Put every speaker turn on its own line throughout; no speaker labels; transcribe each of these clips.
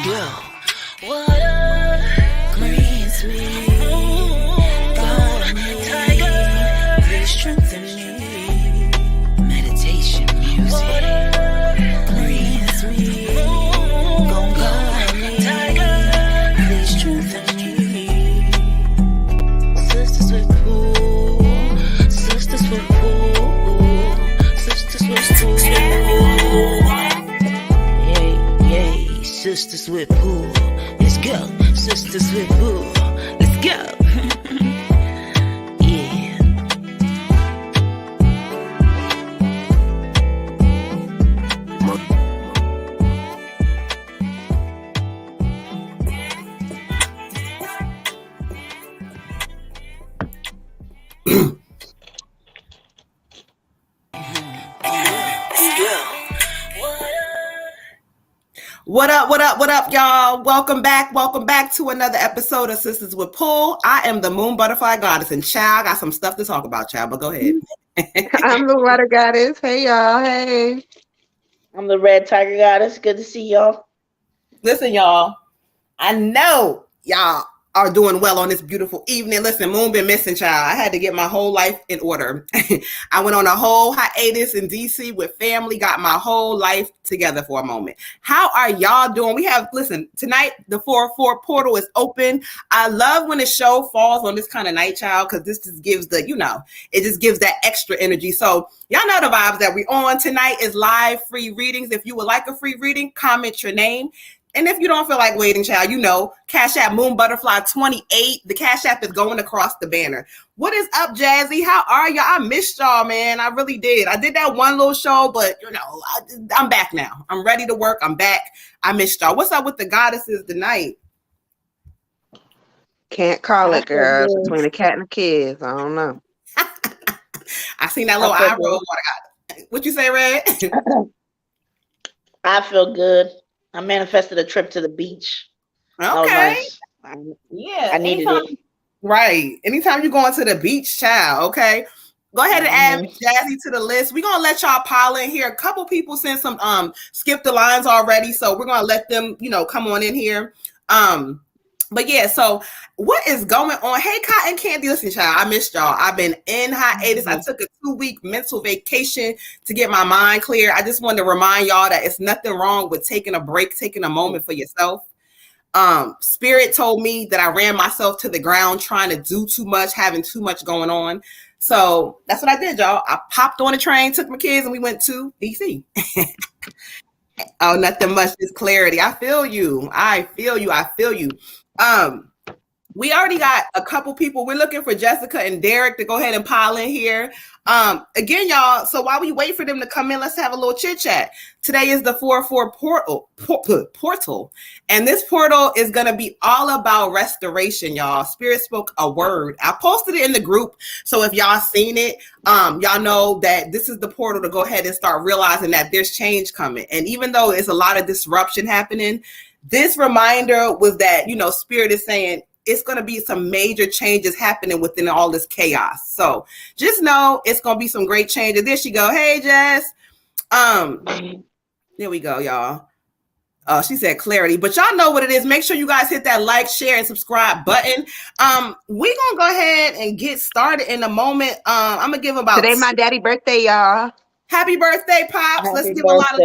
Yo, what up? Green sweet, golden tiger, please strengthen me. Meditation music. Green sweet, golden tiger, please strengthen me. Sistas Wit pool, Sistas Wit pool, Sistas Wit pool. Sistas Wit pool, let's go. Sistas Wit pool, let's go. Yeah.
What up, y'all? Welcome back to another episode of Sistas Wit Pool. I am the Moon Butterfly Goddess, and child, got some stuff to talk about, child, but go ahead.
I'm the Water Goddess. Hey, y'all. Hey.
I'm the Red Tiger Goddess. Good to see y'all.
Listen, y'all, I know y'all are doing well on this beautiful evening. Listen, Moon been missing, child. I had to get my whole life in order. I went on a whole hiatus in DC with family, got my whole life together for a moment. How are y'all doing? Listen, tonight the 404 portal is open. I love when the show falls on this kind of night, child, because this just gives it just gives that extra energy. So y'all know the vibes that we on. Tonight is live free readings. If you would like a free reading, comment your name. And if you don't feel like waiting, child, Cash App Moon Butterfly 28. The Cash App is going across the banner. What is up, Jazzy? How are y'all? I missed y'all, man. I really did. I did that one little show, but I'm back now. I'm ready to work. I'm back. I missed y'all. What's up with the goddesses tonight?
Can't call it, girl. It's between the cat and the kids. I don't know.
I seen that little eye roll. What you say, Red?
I feel good. I manifested a trip to the beach.
Okay.
Nice. I needed it.
Right. Anytime you're going to the beach, child, okay? Go ahead and add Jazzy to the list. We're going to let y'all pile in here. A couple people sent some skip the lines already, so we're going to let them, come on in here. But yeah, so what is going on? Hey, Cotton Candy, listen, child, I missed y'all. I've been in hiatus. I took a 2-week mental vacation to get my mind clear. I just wanted to remind y'all that it's nothing wrong with taking a break, taking a moment for yourself. Spirit told me that I ran myself to the ground trying to do too much, having too much going on. So that's what I did, y'all. I popped on a train, took my kids, and we went to DC. Oh, nothing much, just clarity. I feel you. We already got a couple people. We're looking for Jessica and Derek to go ahead and pile in here. Again, y'all, so while we wait for them to come in, let's have a little chit chat. Today is the 404 portal. And this portal is going to be all about restoration, y'all. Spirit spoke a word. I posted it in the group. So if y'all seen it, y'all know that this is the portal to go ahead and start realizing that there's change coming. And even though it's a lot of disruption happening, this reminder was that, Spirit is saying it's going to be some major changes happening within all this chaos. So just know it's going to be some great changes. There she go. Hey, Jess. There we go, y'all. She said clarity, but y'all know what it is. Make sure you guys hit that like, share, and subscribe button. We're going to go ahead and get started in a moment. I'm going to give about...
Today my daddy's birthday, y'all.
Happy birthday, Pops. Let's give a lot of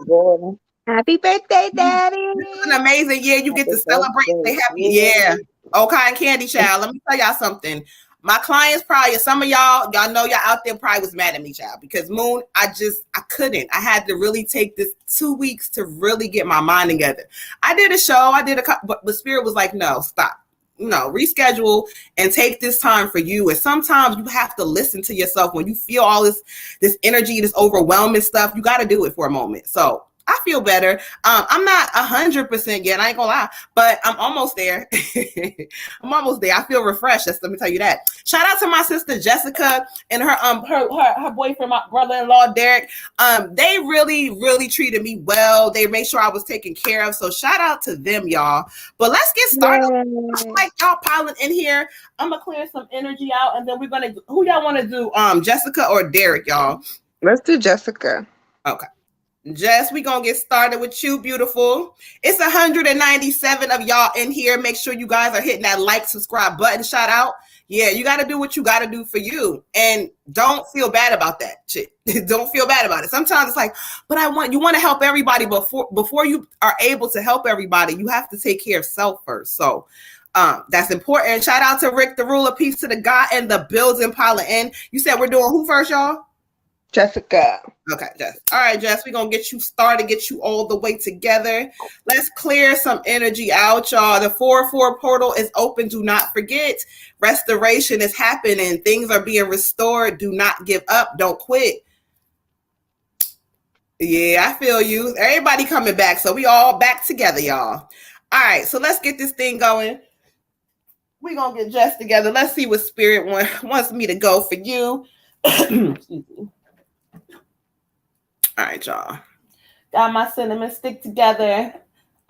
love.
Happy birthday, Daddy.
This is an amazing year. You get to celebrate and say happy. Yeah. Okay, and Candy Child. Let me tell y'all something. My clients probably, some of y'all know y'all out there probably was mad at me, child, because Moon, I couldn't. I had to really take this 2 weeks to really get my mind together. I did a show, but Spirit was like, no, stop. Reschedule and take this time for you. And sometimes you have to listen to yourself when you feel all this energy, this overwhelming stuff. You got to do it for a moment. So I feel better. I'm not 100% yet. I ain't gonna lie, but I'm almost there. I feel refreshed. Let me tell you that. Shout out to my sister Jessica and her boyfriend, my brother-in-law Derek. They really, really treated me well. They made sure I was taken care of. So shout out to them, y'all. But let's get started. Like y'all piling in here. I'm gonna clear some energy out, and then we're gonna. Who y'all want to do? Jessica or Derek, y'all?
Let's do Jessica.
Okay. Jess, we gonna get started with you, beautiful. It's 197 of y'all in here. Make sure you guys are hitting that like, subscribe button. Shout out. Yeah, you got to do what you got to do for you, and don't feel bad about that shit. Don't feel bad about it. Sometimes it's like, but you want to help everybody before you are able to help everybody. You have to take care of self first. So that's important. Shout out to Rick the Ruler. Peace to the guy and the building piling in. You said we're doing who first, y'all?
Jessica.
Okay, Jess. All right, Jess, we're going to get you started, get you all the way together. Let's clear some energy out, y'all. The 4-4 portal is open. Do not forget. Restoration is happening. Things are being restored. Do not give up. Don't quit. Yeah, I feel you. Everybody coming back. So we all back together, y'all. All right, so let's get this thing going. We're going to get Jess together. Let's see what Spirit wants me to go for you. Excuse me. All right, y'all. Got my cinnamon stick together.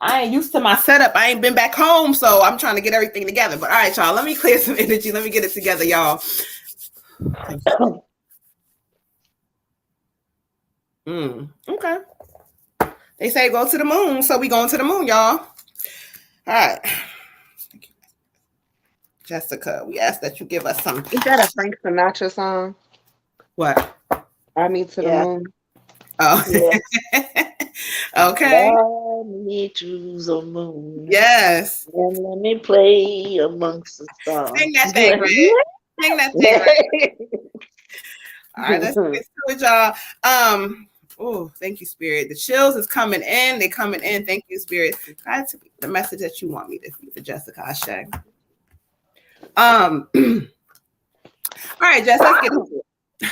I ain't used to my setup. I ain't been back home, so I'm trying to get everything together. But all right, y'all, let me clear some energy. Let me get it together, y'all. Okay. They say go to the moon, so we going to the moon, y'all. All right. Jessica, we ask that you give us some.
Is that a Frank Sinatra song?
What?
I Need to the Moon.
Oh,
Yeah.
Okay.
Fly me to the moon.
Yes.
And let me play amongst the stars.
Sing that thing, right? Sing that thing, right? All right, let's get to it, y'all. Oh, thank you, Spirit. The chills is coming in. They're coming in. Thank you, Spirit. Try to be the message that you want me to see for Jessica Ashe. All right, Jess, let's get into it.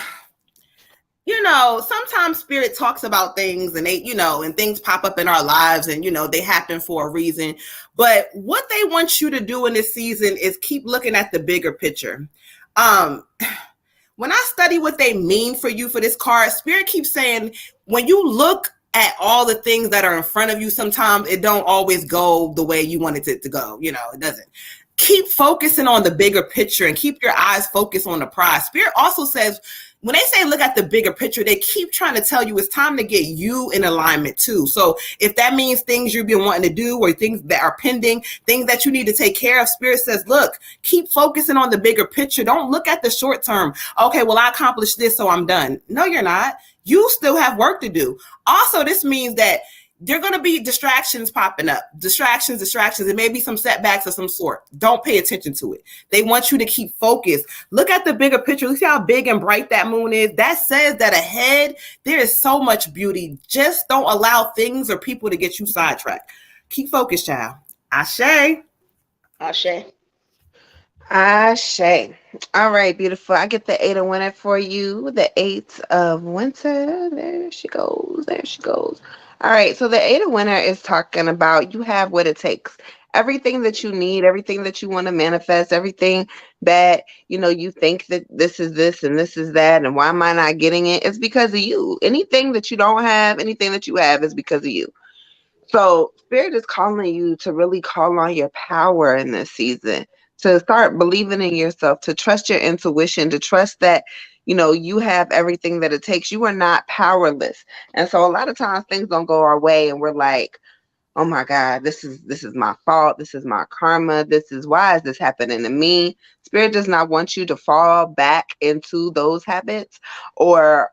You know, sometimes Spirit talks about things and and things pop up in our lives and, they happen for a reason. But what they want you to do in this season is keep looking at the bigger picture. When I study what they mean for you for this card, Spirit keeps saying, when you look at all the things that are in front of you, sometimes it don't always go the way you wanted it to go. It doesn't. Keep focusing on the bigger picture and keep your eyes focused on the prize. Spirit also says, when they say look at the bigger picture, they keep trying to tell you it's time to get you in alignment too. So if that means things you've been wanting to do or things that are pending, things that you need to take care of, Spirit says, look, keep focusing on the bigger picture. Don't look at the short term. Okay, well, I accomplished this, so I'm done. No, you're not. You still have work to do. Also, this means that there are going to be distractions popping up. Distractions. There may be some setbacks of some sort. Don't pay attention to it. They want you to keep focused. Look at the bigger picture. Look how big and bright that moon is. That says that ahead, there is so much beauty. Just don't allow things or people to get you sidetracked. Keep focused, child. Ashe.
Ashe.
Ashe. All right, beautiful. I get the 8 of winter for you. The 8 of winter. There she goes. There she goes. All right, so the 8 of winter is talking about you have what it takes. Everything that you need, everything that you want to manifest, everything that, you think that this is this and this is that, and why am I not getting it? It's because of you. Anything that you don't have, anything that you have is because of you. So Spirit is calling you to really call on your power in this season, to start believing in yourself, to trust your intuition, to trust that you have everything that it takes. You are not powerless. And so a lot of times things don't go our way and we're like, oh my God, this is my fault. This is my karma. Why is this happening to me? Spirit does not want you to fall back into those habits or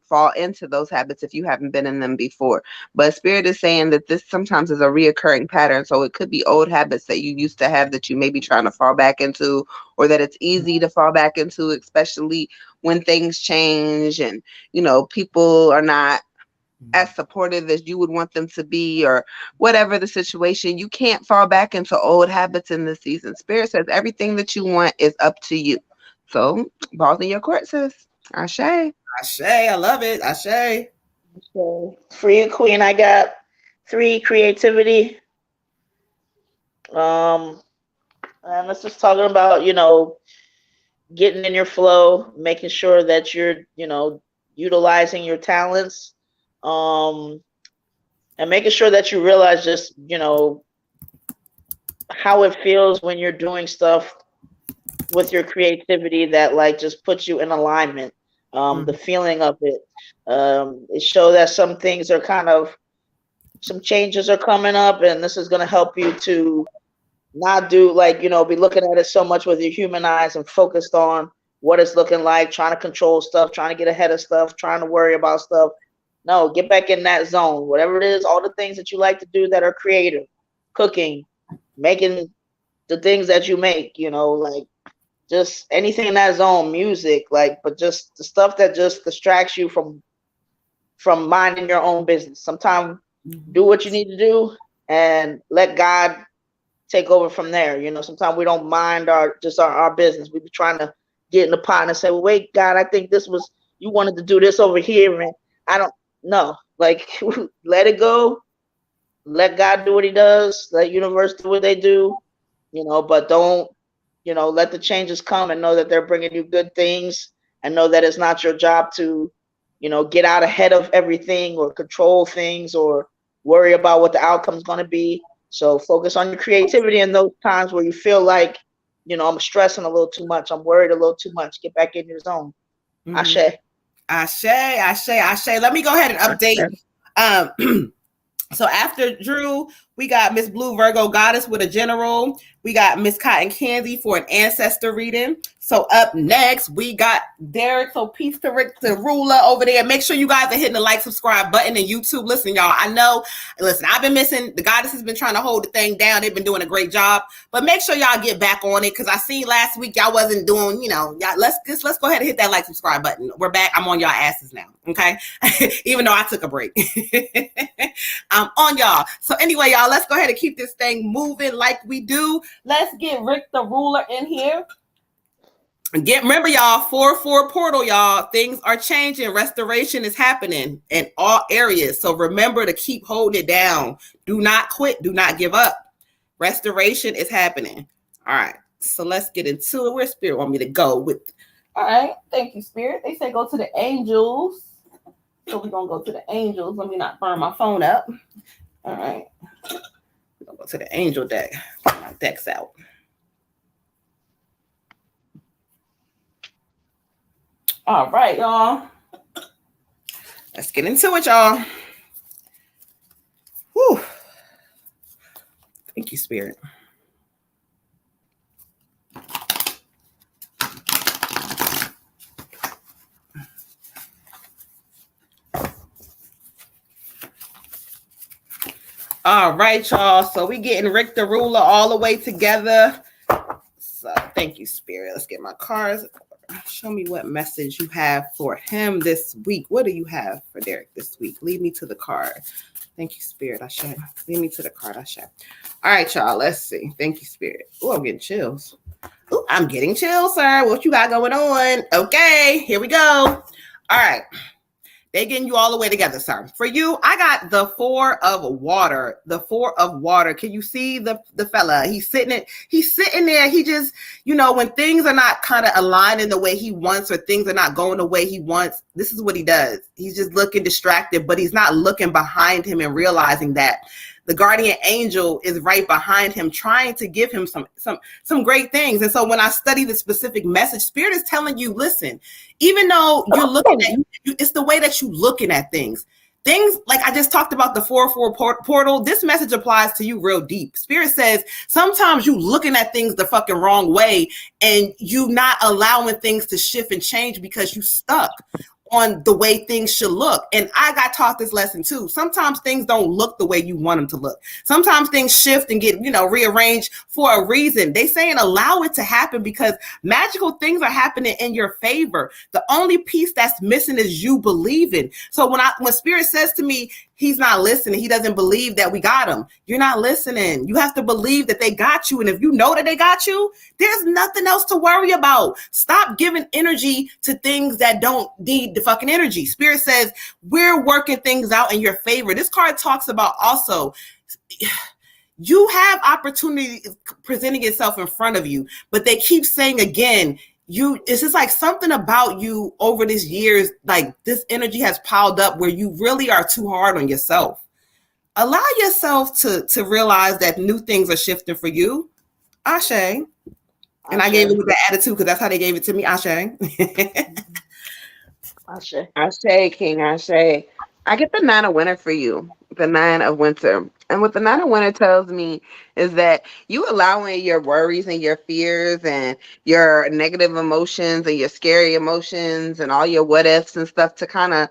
fall into those habits if you haven't been in them before. But Spirit is saying that this sometimes is a reoccurring pattern. So it could be old habits that you used to have that you may be trying to fall back into, or that it's easy to fall back into, especially when things change and, people are not as supportive as you would want them to be, or whatever the situation. You can't fall back into old habits in this season. Spirit says everything that you want is up to you. So balls in your court, sis. Ashe.
Ashe. I love it. Ashe.
For you, Queen, I got 3, creativity. And let's just talking about, getting in your flow, making sure that you're, utilizing your talents. And making sure that you realize just, how it feels when you're doing stuff with your creativity that just puts you in alignment. the feeling of it. It shows that some things are some changes are coming up, and this is going to help you to not do be looking at it so much with your human eyes and focused on what it's looking like, trying to control stuff, trying to get ahead of stuff, trying to worry about stuff. No, get back in that zone. Whatever it is, all the things that you like to do that are creative, cooking, making the things that you make, just anything in that zone, music, but just the stuff that just distracts you from minding your own business. Sometimes do what you need to do and let God take over from there. Sometimes we don't mind our business. We be trying to get in the pot and say, well, wait, God, I think you wanted to do this over here, and I don't know. Let it go. Let God do what he does. Let universe do what they do, but don't, let the changes come and know that they're bringing you good things, and know that it's not your job to, get out ahead of everything or control things or worry about what the outcome is going to be. So focus on your creativity in those times where you feel like, I'm stressing a little too much. I'm worried a little too much. Get back in your zone. Ashe.
Ashe. Let me go ahead and update. So after Drew, we got Miss Blue Virgo Goddess with a general. We got Miss Cotton Candy for an ancestor reading. So up next, we got Derek. So peace to Rick, the ruler over there. Make sure you guys are hitting the like, subscribe button in YouTube. Listen, y'all, I've been missing. The Goddess has been trying to hold the thing down. They've been doing a great job. But make sure y'all get back on it, because I seen last week y'all wasn't doing, y'all, let's go ahead and hit that like, subscribe button. We're back. I'm on y'all asses now, okay? Even though I took a break. I'm on y'all. So anyway, y'all, let's go ahead and keep this thing moving like we do. Let's get Rick the ruler in here. Remember, y'all, 4-4 portal, y'all. Things are changing. Restoration is happening in all areas. So remember to keep holding it down. Do not quit. Do not give up. Restoration is happening. All right. So let's get into it. Where Spirit want me to go with? All right. Thank you, Spirit. They say go to the angels. So we're going to go to the angels. Let me not burn my phone up. All right. We're going to go to the angel deck. Get my decks out. All right, y'all. Let's get into it, y'all. Whew. Thank you, Spirit. All right, y'all. So we getting Rick the ruler all the way together. So thank you, Spirit. Let's get my cards. Show me what message you have for him this week. What do you have for Derek this week? Lead me to the card. Thank you, Spirit. I should lead me to the card. I should. All right, y'all. Let's see. Thank you, Spirit. Oh, I'm getting chills. Oh, I'm getting chills, sir. What you got going on? Okay, here we go. All right. They getting you all the way together, sir. For you, I got the 4 of water. The 4 of water. Can you see the fella? He's sitting there. He just, when things are not kind of aligning the way he wants, or things are not going the way he wants, this is what he does. He's just looking distracted, but he's not looking behind him and realizing that the guardian angel is right behind him, trying to give him some great things. And so when I study the specific message, Spirit is telling you, listen, even though you're looking at it's the way that you're looking at things. Things like I just talked about the 4-4 portal. This message applies to you real deep. Spirit says sometimes you looking at things the fucking wrong way, and you not allowing things to shift and change because you stuck on the way things should look. And I got taught this lesson too. Sometimes things don't look the way you want them to look. Sometimes things shift and get, rearranged for a reason. They saying allow it to happen because magical things are happening in your favor. The only piece that's missing is you believing. So when Spirit says to me, he's not listening, he doesn't believe that we got him, you're not listening. You have to believe that they got you. And if you know that they got you, there's nothing else to worry about. Stop giving energy to things that don't need the fucking energy. Spirit says we're working things out in your favor. This card talks about also, you have opportunity presenting itself in front of you, but they keep saying again, it's just like something about you over these years, like this energy has piled up where you really are too hard on yourself. Allow yourself to realize that new things are shifting for you. Ashe. And I gave it with the attitude because that's how they gave it to me. Ashe.
Ashe.
Ashe, King Ashe. I get the nine of winter for you. The nine of winter. And what the nine of winter tells me is that you allowing your worries and your fears and your negative emotions and your scary emotions and all your what ifs and stuff to kind of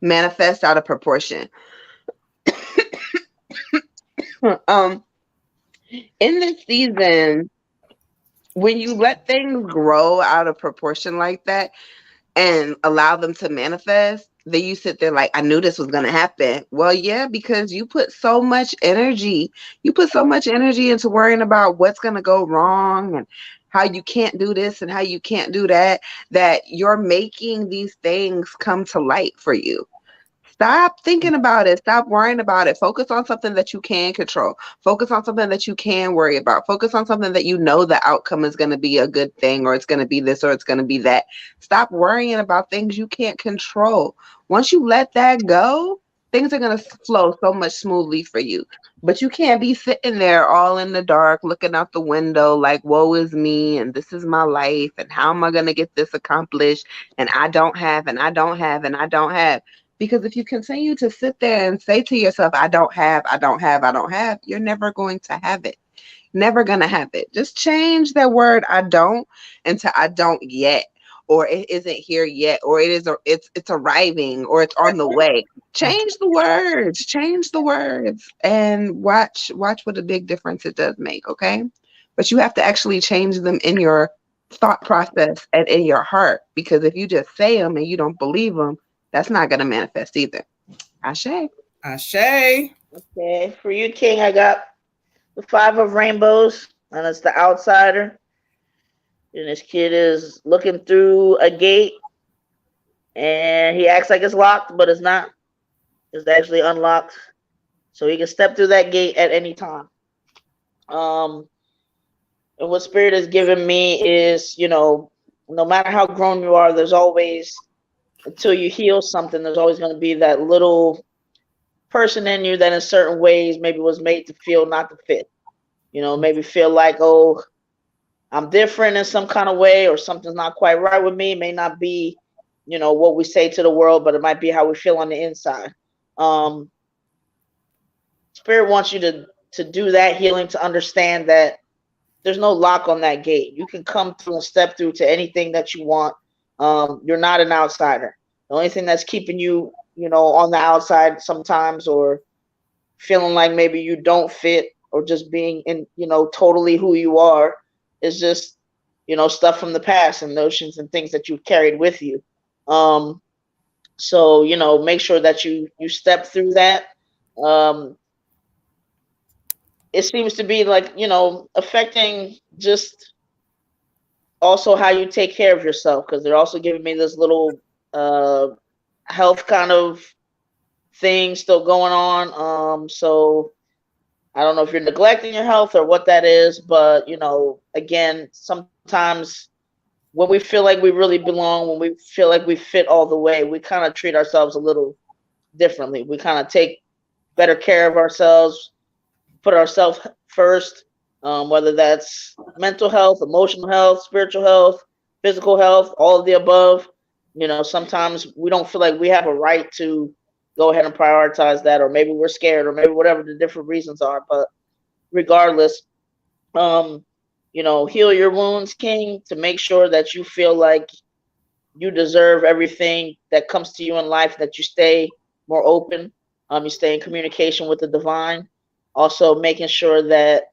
manifest out of proportion. um, in this season, when you let things grow out of proportion like that, and allow them to manifest, then you sit there like, I knew this was going to happen. Well, yeah, because you put so much energy. You put so much energy into worrying about what's going to go wrong and how you can't do this and how you can't do that, that you're making these things come to light for you. Stop thinking about it. Stop worrying about it. Focus on something that you can control. Focus on something that you can worry about. Focus on something that you know the outcome is going to be a good thing or it's going to be this or it's going to be that. Stop worrying about things you can't control. Once you let that go, things are going to flow so much smoothly for you. But you can't be sitting there all in the dark looking out the window like, woe is me and this is my life and how am I going to get this accomplished and I don't have and I don't have and I don't have. Because if you continue to sit there and say to yourself, I don't have, I don't have, I don't have, you're never going to have it. Never going to have it. Just change that word I don't into I don't yet, or it isn't here yet, or it's arriving, or it's on the way. Change the words. Change the words and watch what a big difference it does make, okay? But you have to actually change them in your thought process and in your heart, because if you just say them and you don't believe them, that's not going to manifest either. Ashe.
Ashe.
Okay. For you, King, I got the five of rainbows, and it's the outsider. And this kid is looking through a gate, and he acts like it's locked, but it's not. It's actually unlocked, so he can step through that gate at any time. Um, and what spirit has given me is, no matter how grown you are, there's always, until you heal something, there's always going to be that little person in you that in certain ways maybe was made to feel not to fit. Maybe feel like, oh, I'm different in some kind of way, or something's not quite right with me. It may not be, what we say to the world, but it might be how we feel on the inside. Um, Spirit wants you to do that healing, to understand that there's no lock on that gate. You can come through and step through to anything that you want. You're not an outsider. The only thing that's keeping you, on the outside sometimes, or feeling like maybe you don't fit, or just being in, totally who you are, is just, stuff from the past and notions and things that you've carried with you. So, make sure that you step through that. Um, it seems to be like, affecting just also how you take care of yourself, because they're also giving me this little health kind of thing still going on. So I don't know if you're neglecting your health or what that is, but again, sometimes when we feel like we really belong, when we feel like we fit all the way, we kind of treat ourselves a little differently. We kind of take better care of ourselves, put ourselves first, whether that's mental health, emotional health, spiritual health, physical health, all of the above. Sometimes we don't feel like we have a right to go ahead and prioritize that, or maybe we're scared, or maybe whatever the different reasons are. But regardless, heal your wounds, King, to make sure that you feel like you deserve everything that comes to you in life, that you stay more open, you stay in communication with the divine. Also making sure that,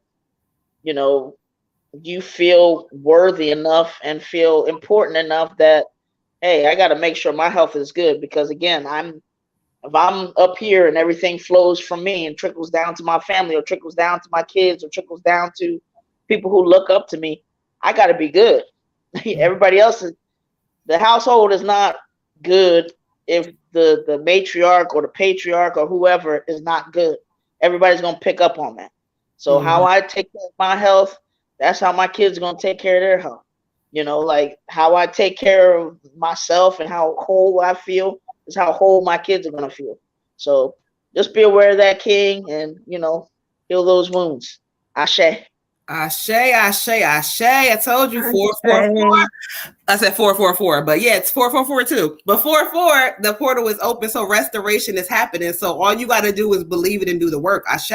you feel worthy enough and feel important enough that, hey, I got to make sure my health is good, because again, if I'm up here and everything flows from me and trickles down to my family, or trickles down to my kids, or trickles down to people who look up to me, I got to be good. Everybody else the household is not good if the matriarch or the patriarch or whoever is not good. Everybody's going to pick up on that. So how I take care of my health, that's how my kids are going to take care of their health. Like how I take care of myself and how whole I feel is how whole my kids are going to feel. So just be aware of that, King, and, heal those wounds. Ashe.
Ashe, Ashe, Ashe. I told you 444.
Okay.
I said 444, but yeah, it's 444 too. But 44, the portal is open, so restoration is happening. So all you got to do is believe it and do the work. Ashe.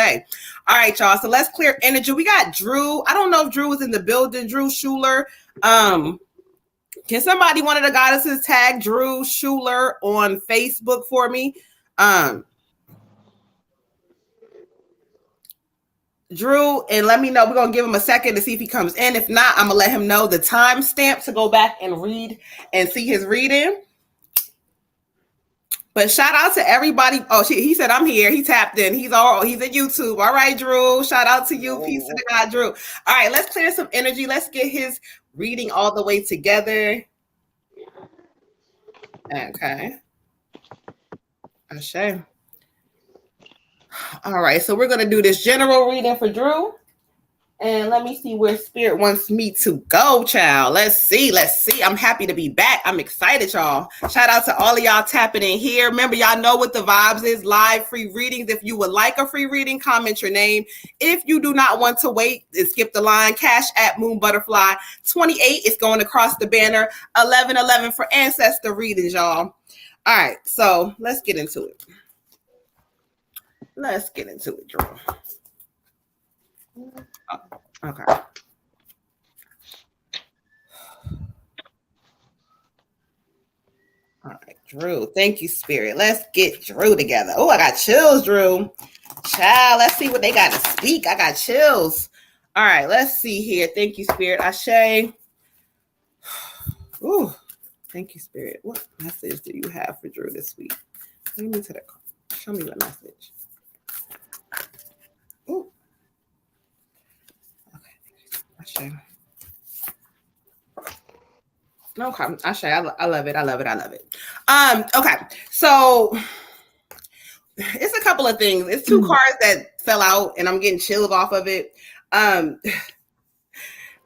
All right, y'all. So let's clear energy. We got Drew. I don't know if Drew is in the building. Drew Schuler. Can somebody, one of the goddesses, tag Drew Schuler on Facebook for me? Drew, and let me know. We're gonna give him a second to see if he comes in. If not, I'm gonna let him know the timestamp to go back and read and see his reading. But shout out to everybody. Oh, he said I'm here. He tapped in. He's in YouTube. All right, Drew. Shout out to you. Peace to the God, Drew. All right, let's clear some energy. Let's get his reading all the way together. Okay. Ashe. All right, so we're gonna do this general reading for Drew. And let me see where spirit wants me to go, child. Let's see. I'm happy to be back. I'm excited, y'all. Shout out to all of y'all tapping in here. Remember, y'all know what the vibes is. Live free readings. If you would like a free reading, comment your name. If you do not want to wait and skip the line, Cash at Moon Butterfly 28 is going across the banner. 1111 for ancestor readings, y'all. All right, so let's get into it. Let's get into it, Drew. Oh, okay. All right, Drew. Thank you, Spirit. Let's get Drew together. Oh, I got chills, Drew. Child, let's see what they got to speak. I got chills. All right, let's see here. Thank you, Spirit. Ashe. Ooh, thank you, Spirit. What message do you have for Drew this week? Bring me to the card. Show me the message. Ooh. Ashe. Okay, Ashe, I love it. I love it. Okay, so it's a couple of things. It's two cards that fell out, and I'm getting chills off of it.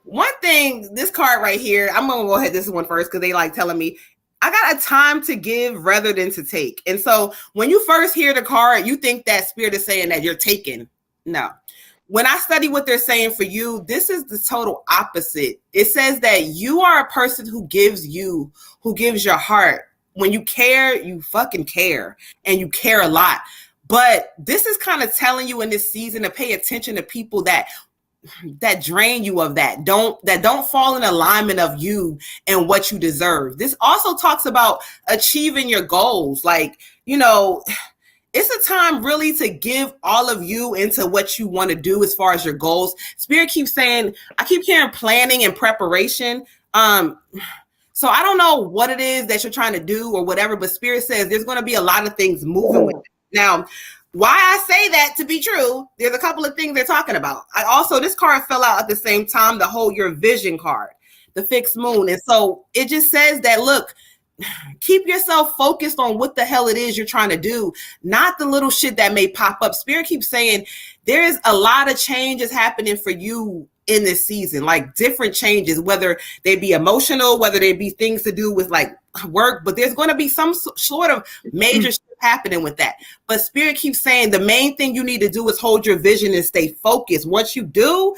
One thing, this card right here, I'm gonna go ahead this one first because they like telling me I got a time to give rather than to take. And so when you first hear the card, you think that spirit is saying that you're taking. No. When I study what they're saying for you, this is the total opposite. It says that you are a person who gives your heart. When you care, you fucking care, and you care a lot. But this is kind of telling you in this season to pay attention to people that drain you of that don't fall in alignment of you and what you deserve. This also talks about achieving your goals. Like, it's a time really to give all of you into what you want to do as far as your goals. Spirit keeps saying, I keep hearing planning and preparation. So I don't know what it is that you're trying to do or whatever, but Spirit says there's going to be a lot of things moving with it. Now, why I say that to be true, there's a couple of things they're talking about. This card fell out at the same time, the whole your vision card, the fixed moon. And so it just says that, look, keep yourself focused on what the hell it is you're trying to do, not the little shit that may pop up. Spirit keeps saying there is a lot of changes happening for you in this season, like different changes, whether they be emotional, whether they be things to do with like work, but there's going to be some sort of major shit happening with that. But Spirit keeps saying the main thing you need to do is hold your vision and stay focused. Once you do,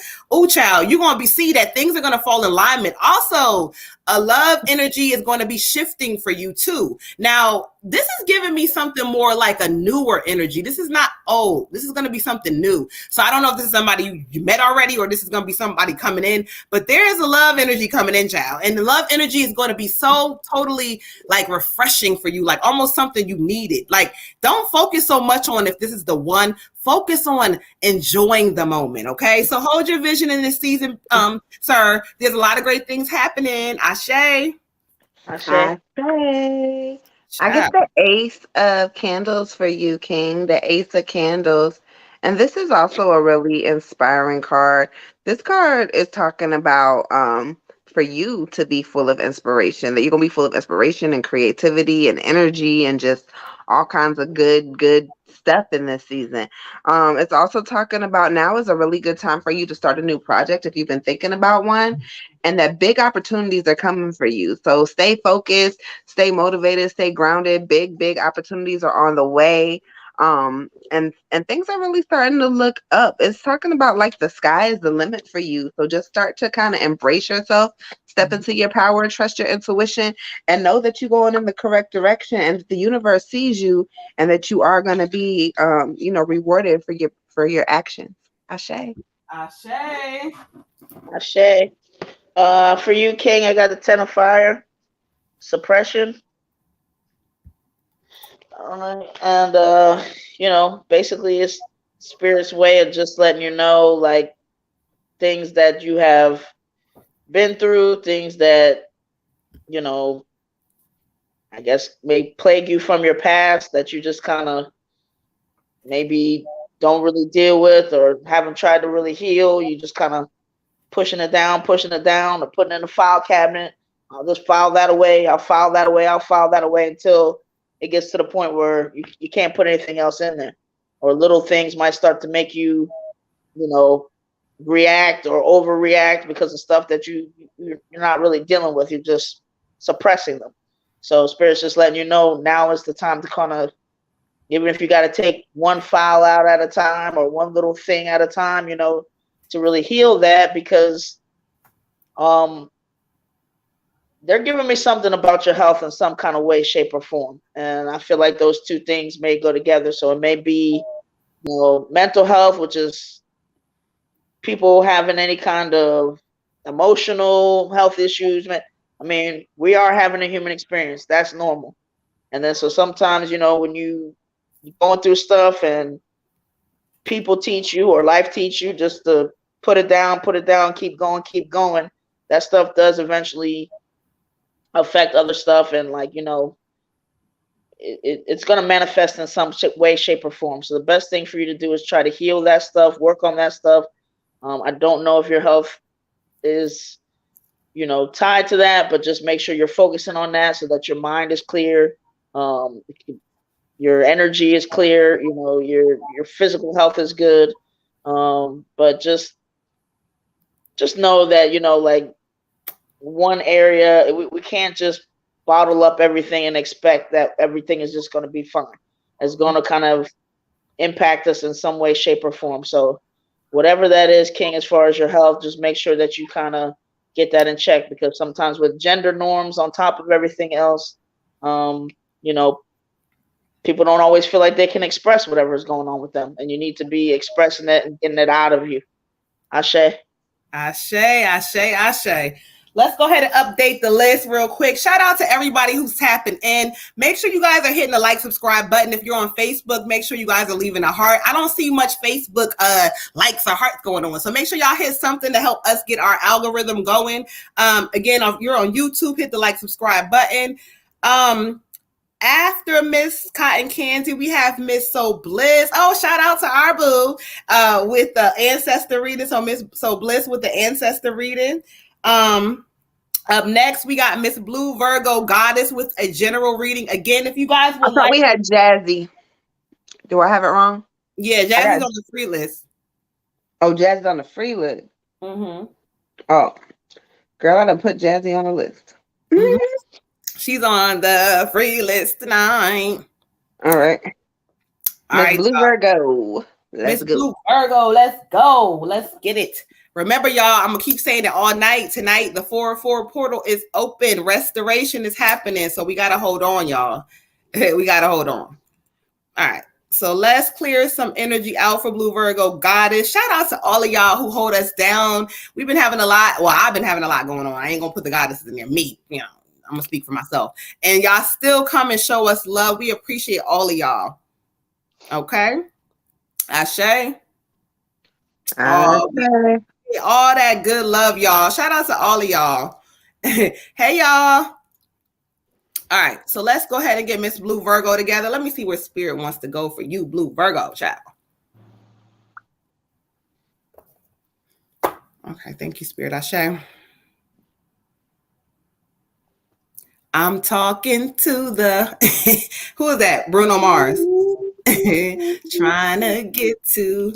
child, you're going to see that things are going to fall in alignment. Also, a love energy is going to be shifting for you too. Now, this is giving me something more like a newer energy. This is not old. This is going to be something new. So I don't know if this is somebody you met already or this is going to be somebody coming in, but there is a love energy coming in, child. And the love energy is going to be so totally like refreshing for you, like almost something you needed. Like, don't focus so much on if this is the one. Focus on enjoying the moment, okay? So hold your vision in this season, sir. There's a lot of great things happening. Ashe.
I get the Ace of Candles for you, King. The Ace of Candles. And this is also a really inspiring card. This card is talking about for you to be full of inspiration, that you're going to be full of inspiration and creativity and energy and just all kinds of good stuff in this season. It's also talking about now is a really good time for you to start a new project if you've been thinking about one, and that big opportunities are coming for you. So stay focused, stay motivated, stay grounded. Big opportunities are on the way. And things are really starting to look up. It's talking about like the sky is the limit for you. So just start to kind of embrace yourself, step into your power, trust your intuition, and know that you're going in the correct direction, and that the universe sees you, and that you are going to be, rewarded for your actions. Ashe.
Ashe.
Ashe. For you, King, I got the Ten of Fire, suppression. And basically it's spirit's way of just letting you know, like, things that you have been through, things that, I guess may plague you from your past that you just kind of maybe don't really deal with or haven't tried to really heal. You just kind of pushing it down, or putting it in the file cabinet. I'll just file that away. I'll file that away. I'll file that away until it gets to the point where you can't put anything else in there. Or little things might start to make you, react or overreact because of stuff that you're not really dealing with. You're just suppressing them. So Spirit's just letting you know now is the time to kind of, even if you got to take one file out at a time or one little thing at a time, to really heal that, because they're giving me something about your health in some kind of way, shape, or form. And I feel like those two things may go together. So it may be, mental health, which is people having any kind of emotional health issues. I mean, we are having a human experience. That's normal. And then so sometimes, when you're going through stuff and people teach you or life teach you just to put it down, keep going. That stuff does eventually affect other stuff, and it's going to manifest in some way, shape, or form. So the best thing for you to do is try to heal that stuff, work on that stuff. I don't know if your health is tied to that, but just make sure you're focusing on that so that your mind is clear, your energy is clear, your physical health is good. But just know that one area, we can't just bottle up everything and expect that everything is just going to be fine. It's going to kind of impact us in some way, shape, or form. So whatever that is, King, as far as your health, just make sure that you kind of get that in check, because sometimes with gender norms on top of everything else, people don't always feel like they can express whatever is going on with them, and you need to be expressing it and getting it out of you. Ashe.
Ashe. Let's go ahead and update the list real quick. Shout out to everybody who's tapping in. Make sure you guys are hitting the like, subscribe button. If you're on Facebook, make sure you guys are leaving a heart. I don't see much Facebook likes or hearts going on. So make sure y'all hit something to help us get our algorithm going. Again, if you're on YouTube, hit the like, subscribe button. After Miss Cotton Candy, we have Miss So Bliss. Oh, shout out to our boo with the ancestor reading. So Miss So Bliss with the ancestor reading. Up next, we got Miss Blue Virgo Goddess with a general reading. Again, if you guys would
we had Jazzy. Do I have it wrong?
Yeah, Jazzy's on the free list.
Oh, Jazzy's on the free list.
Mm-hmm.
Oh, girl, I done put Jazzy on the list.
Mm-hmm. She's on the free list tonight.
All right.
Miss
Blue Virgo. Let's go.
Blue Virgo, let's go. Let's get it. Remember, y'all, I'm going to keep saying it all night. Tonight, the 404 portal is open. Restoration is happening. So we got to hold on, y'all. We got to hold on. All right. So let's clear some energy out for Blue Virgo Goddess. Shout out to all of y'all who hold us down. We've been having a lot. Well, I've been having a lot going on. I ain't going to put the goddesses in there. Me, I'm going to speak for myself. And y'all still come and show us love. We appreciate all of y'all. Okay. Ashe. All that good love, y'all. Shout out to all of y'all. Hey, y'all. All right, so let's go ahead and get Miss Blue Virgo together. Let me see where Spirit wants to go for you, Blue Virgo, child. Okay, thank you, Spirit. Ashe. I'm talking to the who is that? Bruno Mars. Trying to get to.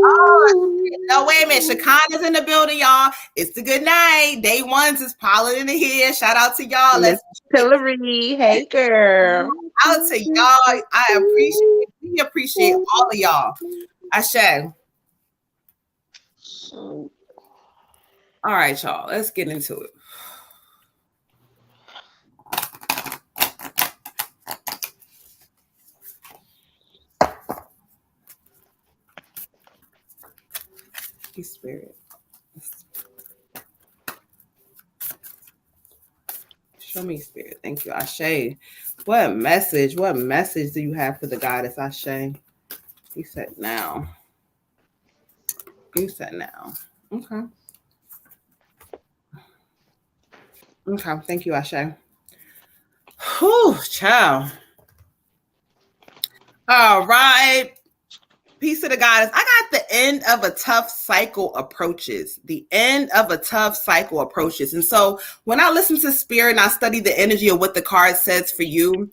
Oh, no, wait a minute. Shakana's in the building, y'all. It's the good night. Day ones is piling in here. Shout out to y'all.
Miss Hillary, hey girl.
Out to y'all. We appreciate all of y'all. Ashe. All right, y'all. Let's get into it. Spirit. Show me, Spirit. Thank you, Ashe. What message do you have for the goddess, Ashe? He said now. Okay. Thank you, Ashe. Whew, child. All right. Peace to the goddess. I got the end of a tough cycle approaches. And so when I listen to Spirit and I study the energy of what the card says for you,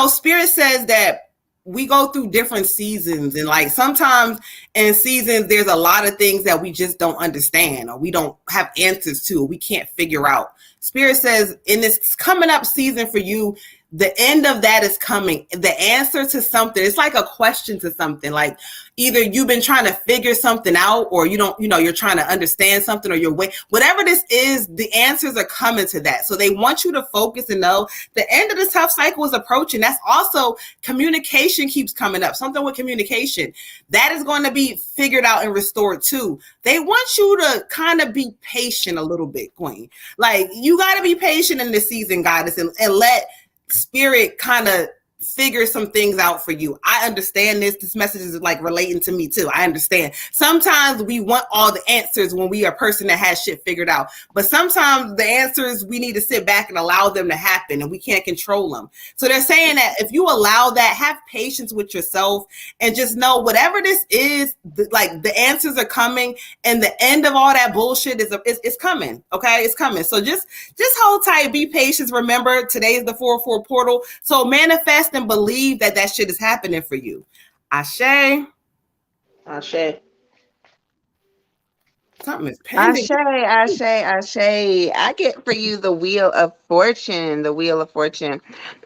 Spirit says that we go through different seasons, and like sometimes in seasons there's a lot of things that we just don't understand or we don't have answers to, or we can't figure out. Spirit says in this coming up season for you, the end of that is coming. The answer to something, it's like a question to something. Like either you've been trying to figure something out, or you're trying to understand something, or you're whatever this is, the answers are coming to that. So they want you to focus and know the end of this tough cycle is approaching. That's also communication keeps coming up. Something with communication that is going to be figured out and restored too. They want you to kind of be patient a little bit, Queen. Like you got to be patient in this season, goddess, and let Spirit kind of figure some things out for you. I understand this message is like relating to me too. I understand sometimes we want all the answers when we are a person that has shit figured out, but sometimes the answers we need to sit back and allow them to happen, and we can't control them. So they're saying that if you allow that, have patience with yourself and just know whatever this is, the answers are coming, and the end of all that bullshit is coming. Okay, it's coming. So just hold tight, be patient. Remember, today is the 4/4 portal, so manifest and believe that shit is happening for you. Ashe. Something is pending.
Ashe. I get for you the Wheel of Fortune.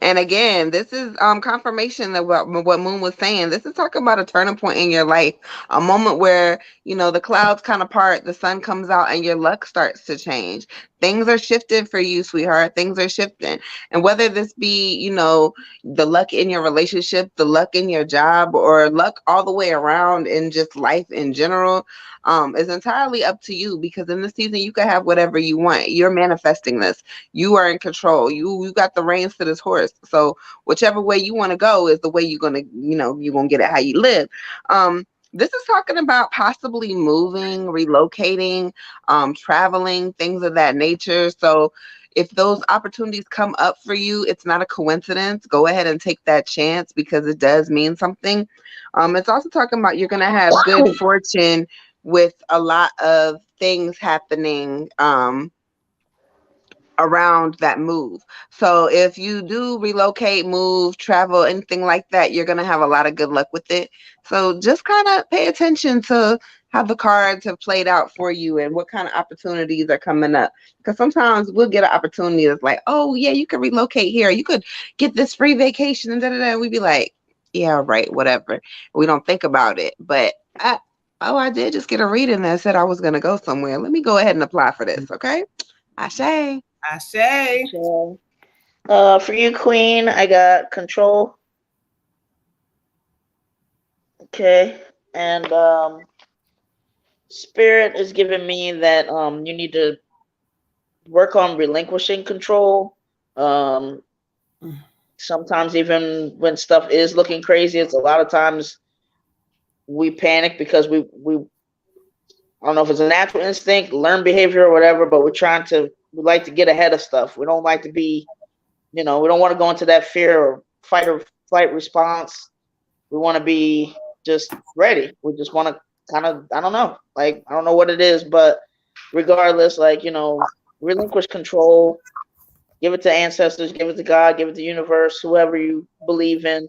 And again, this is confirmation of what Moon was saying. This is talking about a turning point in your life, a moment where, the clouds kind of part, the sun comes out, and your luck starts to change. Things are shifting for you, sweetheart. Things are shifting. And whether this be, the luck in your relationship, the luck in your job, or luck all the way around in just life in general, is entirely up to you, because in this season you can have whatever you want. You're manifesting this. You are in control. You got the reins to this horse. So whichever way you want to go is the way you're gonna, you're gonna get it how you live. This is talking about possibly moving, relocating, traveling, things of that nature. So if those opportunities come up for you, it's not a coincidence. Go ahead and take that chance, because it does mean something. It's also talking about you're going to have good fortune with a lot of things happening around that move. So if you do relocate, move, travel, anything like that, you're going to have a lot of good luck with it. So just kind of pay attention to how the cards have played out for you and what kind of opportunities are coming up. Because sometimes we'll get an opportunity that's like, oh yeah, you could relocate here. You could get this free vacation and and we'd be like, yeah, right, whatever. We don't think about it. But I did just get a reading that said I was going to go somewhere. Let me go ahead and apply for this. Okay. Ashe.
For you, Queen, I got control. Okay. And Spirit is giving me that you need to work on relinquishing control. Sometimes even when stuff is looking crazy, it's a lot of times we panic because we I don't know if it's a natural instinct, learned behavior or whatever, but we like to get ahead of stuff. We don't like to be, we don't want to go into that fear or fight or flight response. We want to be just ready. We just want to kind of, I don't know what it is, but regardless, relinquish control, give it to ancestors, give it to God, give it to the universe, whoever you believe in.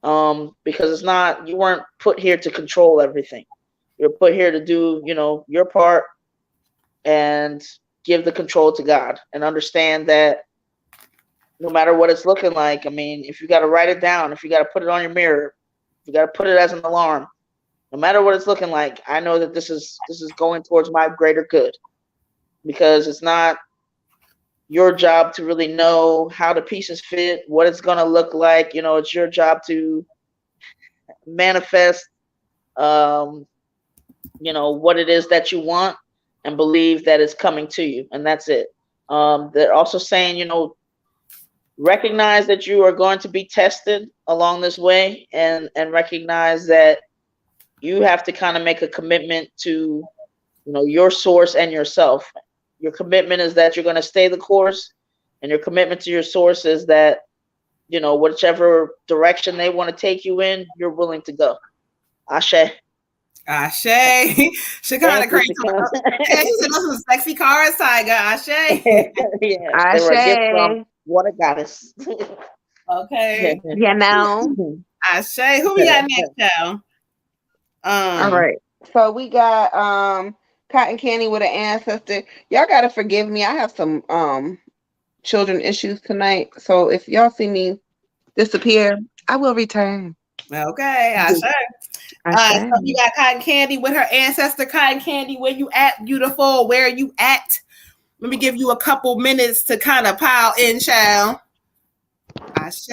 Because it's not, you weren't put here to control everything. You're put here to do, your part and give the control to God and understand that no matter what it's looking like, I mean, if you got to write it down, if you got to put it on your mirror, if you got to put it as an alarm, no matter what it's looking like, I know that this is going towards my greater good, because it's not your job to really know how the pieces fit, what it's going to look like. It's your job to manifest, what it is that you want and believe that it's coming to you. And that's it. They're also saying, recognize that you are going to be tested along this way, and recognize that you have to kind of make a commitment to, your source and yourself. Your commitment is that you're going to stay the course, and your commitment to your source is that, whichever direction they want to take you in, you're willing to go. Ashe.
Ashe. She kind of crazy. Hey, he said those are sexy cards, Tiger. Ashe.
Yeah, they were a gift from Water Goddess.
Okay. Ashe. Who we got next, y'all?
All right. So we got Cotton Candy with an ancestor. Y'all gotta forgive me. I have some children issues tonight. So if y'all see me disappear, I will return.
Okay, Ashe. So you got Cotton Candy with her ancestor. Cotton Candy, where you at, beautiful? Where are you at? Let me give you a couple minutes to kind of pile in, child. Ashe.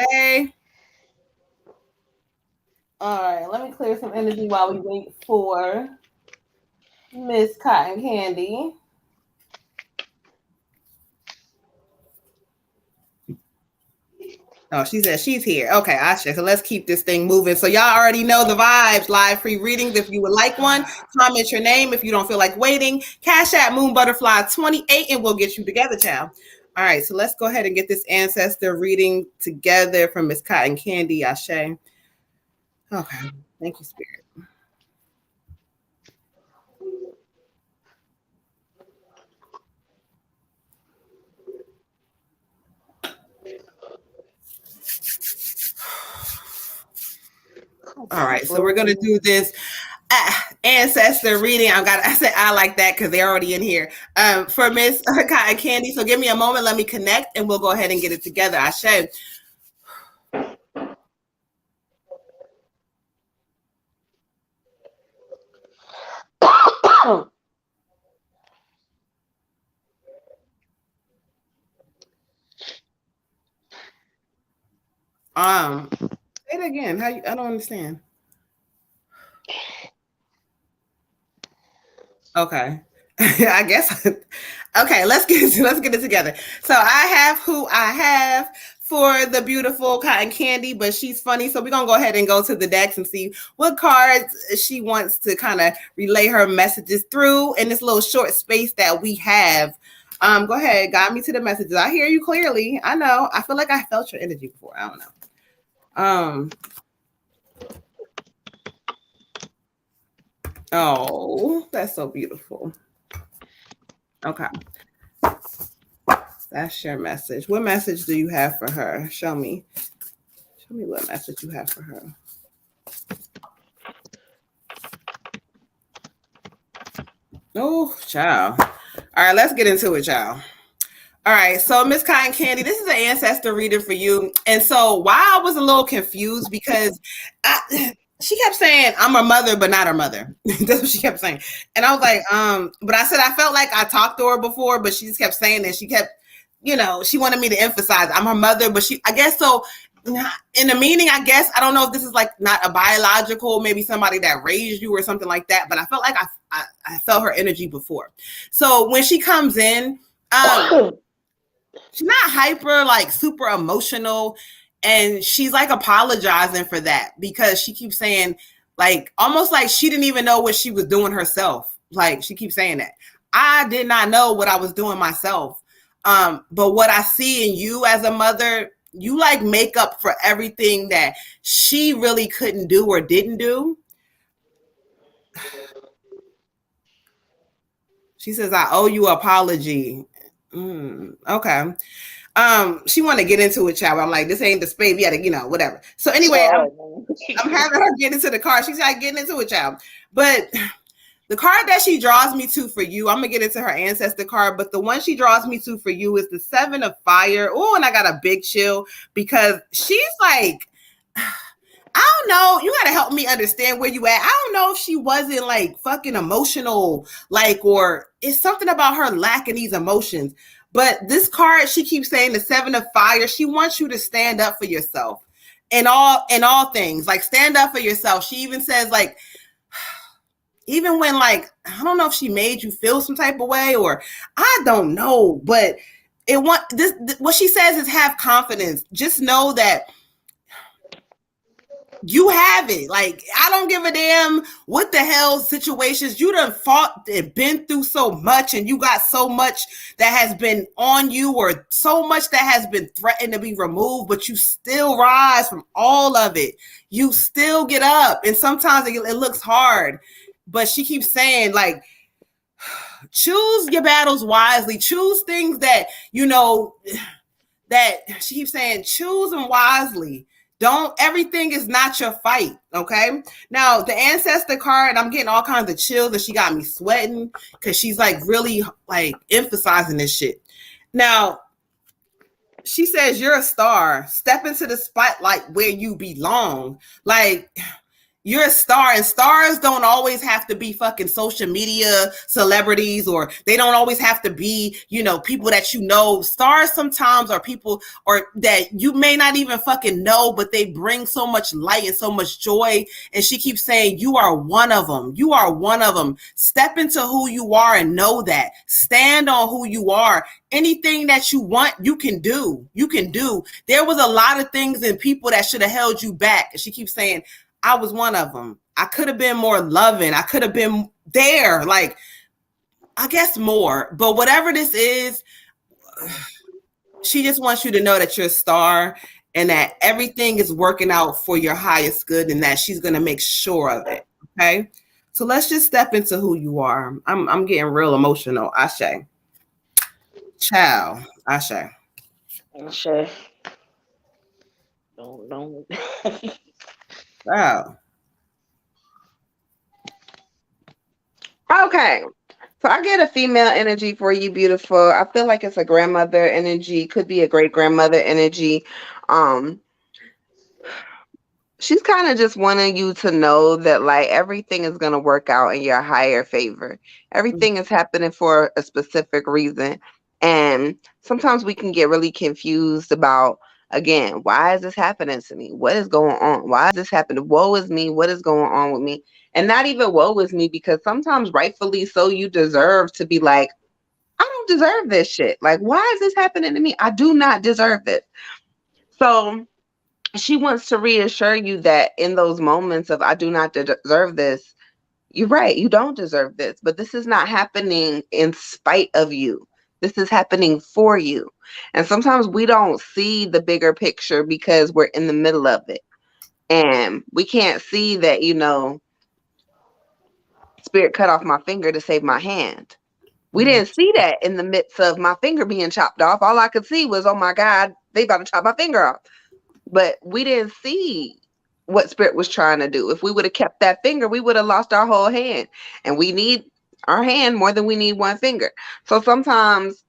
All right, let me clear some energy while we wait for Miss Cotton Candy. Oh, she said she's here. Okay, Asha. So let's keep this thing moving. So y'all already know the vibes. Live free readings. If you would like one, comment your name. If you don't feel like waiting, Cash App Moon Butterfly 28, and we'll get you together, child. All right, so let's go ahead and get this ancestor reading together from Miss Cotton Candy. Ashe. Okay, thank you, Spirit. All right, so we're gonna do this ancestor reading. I said I like that because they're already in here. For Miss Cotton Candy. So give me a moment. Let me connect, and we'll go ahead and get it together. Ashe. Say it again. I don't understand. Okay. I guess. Okay, let's get it together. So I have who I have for the beautiful Cotton Candy, but she's funny. So we're gonna go ahead and go to the decks and see what cards she wants to kind of relay her messages through in this little short space that we have. Go ahead, guide me to the messages. I hear you clearly. I know. I feel like I felt your energy before. I don't know. Oh, that's so beautiful. Okay. That's your message. What message do you have for her? Show me. Show me what message you have for her. Oh, child. All right, let's get into it, child. All right, so Miss Cotton Candy, this is an ancestor reading for you. And so while I was a little confused because she kept saying, I'm her mother, but not her mother. That's what she kept saying. And I was like, but I said, I felt like I talked to her before, but she just kept saying that. She kept, she wanted me to emphasize I'm her mother, but I guess so in the meaning, I guess, I don't know if this is like not a biological, maybe somebody that raised you or something like that, but I felt like I felt her energy before. So when she comes in, she's not hyper, like super emotional. And she's like apologizing for that because she keeps saying like, almost like she didn't even know what she was doing herself. Like she keeps saying that I did not know what I was doing myself. But what I see in you as a mother, you like make up for everything that she really couldn't do or didn't do. She says, I owe you an apology. Okay. She want to get into it, child. I'm like, this ain't the space. We got to, whatever. So anyway,
Sorry.
I'm having her get into the card. She's like getting into it, child. But the card that she draws me to for you, I'm gonna get into her ancestor card, but the one she draws me to for you is the 7 of Fire. Oh, and I got a big chill because she's like, I don't know. You gotta help me understand where you at. I don't know if she wasn't like fucking emotional, like, or it's something about her lacking these emotions. But this card, she keeps saying the 7 of Fire. She wants you to stand up for yourself in all things. Like stand up for yourself. She even says like, even when like, I don't know if she made you feel some type of way or I don't know, but what she says is have confidence. Just know that you have it. Like, I don't give a damn what the hell situations you done fought and been through so much, and you got so much that has been on you or so much that has been threatened to be removed, but you still rise from all of it. You still get up, and sometimes it looks hard, but she keeps saying, like, choose your battles wisely. Choose things that, that she keeps saying, choose them wisely. Everything is not your fight, okay? Now, the ancestor card, I'm getting all kinds of chills and she got me sweating because she's like really like emphasizing this shit. Now, she says, you're a star. Step into the spotlight where you belong. Like, you're a star, and stars don't always have to be fucking social media celebrities, or they don't always have to be, people that you know. Stars sometimes are people or that you may not even fucking know, but they bring so much light and so much joy. And she keeps saying, you are one of them. You are one of them. Step into who you are and know that. Stand on who you are. Anything that you want, you can do. You can do. There was a lot of things and people that should have held you back. And she keeps saying, I was one of them. I could have been more loving. I could have been there, like, I guess more. But whatever this is, she just wants you to know that you're a star and that everything is working out for your highest good and that she's going to make sure of it. Okay? So let's just step into who you are. I'm getting real emotional. Ashe. Ciao. Ashe.
Ashe. Don't.
Wow.
Okay. So I get a female energy for you, beautiful. I feel like it's a grandmother energy, could be a great grandmother energy. Um, she's kind of just wanting you to know that like everything is going to work out in your higher favor. Everything is happening for a specific reason. And sometimes we can get really confused about, again, why is this happening to me? What is going on? Why is this happening? Woe is me. What is going on with me? And not even woe is me, because sometimes rightfully so you deserve to be like, I don't deserve this shit. Like, why is this happening to me? I do not deserve this. So she wants to reassure you that in those moments of I do not deserve this, you're right, you don't deserve this, but this is not happening in spite of you. This is happening for you. And sometimes we don't see the bigger picture because we're in the middle of it. And we can't see that, spirit cut off my finger to save my hand. We didn't see that in the midst of my finger being chopped off. All I could see was, oh my God, they about to chop my finger off. But we didn't see what spirit was trying to do. If we would have kept that finger, we would have lost our whole hand. And we need our hand more than we need one finger. So sometimes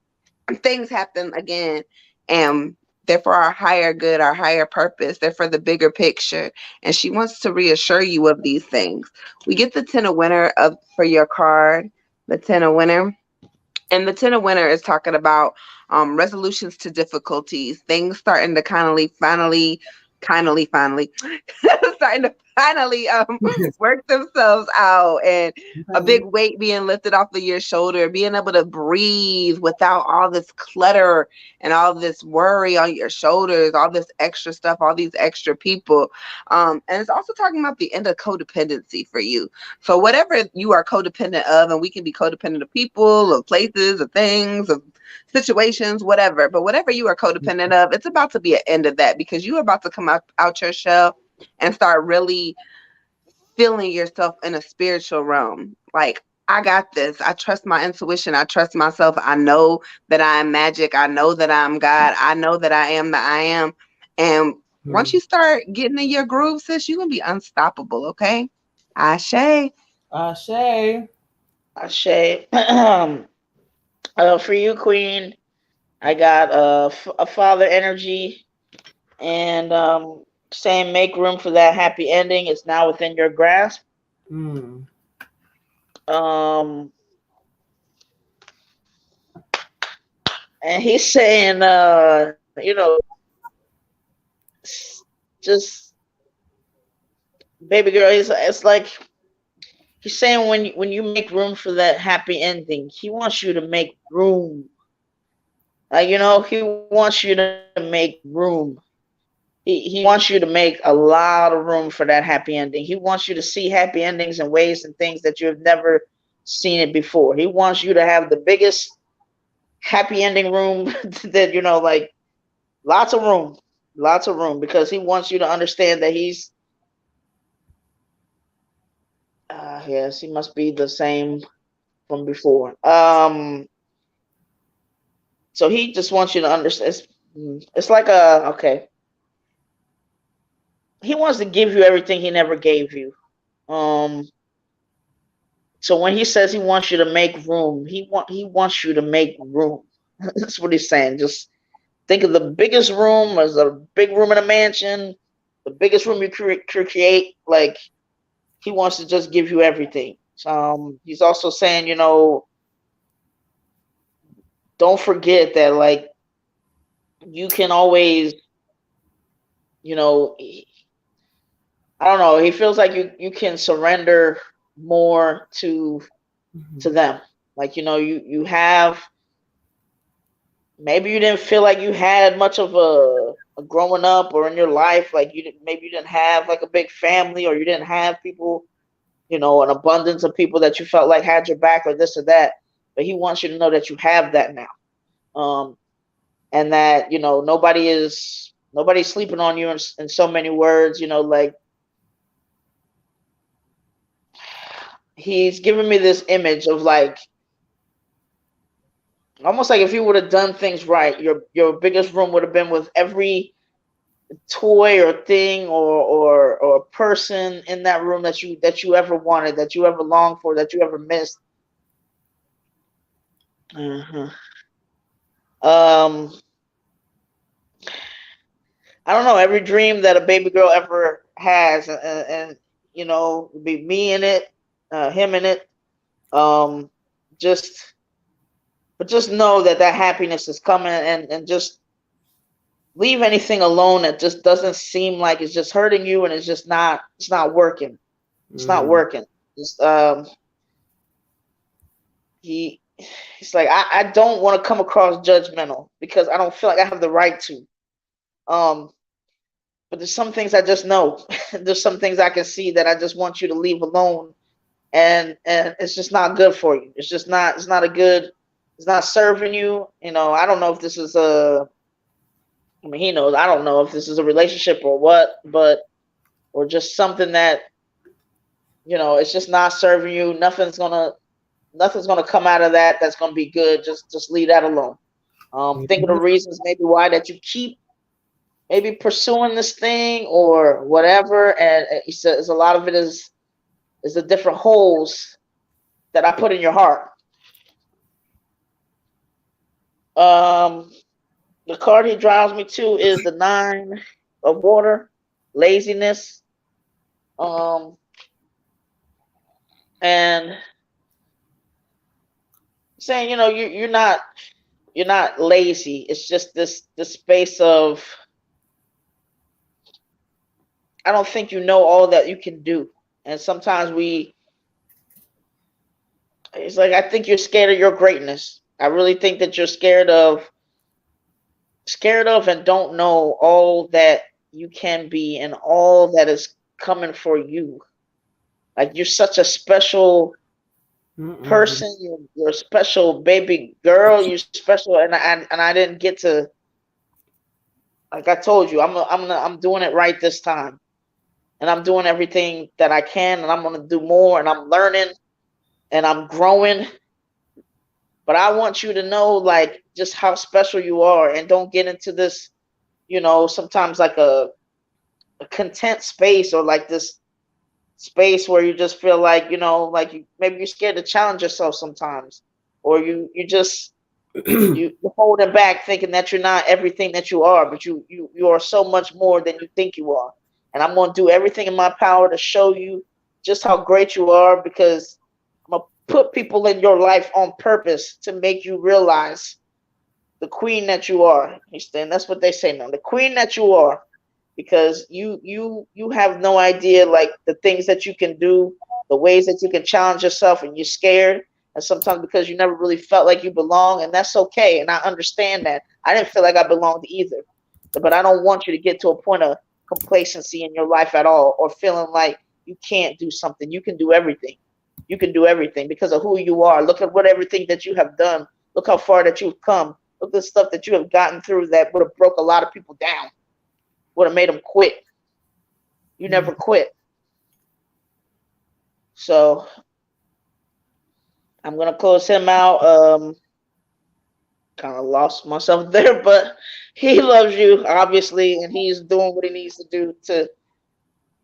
things happen again, and they're for our higher good, our higher purpose. They're for the bigger picture. And she wants to reassure you of these things. We get the 10 of winter for your card, the 10 of winter. And the 10 of winter is talking about resolutions to difficulties, things starting to finally starting to finally work themselves out, and a big weight being lifted off of your shoulder, being able to breathe without all this clutter and all this worry on your shoulders, all this extra stuff, all these extra people. And it's also talking about the end of codependency for you. So whatever you are codependent of, and we can be codependent of people, of places, of things, of situations, whatever, but whatever you are codependent of, it's about to be an end of that, because you're about to come out your shell and start really feeling yourself in a spiritual realm. Like, I got this. I trust my intuition. I trust myself. I know that I am magic. I know that I'm God. I know that I am the I am. And once
Hmm.
you start getting in your groove, sis, you're gonna be unstoppable, okay? Ashe.
Shay.
Ashe. For you, Queen, I got a father energy, and saying make room for that happy ending. It's now within your grasp.
Mm.
Um, and he's saying, just baby girl. It's like he's saying when you make room for that happy ending, he wants you to make room. He wants you to make room. He wants you to make a lot of room for that happy ending. He wants you to see happy endings in ways and things that you have never seen it before. He wants you to have the biggest happy ending room that like lots of room, lots of room, because he wants you to understand that he's yes, he must be the same from before. So he just wants you to understand. It's like a okay. He wants to give you everything he never gave you. Um, so when he says he wants you to make room, he wants you to make room. That's what he's saying. Just think of the biggest room as a big room in a mansion, the biggest room you create. Like he wants to just give you everything. He's also saying, don't forget that like you can always, you know, I don't know. He feels like you can surrender more to
Hmm.
them. Like you have, maybe you didn't feel like you had much of a growing up or in your life. Like maybe you didn't have like a big family, or you didn't have people, an abundance of people that you felt like had your back, or this or that. But he wants you to know that you have that now. Um, and that nobody's sleeping on you in so many words. Like he's giving me this image of like almost like if you would have done things right, your biggest room would have been with every toy or thing or person in that room that you ever wanted, that you ever longed for, that you ever missed. uh Um, I don't know, every dream that a baby girl ever has, and be me in it, him in it. Um, just but just know that that happiness is coming, and just leave anything alone that just doesn't seem like it's just hurting you, and it's not working. It's not
Mm.
working. Just he he's like, I don't want to come across judgmental because I don't feel like I have the right to. Um, but there's some things I just know. There's some things I can see that I just want you to leave alone, and it's just not good for you. It's not a good. It's not serving you. I don't know if this is a. I mean, he knows. I don't know if this is a relationship or what, but or just something that it's just not serving you. Nothing's gonna come out of that that's gonna be good. Just leave that alone. Think of the reasons maybe why that you keep maybe pursuing this thing or whatever, and he says a lot of it is the different holes that I put in your heart. Um, the card he drives me to is the nine of water, laziness. Um, and saying you're not lazy. It's just this space of I don't think you know all that you can do, and sometimes it's like I think you're scared of your greatness. I really think that you're scared of and don't know all that you can be and all that is coming for you. Like you're such a special
Mm-mm.
person. You're a special baby girl. You're special, and I didn't get to. Like I told you, I'm doing it right this time, and I'm doing everything that I can, and I'm gonna do more, and I'm learning, and I'm growing. But I want you to know, like, just how special you are, and don't get into this, sometimes like a content space, or like this space where you just feel like, like maybe you're scared to challenge yourself sometimes, or you just you're holding back, thinking that you're not everything that you are, but you are so much more than you think you are. And I'm going to do everything in my power to show you just how great you are, because I'm going to put people in your life on purpose to make you realize the queen that you are. And that's what they say now, the queen that you are, because you have no idea, like, the things that you can do, the ways that you can challenge yourself, and you're scared, and sometimes because you never really felt like you belong, and that's okay, and I understand that. I didn't feel like I belonged either, but I don't want you to get to a point of complacency in your life at all, or feeling like you can't do something. You can do everything. You can do everything because of who you are. Look at what everything that you have done. Look how far that you've come. Look at the stuff that you have gotten through that would have broke a lot of people down, would have made them quit. You never quit. So I'm gonna close him out. Kind of lost myself there, but he loves you, obviously, and he's doing what he needs to do to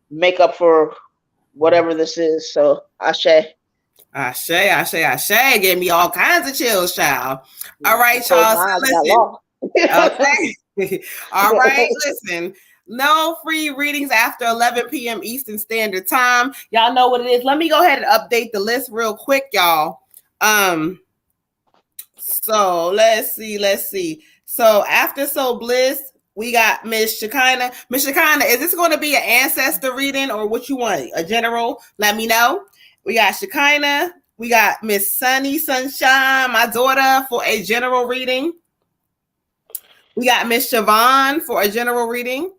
make up for whatever this is. So Ashe.
Ashe. Gave me all kinds of chills, child. All right, y'all. So listen. Okay. All right, listen. No free readings after 11 p.m. Eastern Standard Time. Y'all know what it is. Let me go ahead and update the list real quick, y'all. So let's see. So after So Bliss, we got Miss Shekinah. Miss Shekinah, is this going to be an ancestor reading or what you want? A general? Let me know. We got Shekinah. We got Miss Sunny Sunshine, my daughter, for a general reading. We got Miss Siobhan for a general reading.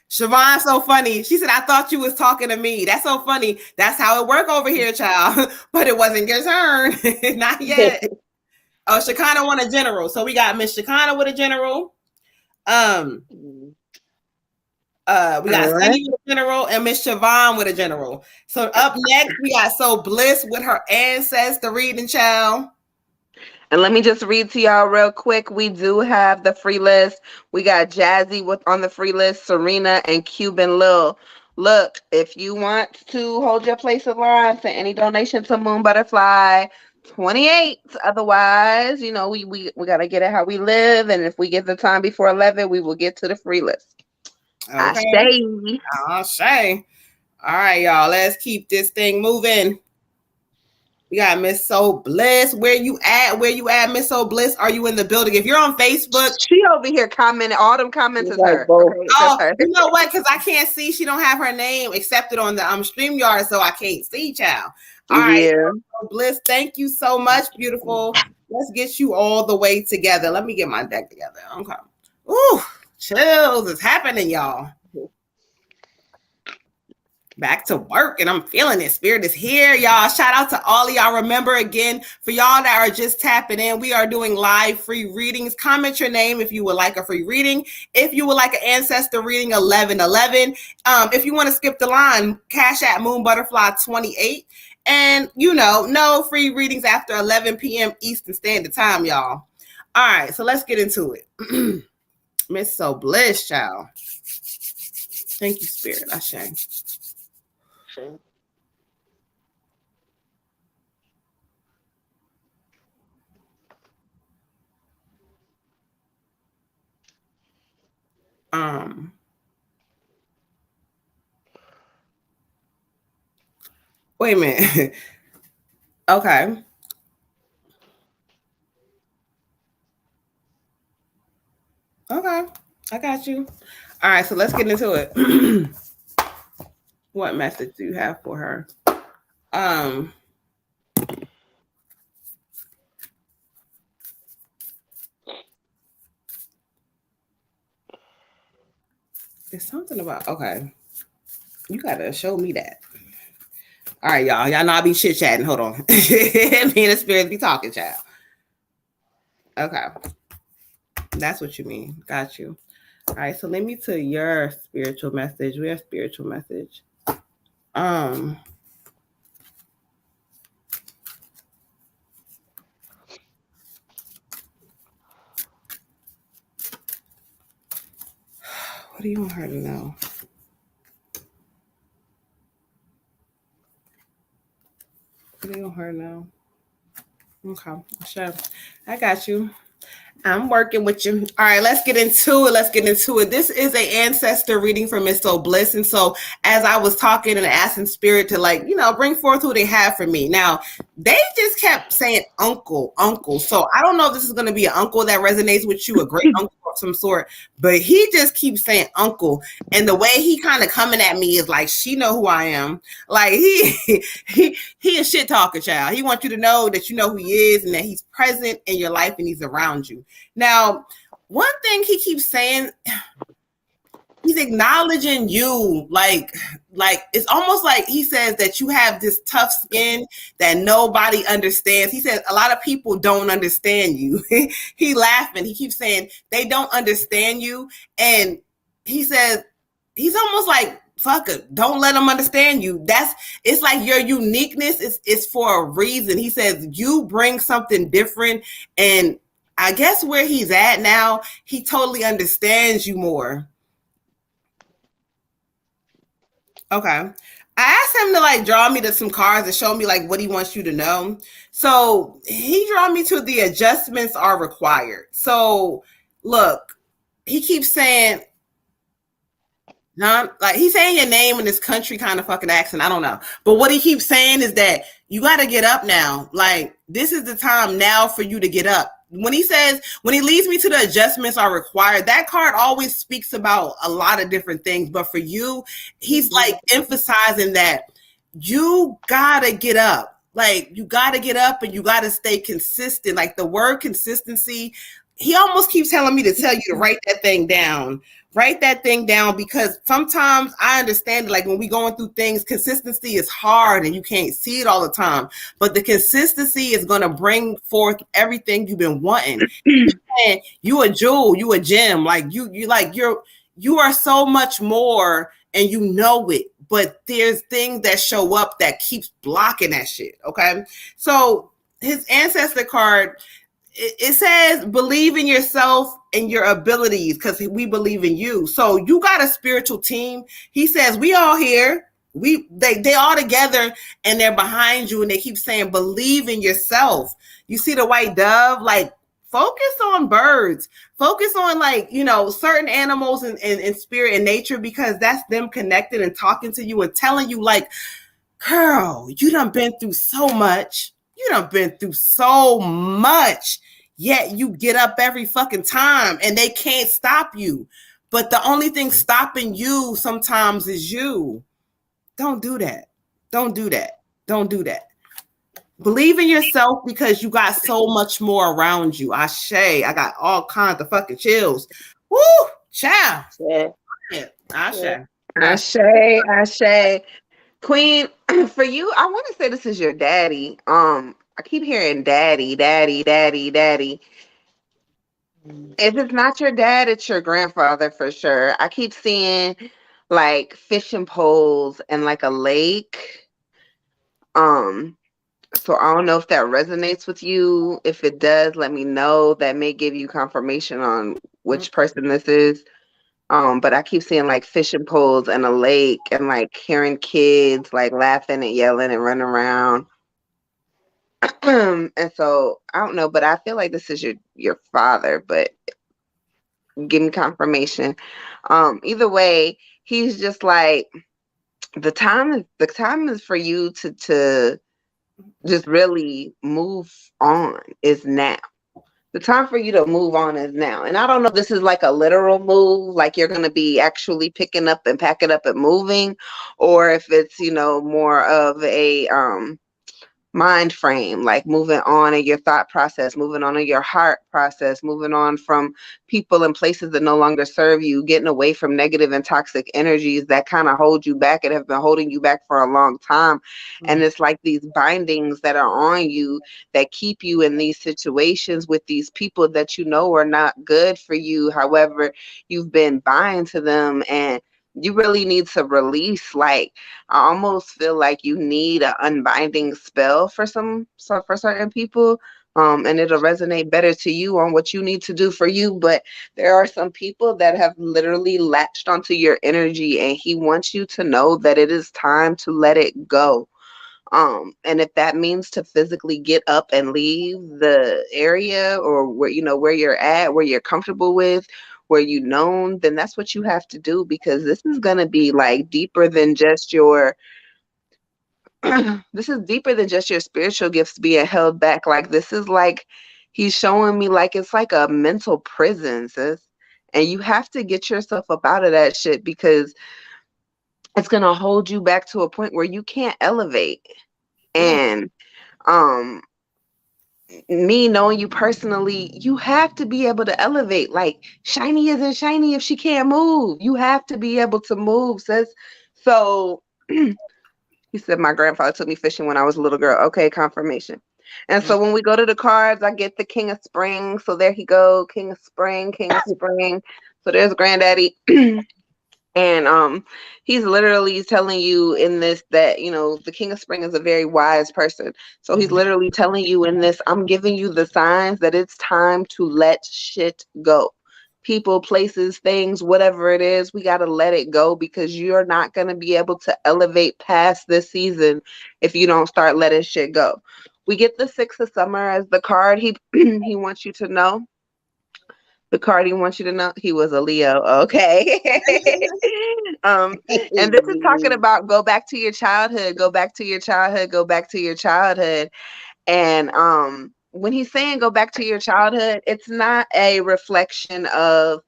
Siobhan, so funny. She said, I thought you was talking to me. That's so funny. That's how it work over here, child. But it wasn't your turn. Not yet. Oh, Shekinah won a general. So we got Miss Shekinah with a general. We got Sunny with a general and Miss Siobhan with a general. So up next, we got So Bliss with her ancestor reading, child.
And let me just read to y'all real quick. We do have the free list. We got Jazzy with on the free list, Serena and Cuban Lil. Look, if you want to hold your place in line for any donation to Moon Butterfly 28. Otherwise, we gotta get it how we live. And if we get the time before 11, we will get to the free list.
Okay. Ashe. All right, y'all. Let's keep this thing moving. We got Miss So Bliss. Where you at, Miss So Bliss? Are you in the building? If you're on Facebook,
she over here commenting. All them comments is her.
Okay, oh, you know what? Because I can't see. She don't have her name accepted on the StreamYard, so I can't see, child. All right, So Bliss. Thank you so much, beautiful. Let's get you all the way together. Let me get my deck together. Okay. Ooh, chills is happening, y'all. Back to work, and I'm feeling it. Spirit is here, y'all. Shout out to all of y'all. Remember, again, for y'all that are just tapping in, we are doing live free readings. Comment your name if you would like a free reading. If you would like an ancestor reading, 1111. If you want to skip the line, cash at Moon Butterfly 28. And no free readings after 11 p.m. Eastern Standard Time, y'all. All right, so let's get into it. Miss So Bliss, child. Thank you, Spirit. Ashe.
Sure.
Wait a minute. Okay. Okay. I got you. All right, so let's get into it. What message do you have for her? There's something about, okay. You gotta show me that. All right, y'all. Y'all know I be chit-chatting. Hold on. Me and the spirits be talking, child. Okay. That's what you mean. Got you. All right, so let me to your spiritual message. We have spiritual message. What do you want her to know? What do you want her to know? Okay, sure. I got you. I'm working with you. All right, let's get into it. Let's get into it. This is a ancestor reading from Miss So Bliss. And so as I was talking and asking spirit to bring forth who they have for me. Now, they just kept saying uncle, uncle. So I don't know if this is going to be an uncle that resonates with you, a great uncle of some sort, but he just keeps saying uncle. And the way he kind of coming at me is like, she know who I am. Like he a shit talker, child. He wants you to know that you know who he is and that he's present in your life and he's around you. Now, one thing he keeps saying, he's acknowledging you, like it's almost like he says that you have this tough skin that nobody understands. He says a lot of people don't understand you. He laughing. He keeps saying they don't understand you, and he says he's almost like, fuck it, don't let them understand you. It's like your uniqueness is for a reason. He says you bring something different, and I guess where he's at now, he totally understands you more. Okay. I asked him to draw me to some cards and show me what he wants you to know. So he draw me to the adjustments are required. So look, he keeps saying, he's saying your name in this country kind of fucking accent. I don't know. But what he keeps saying is that you got to get up now. This is the time now for you to get up. When he leads me to the adjustments are required, that card always speaks about a lot of different things. But for you, he's emphasizing that you gotta get up. You gotta get up and you gotta stay consistent. The word consistency, he almost keeps telling me to tell you to write that thing down. Write that thing down, because sometimes I understand when we going through things, consistency is hard and you can't see it all the time. But the consistency is going to bring forth everything you've been wanting. And you a jewel, you a gem. You are so much more, and you know it. But there's things that show up that keeps blocking that shit. Okay, so his ancestor card, it says believe in yourself and your abilities, because we believe in you. So you got a spiritual team. He says we all here. They all together and they're behind you, and they keep saying believe in yourself. You see the white dove, focus on birds, focus on certain animals and spirit and nature, because that's them connected and talking to you and telling you girl, you done been through so much. You done been through so much, yet you get up every fucking time and they can't stop you. But the only thing stopping you sometimes is you. Don't do that. Don't do that. Don't do that. Believe in yourself, because you got so much more around you. Ashe, I got all kinds of fucking chills. Woo, child.
Yeah.
Ashe.
Ashe. Queen, for you, I want to say this is your daddy. I keep hearing daddy. If it's not your dad, it's your grandfather for sure. I keep seeing fishing poles and a lake. So I don't know if that resonates with you. If it does, let me know. That may give you confirmation on which person this is. But I keep seeing fishing poles and a lake, and hearing kids laughing and yelling and running around. And so I don't know, but I feel like this is your father, but give me confirmation. Either way, he's just the time is for you to just really move on is now. The time for you to move on is now. And I don't know if this is a literal move, you're going to be actually picking up and packing up and moving, or if it's, more of a mind frame, moving on in your thought process, moving on in your heart process, moving on from people and places that no longer serve you, getting away from negative and toxic energies that kind of hold you back and have been holding you back for a long time. And it's these bindings that are on you that keep you in these situations with these people that are not good for you. However, you've been bind to them, and you really need to release. I almost feel like you need an unbinding spell for certain people, And it'll resonate better to you on what you need to do for you. But there are some people that have literally latched onto your energy, and he wants you to know that it is time to let it go. And if that means to physically get up and leave the area, or where where you're at, where you're comfortable with, where you known, then that's what you have to do, because this is going to be like deeper than just your this is deeper than just your spiritual gifts being held back. Like, this is like he's showing me like it's like a mental prison, sis. And you have to get yourself up out of that shit, because it's gonna hold you back to a point where you can't elevate. And um me knowing you personally, you have to be able to elevate. Like, Shiny isn't shiny if she can't move. You have to be able to move, sis. So he said, my grandfather took me fishing when I was a little girl. Okay, confirmation. And so when we go to the cards, I get the King of Spring. So there he go, King of Spring, King of Spring. So there's Granddaddy. And he's literally telling you in this that, the King of Spring is a very wise person. So he's literally telling you in this, I'm giving you the signs that it's time to let shit go. People, places, things, whatever it is, we got to let it go, because you're not going to be able to elevate past this season if you don't start letting shit go. We get the Six of Summer as the card. He he wants you to know. The card he wants you to know, he was a Leo. Okay. And this is talking about go back to your childhood, go back to your childhood, go back to your childhood. And when he's saying go back to your childhood, it's not a reflection of,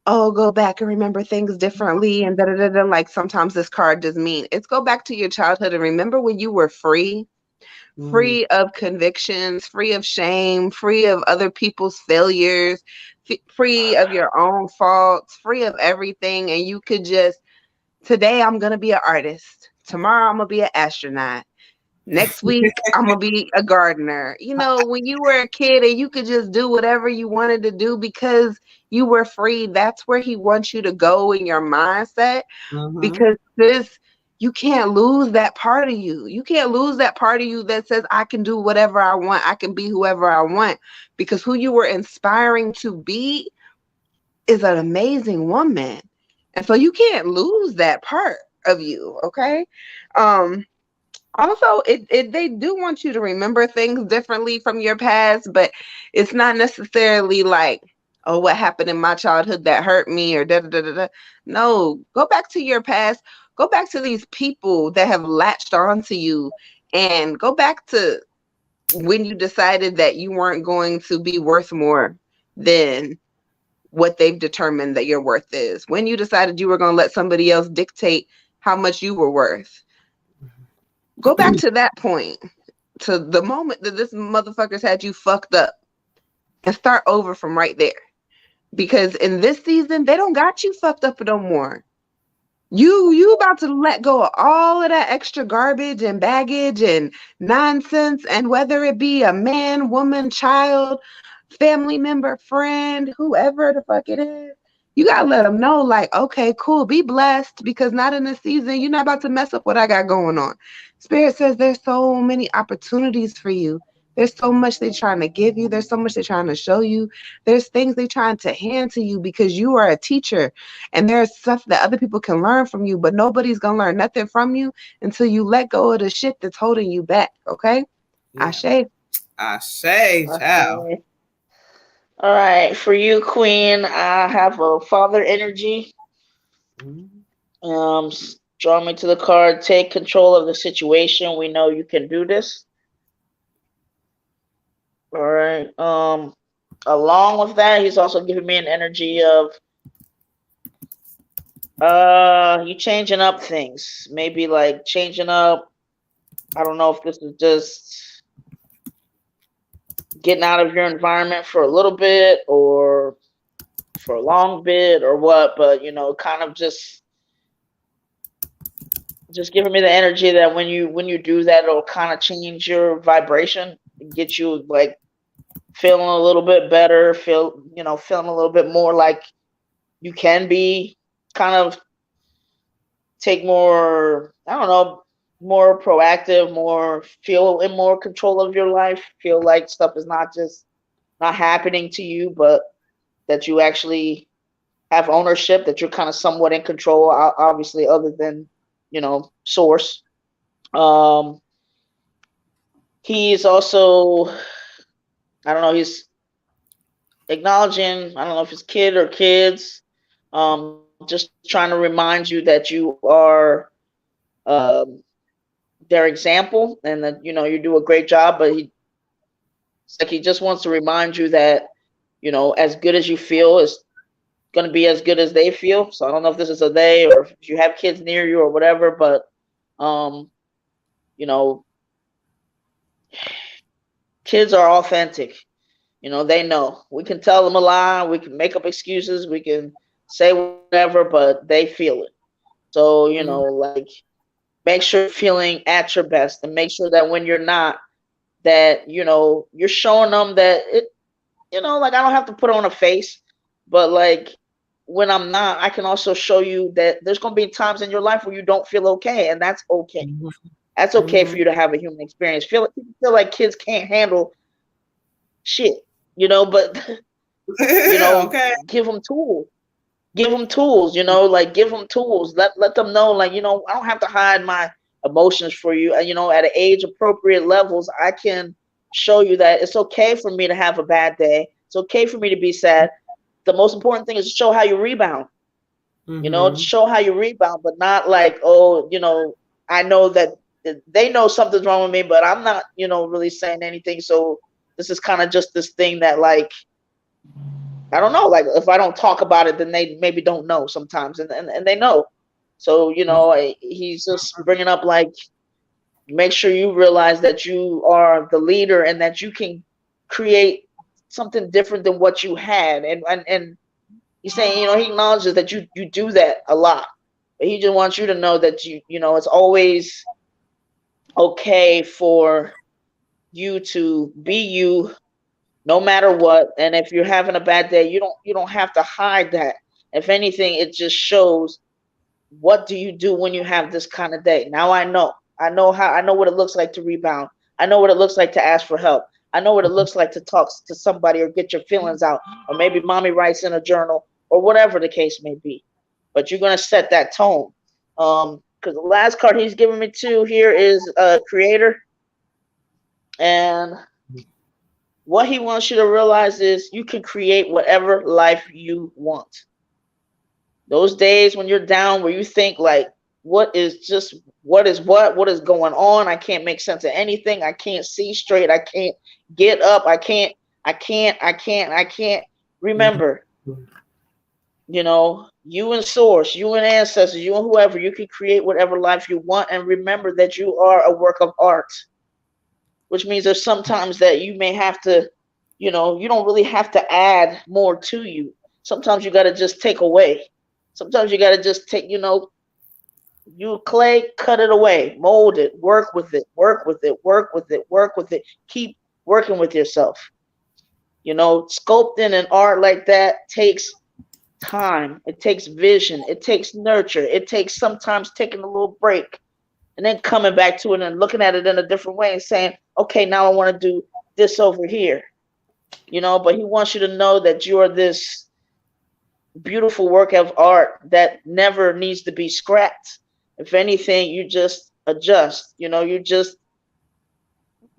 oh, go back and remember things differently and da da da da. Like sometimes this card does mean it's go back to your childhood and remember when you were free, free of convictions, free of shame, free of other people's failures, free of your own faults, free of everything. And you could just, today I'm going to be an artist. Tomorrow I'm going to be an astronaut. Next week, I'm going to be a gardener. When you were a kid and you could just do whatever you wanted to do because you were free, that's where he wants you to go in your mindset. Because you can't lose that part of you. You can't lose that part of you that says, I can do whatever I want. I can be whoever I want. Because who you were inspiring to be is an amazing woman. And so you can't lose that part of you, okay? Also, they do want you to remember things differently from your past, but it's not necessarily like, oh, what happened in my childhood that hurt me or da da da da da. No, go back to your past. Go back to these people that have latched onto you, and go back to when you decided that you weren't going to be worth more than what they've determined that your worth is. When you decided you were going to let somebody else dictate how much you were worth. Go back to that point, to the moment that this motherfucker's had you fucked up, and start over from right there. Because in this season, they don't got you fucked up no more. You about to let go of all of that extra garbage and baggage and nonsense, and whether it be a man, woman, child, family member, friend, whoever the fuck it is, you gotta let them know, like, okay, cool, be blessed, because not in this season, you're not about to mess up what I got going on. Spirit says there's so many opportunities for you. There's so much they're trying to give you. There's so much they're trying to show you. There's things they're trying to hand to you because you are a teacher. And there's stuff that other people can learn from you, but nobody's going to learn nothing from you until you let go of the shit that's holding you back. Okay?
Yeah.
Ashe.
Child.
All right. For you, Queen, I have a father energy. Draw me to the card. Take control of the situation. We know you can do this. All right. Along with that, he's also giving me an energy of you changing up things. Maybe like changing up. I don't know if this is just getting out of your environment for a little bit or for a long bit or what, but kind of just giving me the energy that when you do that, it'll kind of change your vibration, get you like feeling a little bit better, feeling a little bit more like you can be, kind of take more, I don't know, more proactive, more feel in more control of your life, feel like stuff is not just not happening to you, but that you actually have ownership, that you're kind of somewhat in control, obviously, other than, source. Um, he's also, I don't know, he's acknowledging, I don't know if it's kid or kids, just trying to remind you that you are um, their example and that, you do a great job, but it's like he just wants to remind you that, as good as you feel is going to be as good as they feel. So I don't know if this is a they or if you have kids near you or whatever, but um, you know, kids are authentic. They know. We can tell them a lie, we can make up excuses, we can say whatever, but they feel it. So, like make sure you're feeling at your best and make sure that when you're not, that, you're showing them that like I don't have to put on a face, but like when I'm not, I can also show you that there's going to be times in your life where you don't feel okay, and that's okay. That's okay for you to have a human experience. Feel like kids can't handle shit, but
Okay.
give them tools. Give them tools, like give them tools. Let them know, like, I don't have to hide my emotions for you. And, at an age appropriate levels, I can show you that it's okay for me to have a bad day. It's okay for me to be sad. The most important thing is to show how you rebound. Show how you rebound, but not like, oh, I know that they know something's wrong with me, but I'm not, really saying anything. So this is kind of just this thing that, like, I don't know, like if I don't talk about it, then they maybe don't know sometimes, and they know. So, he's just bringing up, like, make sure you realize that you are the leader and that you can create something different than what you had. And he's saying, he acknowledges that you do that a lot. But he just wants you to know that it's always okay for you to be you no matter what. And if you're having a bad day, you don't have to hide that. If anything, it just shows what do you do when you have this kind of day. Now I know what it looks like to rebound. I know what it looks like to ask for help. I know what it looks like to talk to somebody or get your feelings out, or maybe mommy writes in a journal or whatever the case may be. But you're gonna set that tone. Because the last card he's giving me too here is creator, and what he wants you to realize is you can create whatever life you want. Those days when you're down, where you think like, what is going on? I can't make sense of anything. I can't see straight. I can't get up. I can't. Remember, you and source, you and ancestors, you and whoever, you can create whatever life you want. And remember that you are a work of art, which means there's sometimes that you may have to, you don't really have to add more to you. Sometimes you got to just take away. Sometimes you got to just take, you clay, cut it away, mold it, work with it, work with it, work with it, work with it. Keep working with yourself. Sculpting an art like that takes time. It takes vision. It takes nurture. It takes sometimes taking a little break and then coming back to it and looking at it in a different way and saying, okay, now I want to do this over here. But he wants you to know that you are this beautiful work of art that never needs to be scrapped. If anything, you just adjust, you just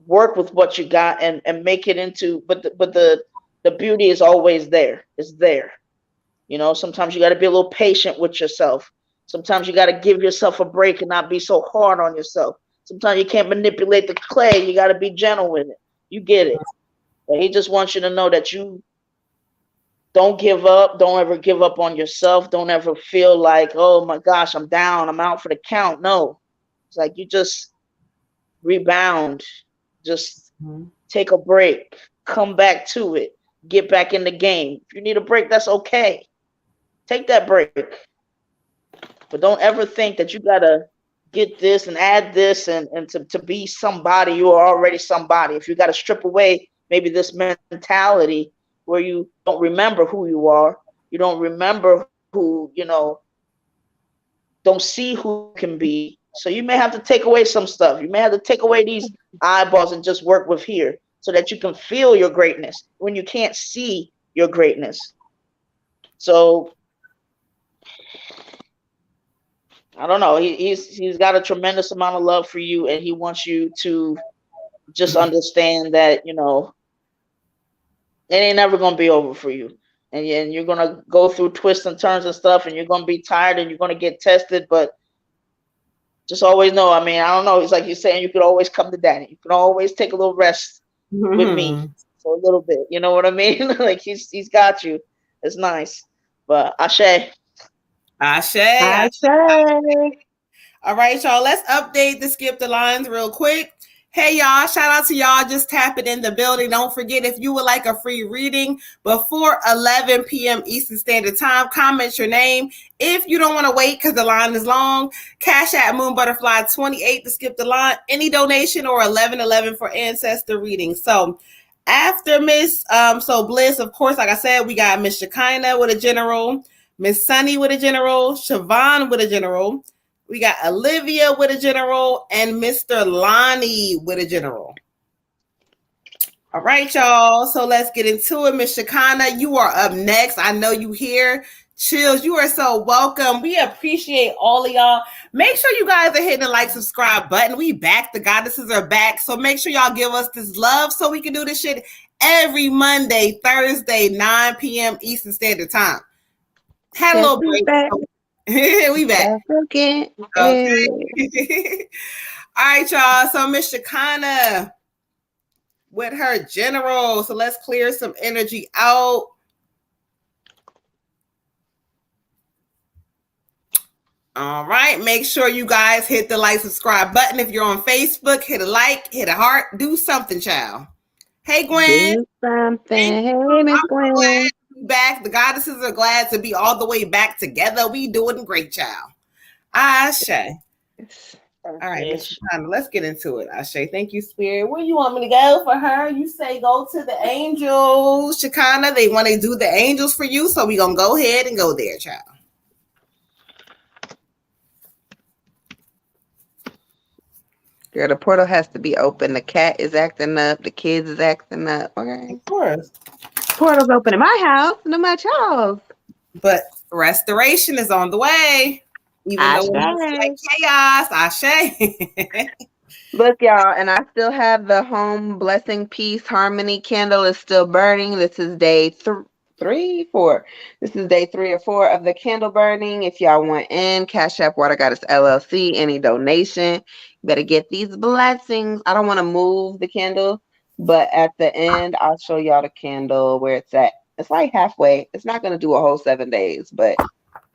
work with what you got and make it into, but the beauty is always there. It's there. Sometimes you got to be a little patient with yourself. Sometimes you got to give yourself a break and not be so hard on yourself. Sometimes you can't manipulate the clay. You got to be gentle with it. You get it. But he just wants you to know that you don't give up. Don't ever give up on yourself. Don't ever feel like, oh my gosh, I'm down. I'm out for the count. No. It's like you just rebound. Just take a break. Come back to it. Get back in the game. If you need a break, that's okay. Take that break. But don't ever think that you got to get this and add this and to be somebody. You are already somebody. If you got to strip away maybe this mentality where you don't remember who you are, you don't remember who, don't see who you can be, So you may have to take away some stuff. You may have to take away these eyeballs and just work with here so that you can feel your greatness when you can't see your greatness. So I don't know. He's got a tremendous amount of love for you, and he wants you to just understand that, you know, it ain't never gonna be over for you. And you're gonna go through twists and turns and stuff, and you're gonna be tired and you're gonna get tested, but just always know, I mean, I don't know, it's like you're saying, you could always come to daddy. You can always take a little rest with me for a little bit. You know what I mean? Like he's got you. It's nice. But Ashe.
Ashe.
All right, y'all. Let's update the Skip the Lines real quick. Hey, y'all. Shout out to y'all just tapping in the building. Don't forget, if you would like a free reading before 11 p.m. Eastern Standard Time, comment your name. If you don't want to wait because the line is long, Cash at Moon Butterfly 28 to skip the line. Any donation or 1111 for ancestor reading. So after Miss Bliss, of course, like I said, we got Miss Shekinah with a general, Miss Sunny with a general, Siobhan with a general. We got Olivia with a general and Mr. Lonnie with a general. All right, y'all. So let's get into it. Miss Shekinah, you are up next. I know you here. Chills, you are so welcome. We appreciate all of y'all. Make sure you guys are hitting the like, subscribe button. We back. The goddesses are back. So make sure y'all give us this love so we can do this shit every Monday, Thursday, 9 p.m. Eastern Standard Time. Had a little break. We back. Okay. All right, y'all. So Miss Shekinah with her general. So let's clear some energy out. All right. Make sure you guys hit the like, subscribe button. If you're on Facebook, hit a like, hit a heart, do something, child. Hey, Gwen.
Do something. Hey, Miss Gwen.
Back. The goddesses are glad to be all the way back together. We doing great, child. Ashe. All right, Miss Shekinah, let's get into it. Ashe. Thank you, Spirit. Where you want me to go for her? You say go to the angels. Shekinah, they want to do the angels for you, so we're going to go ahead and go there, child.
Girl, the portal has to be open. The cat is acting up. The kids is acting up. Okay.
Of course.
Portal's open in my house, no matter y'all's.
But restoration is on the way. Even though it's like chaos, Ashe.
Look, y'all, and I still have the home blessing, peace, harmony candle is still burning. This is day 4. This is day 3 or 4 of the candle burning. If y'all want in, Cash App Water Goddess LLC, any donation, you better get these blessings. I don't want to move the candle, but at the end, I'll show y'all the candle where it's at. It's like halfway. It's not going to do a whole 7 days, but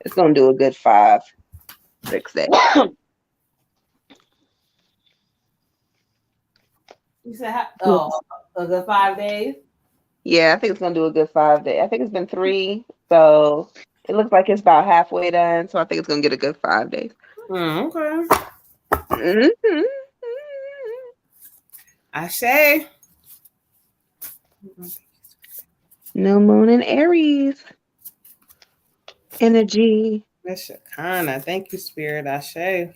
it's going to do a good 5-6 days.
You said, a good 5 days?
Yeah, I think it's going to do a good 5 days. I think it's been 3, so it looks like it's about halfway done, so I think it's going to get a good 5 days.
Okay.
Mm-hmm.
Ashe.
New moon in Aries. Energy.
Miss Shekinah. Thank you, Spirit. Ashe.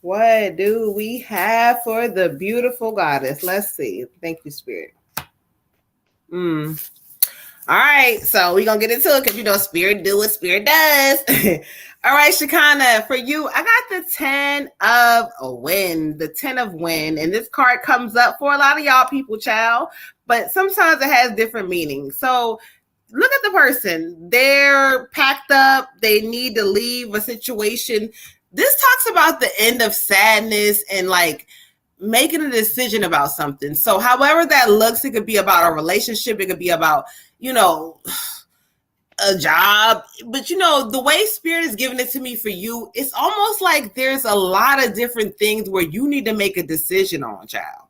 What do we have for the beautiful goddess? Let's see. Thank you, Spirit. All right. So we're going to get into it because, you know, Spirit do what Spirit does. All right, Shekinah, for you, I got the 10 of Wind, the 10 of Wind. And this card comes up for a lot of y'all people, child. But sometimes it has different meanings. So look at the person. They're packed up. They need to leave a situation. This talks about the end of sadness and like making a decision about something. So however that looks, it could be about a relationship. It could be about, you know, a job. But, you know, the way Spirit is giving it to me for you, it's almost like there's a lot of different things where you need to make a decision on, child.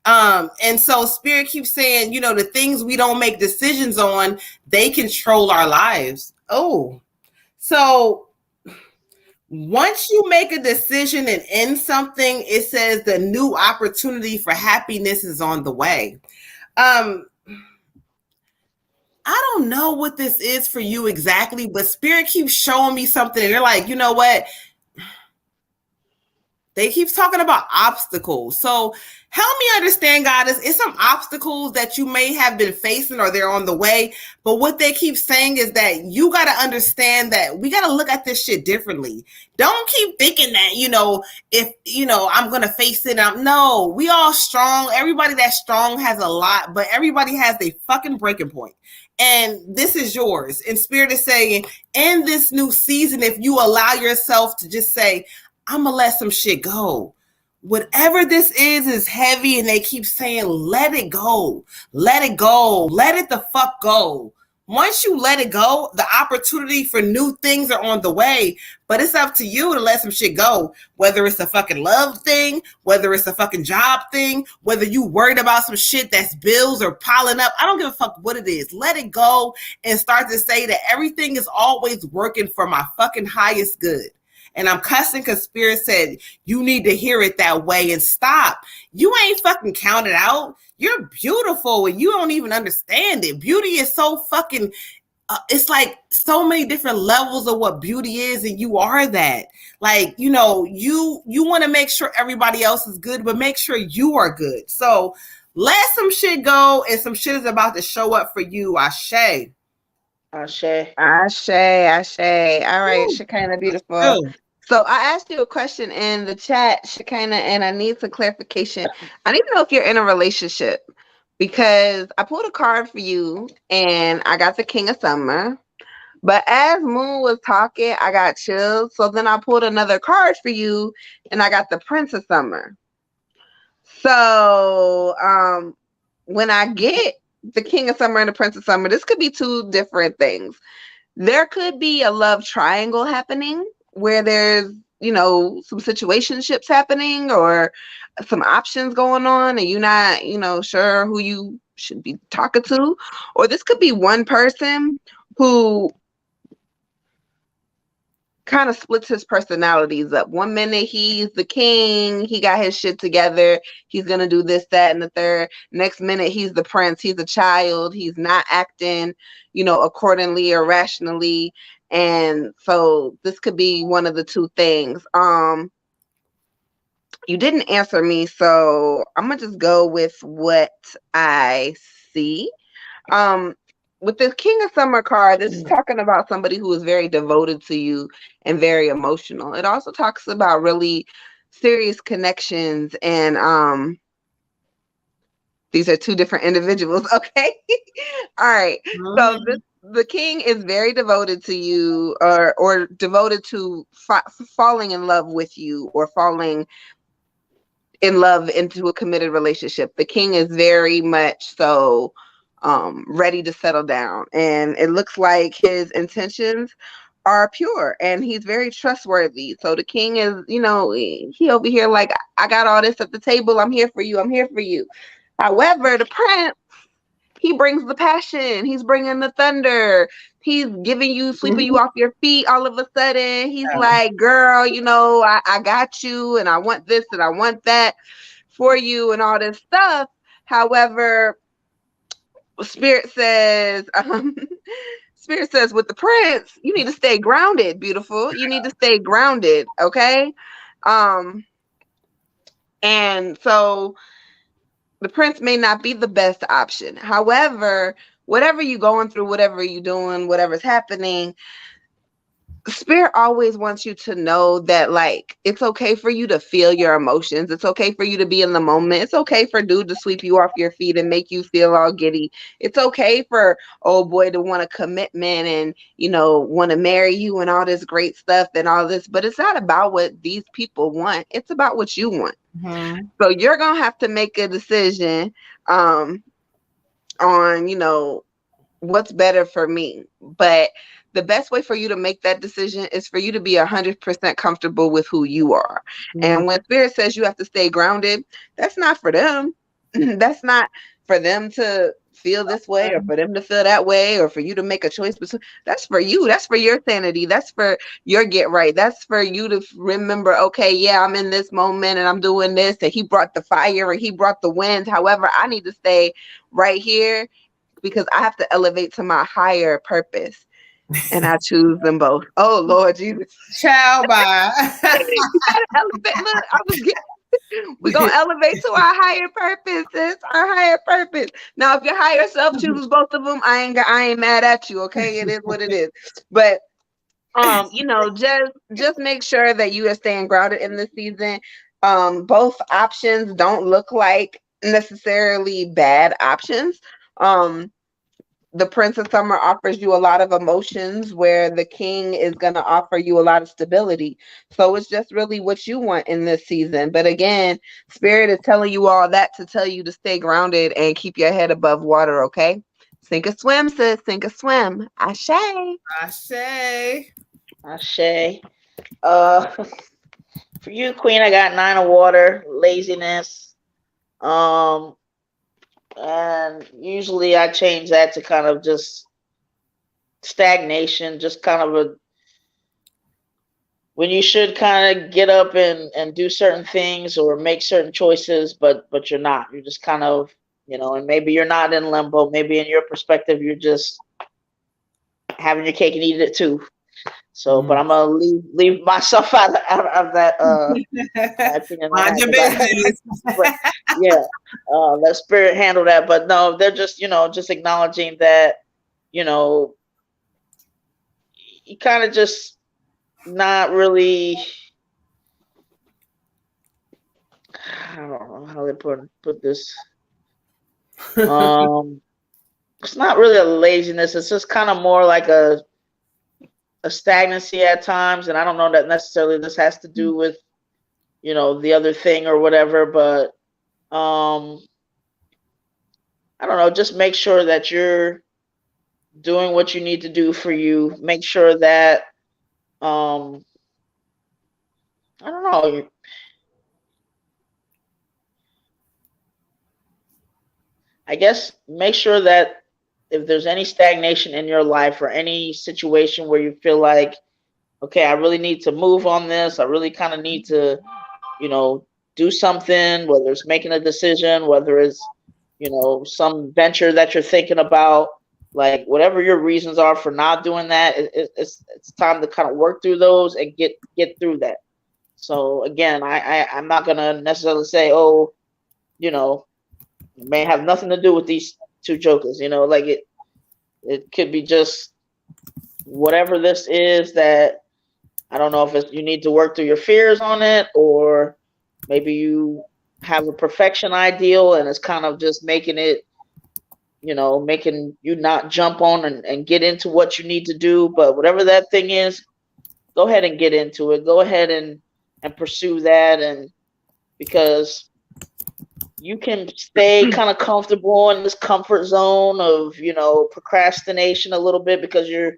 And so Spirit keeps saying, you know, the things we don't make decisions on, they control our lives. Oh, so once you make a decision and end something, it says the new opportunity for happiness is on the way. I don't know what this is for you exactly, but Spirit keeps showing me something. And they're like, you know what? They keep talking about obstacles. So help me understand, God, it's some obstacles that you may have been facing or they're on the way. But what they keep saying is that you got to understand that we got to look at this shit differently. Don't keep thinking that, if, I'm going to face it. No, we all strong. Everybody that's strong has a lot, but everybody has a fucking breaking point. And this is yours. And Spirit is saying, in this new season, if you allow yourself to just say, I'm gonna let some shit go. Whatever this is heavy, and they keep saying, let it go, let it go, let it the fuck go. Once you let it go, the opportunity for new things are on the way, but it's up to you to let some shit go. Whether it's a fucking love thing, whether it's a fucking job thing, whether you worried about some shit that's bills or piling up, I don't give a fuck what it is. Let it go and start to say that everything is always working for my fucking highest good. And I'm cussing because Spirit said, you need to hear it that way and stop. You ain't fucking counted out. You're beautiful and you don't even understand it. Beauty is so fucking, it's like so many different levels of what beauty is. And you are that. Like, you want to make sure everybody else is good, but make sure you are good. So let some shit go, and some shit is about to show up for you. Ashe.
Ashe.
Ashe. All right, Shekinah, beautiful.
Ooh.
So I asked you a question in the chat, Shekinah, and I need some clarification. I need to know if you're in a relationship, because I pulled a card for you and I got the King of Summer. But as Moon was talking, I got chills. So then I pulled another card for you and I got the Prince of Summer. So when I get the King of Summer and the Prince of Summer, this could be two different things. There could be a love triangle happening where there's, some situationships happening or some options going on and you're not, sure who you should be talking to. Or this could be one person who kind of splits his personalities up. One minute he's the king, he got his shit together, he's gonna do this, that, and the third. Next minute he's the prince, he's a child, he's not acting, accordingly or rationally. And so this could be one of the two things. You didn't answer me, so I'm gonna just go with what I see. With the King of Summer card, this is talking about somebody who is very devoted to you and very emotional. It also talks about really serious connections, and these are two different individuals. Okay. All right. So the king is very devoted to you, or devoted to falling in love with you, or falling in love into a committed relationship. The king is very much so ready to settle down, and it looks like his intentions are pure and he's very trustworthy. So the king is, he over here like, I got all this at the table, I'm here for you. However, the prince, he brings the passion, he's bringing the thunder, he's giving you, sweeping you off your feet all of a sudden. He's like, girl, I got you, and I want this and I want that for you and all this stuff. However, Spirit says with the prince, you need to stay grounded, beautiful. You need to stay grounded, okay? And so the prince may not be the best option. However, whatever you're going through, whatever you're doing, whatever's happening, Spirit always wants you to know that, like, it's okay for you to feel your emotions. It's okay for you to be in the moment. It's okay for dude to sweep you off your feet and make you feel all giddy. It's okay for old boy to want a commitment and, want to marry you and all this great stuff and all this. But it's not about what these people want. It's about what you want. Mm-hmm. So you're going to have to make a decision on, what's better for me. But the best way for you to make that decision is for you to be 100% comfortable with who you are. Mm-hmm. And when Spirit says you have to stay grounded, that's not for them. That's not for them to feel this way or for them to feel that way or for you to make a choice. That's for you. That's for your sanity. That's for your get right. That's for you to remember, okay, yeah, I'm in this moment and I'm doing this, and he brought the fire and he brought the wind. However, I need to stay right here because I have to elevate to my higher purpose. And I choose them both. Oh Lord Jesus.
Ciao, bye.
You gotta elevate. Look, we're gonna elevate to our higher purpose. It's our higher purpose. Now, if your higher self chooses both of them, I ain't mad at you. Okay, it is what it is. But just make sure that you are staying grounded in this season. Both options don't look like necessarily bad options. The Prince of Summer offers you a lot of emotions, where the King is going to offer you a lot of stability. So it's just really what you want in this season. But again, Spirit is telling you all that to tell you to stay grounded and keep your head above water, okay? Sink or swim, sis. Sink or swim. Ashe.
Ashe.
Ashe. For you, Queen, I got 9 of water, laziness. And usually I change that to kind of just stagnation, just kind of when you should kind of get up and do certain things or make certain choices, but you're not. You're just kind of, and maybe you're not in limbo. Maybe in your perspective, you're just having your cake and eating it too. So, but I'm gonna leave myself out of that.
Mind your business.
Yeah, let Spirit handle that. But no, they're just just acknowledging that you kind of just not really. I don't know how they put this. It's not really a laziness. It's just kind of more like a stagnancy at times, and I don't know that necessarily this has to do with the other thing or whatever, but I don't know, just make sure that you're doing what you need to do for you. Make sure that I don't know, I guess make sure that if there's any stagnation in your life or any situation where you feel like, okay, I really need to move on this, I really kind of need to, do something, whether it's making a decision, whether it's, some venture that you're thinking about, like whatever your reasons are for not doing that, it's time to kind of work through those and get through that. So again, I'm not gonna necessarily say, oh, it may have nothing to do with these two jokers, like it could be just whatever this is that I don't know if you need to work through your fears on it, or maybe you have a perfection ideal and it's kind of just making it, making you not jump on and get into what you need to do. But whatever that thing is, go ahead and get into it. Go ahead and pursue that. And because you can stay kind of comfortable in this comfort zone of, procrastination a little bit because you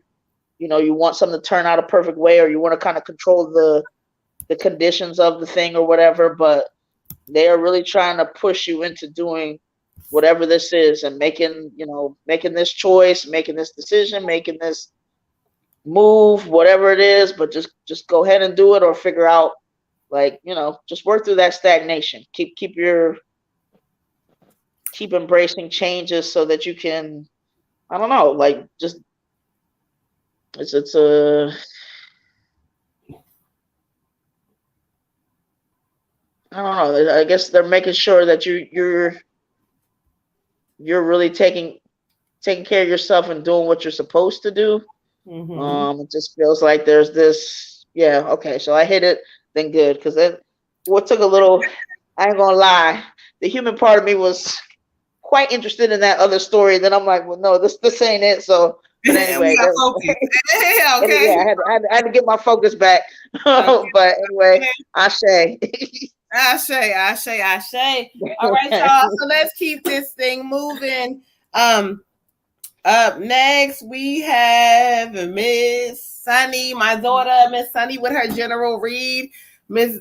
want something to turn out a perfect way, or you want to kind of control the conditions of the thing or whatever, but they are really trying to push you into doing whatever this is and making this choice, making this decision, making this move, whatever it is, but just go ahead and do it, or figure out, like, just work through that stagnation. Keep embracing changes so that you can, I don't know, like, just it's a I don't know. I guess they're making sure that you're really taking care of yourself and doing what you're supposed to do. It just feels like there's this. Yeah. Okay. So I hit it. Then good, because what took a little. I ain't gonna lie. The human part of me was quite interested in that other story. Then I'm like, well, no, this ain't it. So. But anyway,
okay.
Yeah, I had to get my focus back.
Okay.
But anyway, Ashe.
Ashe. All right, y'all. So let's keep this thing moving. Up next we have Miss Sunny, my daughter, Miss Sunny, with her general read. Miss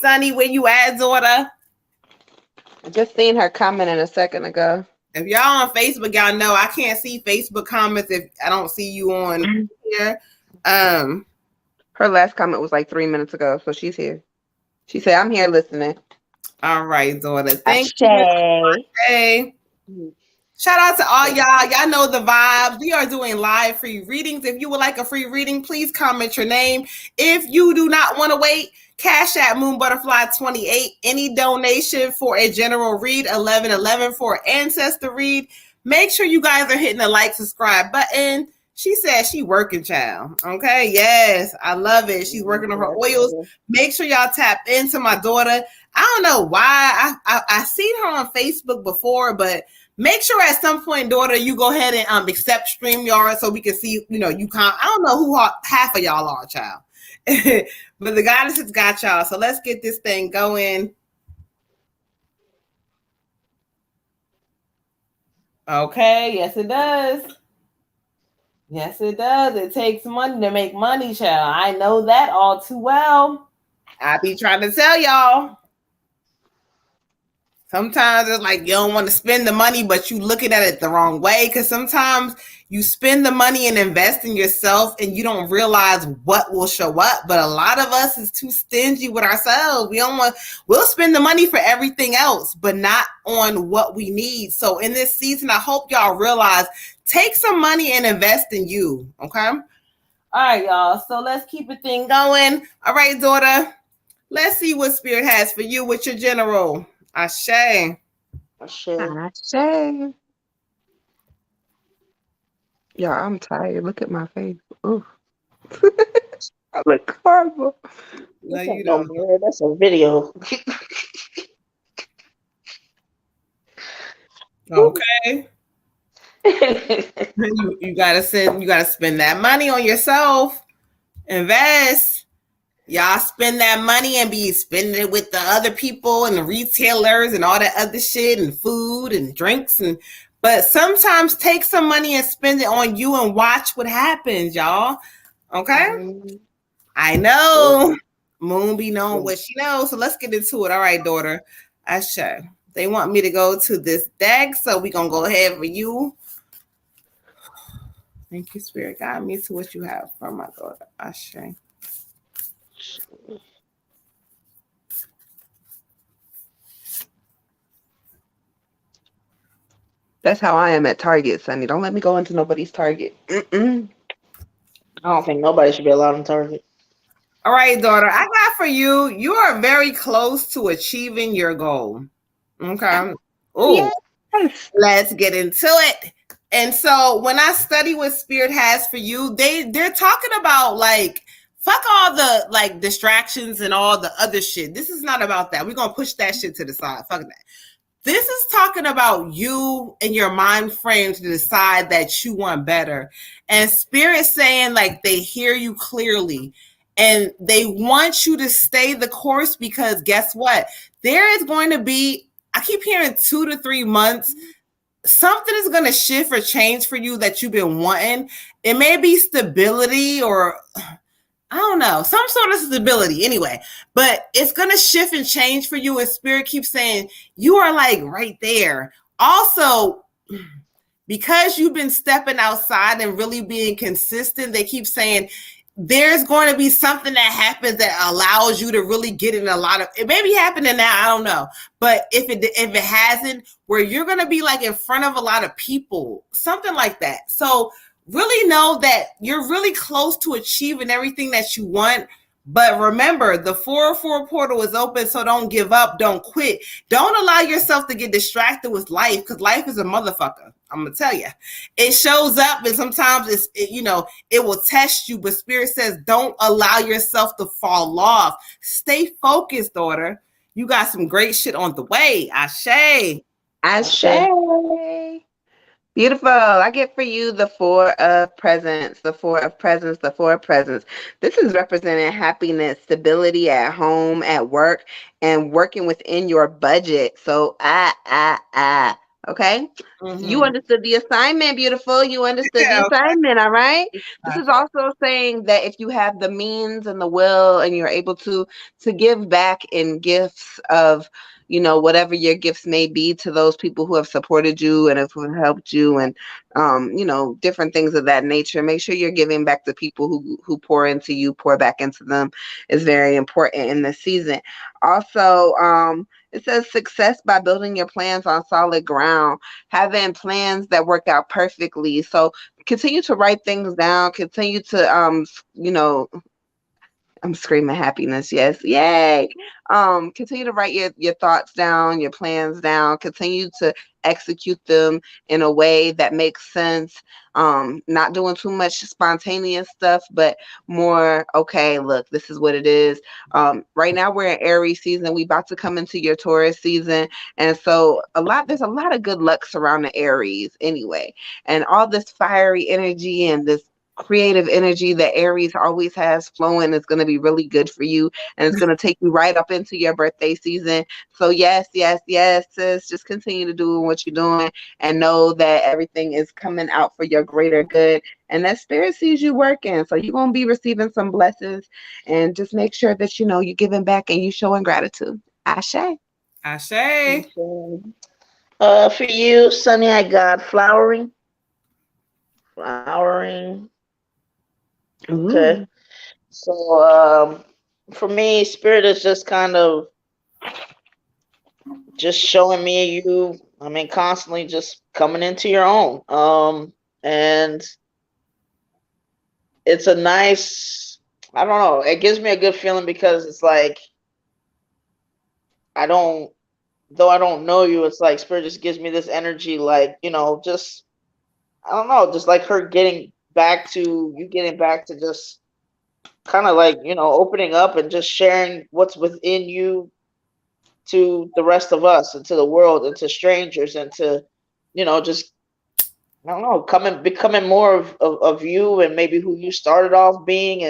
Sunny, where you at, daughter?
I just seen her commenting a second ago.
If y'all on Facebook, y'all know I can't see Facebook comments if I don't see you on here.
Her last comment was like 3 minutes ago, so she's here. She said, "I'm here listening."
All right, daughter. Thank
you.
Hey. Shout out to all y'all. Y'all know the vibes. We are doing live free readings. If you would like a free reading, please comment your name. If you do not want to wait, Cash at Moon Butterfly 28. Any donation for a general read, 1111 for an ancestor read. Make sure you guys are hitting the like, subscribe button. She said she working, child. Okay, yes, I love it. She's working on her oils. Make sure y'all tap into my daughter. I don't know why. I seen her on Facebook before, but make sure at some point, daughter, you go ahead and accept StreamYard so we can see, you can't. I don't know who half of y'all are, child. But the goddess has got y'all. So let's get this thing going. Okay, yes it does. Yes, it does. It takes money to make money, child. I know that all too well. I be trying to tell y'all. Sometimes it's like you don't want to spend the money, but you looking at it the wrong way. Because sometimes you spend the money and invest in yourself and you don't realize what will show up. But a lot of us is too stingy with ourselves. We'll spend the money for everything else, but not on what we need. So in this season, I hope y'all realize, take some money and invest in you. Okay. All right, y'all. So let's keep a thing going. All right, daughter. Let's see what Spirit has for you with your general. Ashe.
Ashe. Yeah, I'm tired. Look at my face. Ooh. I look horrible.
No, you don't.
That's a video.
Okay. you gotta spend that money on yourself. Invest. Y'all spend that money and be spending it with the other people and the retailers and all that other shit and food and drinks but sometimes take some money and spend it on you and watch what happens, y'all. Okay? I know. Moon be knowing what she knows, so let's get into it. All right, daughter. Ashe. They want me to go to this deck, so we're gonna go ahead for you. Thank you, Spirit. Guide me to what you have for my daughter. Ashe.
That's how I am at Target, Sonny. Don't let me go into nobody's Target. I
don't think nobody should be allowed in Target.
All right, daughter. I got for you. You are very close to achieving your goal. Okay. Oh, yes. Let's get into it. And so when I study what Spirit has for you, they're talking about like, fuck all the like distractions and all the other shit. This is not about that. We're going to push that shit to the side. Fuck that. This is talking about you and your mind frame to decide that you want better. And Spirit saying like they hear you clearly and they want you to stay the course because guess what? There is going to be, I keep hearing 2 to 3 months, something is going to shift or change for you that you've been wanting. It may be stability or I don't know, some sort of stability anyway, but it's going to shift and change for you. And Spirit keeps saying you are like right there. Also, because you've been stepping outside and really being consistent, they keep saying there's going to be something that happens that allows you to really get in a lot of, it may be happening now, I don't know. But if it hasn't, where you're going to be like in front of a lot of people, something like that. So really know that you're really close to achieving everything that you want. But remember, the 404 portal is open, so don't give up. Don't quit. Don't allow yourself to get distracted with life because life is a motherfucker. I'm going to tell you. It shows up and sometimes it will test you. But Spirit says don't allow yourself to fall off. Stay focused, daughter. You got some great shit on the way. Ashe.
Ashe. Beautiful. I get for you the 4 of presents, the 4 of presents, the 4 of presents. This is representing happiness, stability at home, at work, and working within your budget. So, okay? Mm-hmm. You understood the assignment, beautiful. You understood the assignment, all right? This is also saying that if you have the means and the will and you're able to give back in gifts of, whatever your gifts may be to those people who have supported you and have helped you and, different things of that nature. Make sure you're giving back to people who pour into you, pour back into them is very important in this season. Also, It says success by building your plans on solid ground, having plans that work out perfectly. So continue to write things down, continue to you know, I'm screaming happiness. Yes. Yay. Continue to write your thoughts down, your plans down, continue to execute them in a way that makes sense. Not doing too much spontaneous stuff, but more, okay, look, this is what it is. Right now we're in Aries season. We about to come into your Taurus season. And so there's a lot of good luck surrounding Aries anyway. And all this fiery energy and this creative energy that Aries always has flowing is going to be really good for you, and it's going to take you right up into your birthday season. So yes, yes, yes, sis, just continue to do what you're doing and know that everything is coming out for your greater good, and that spirit sees you working. So you're going to be receiving some blessings, and just make sure that you know you're giving back and you showing gratitude. Ashe.
Ashe.
For you, Sunny, I got flowering. Flowering. Okay.
Ooh.
So for me, spirit is just kind of just showing me you, I mean, constantly just coming into your own. And it's a nice, I don't know, it gives me a good feeling because it's like though I don't know you, it's like spirit just gives me this energy, like, just I don't know, just like her getting back to just kind of like, opening up and just sharing what's within you to the rest of us and to the world and to strangers and to, just, I don't know, becoming more of you and maybe who you started off being,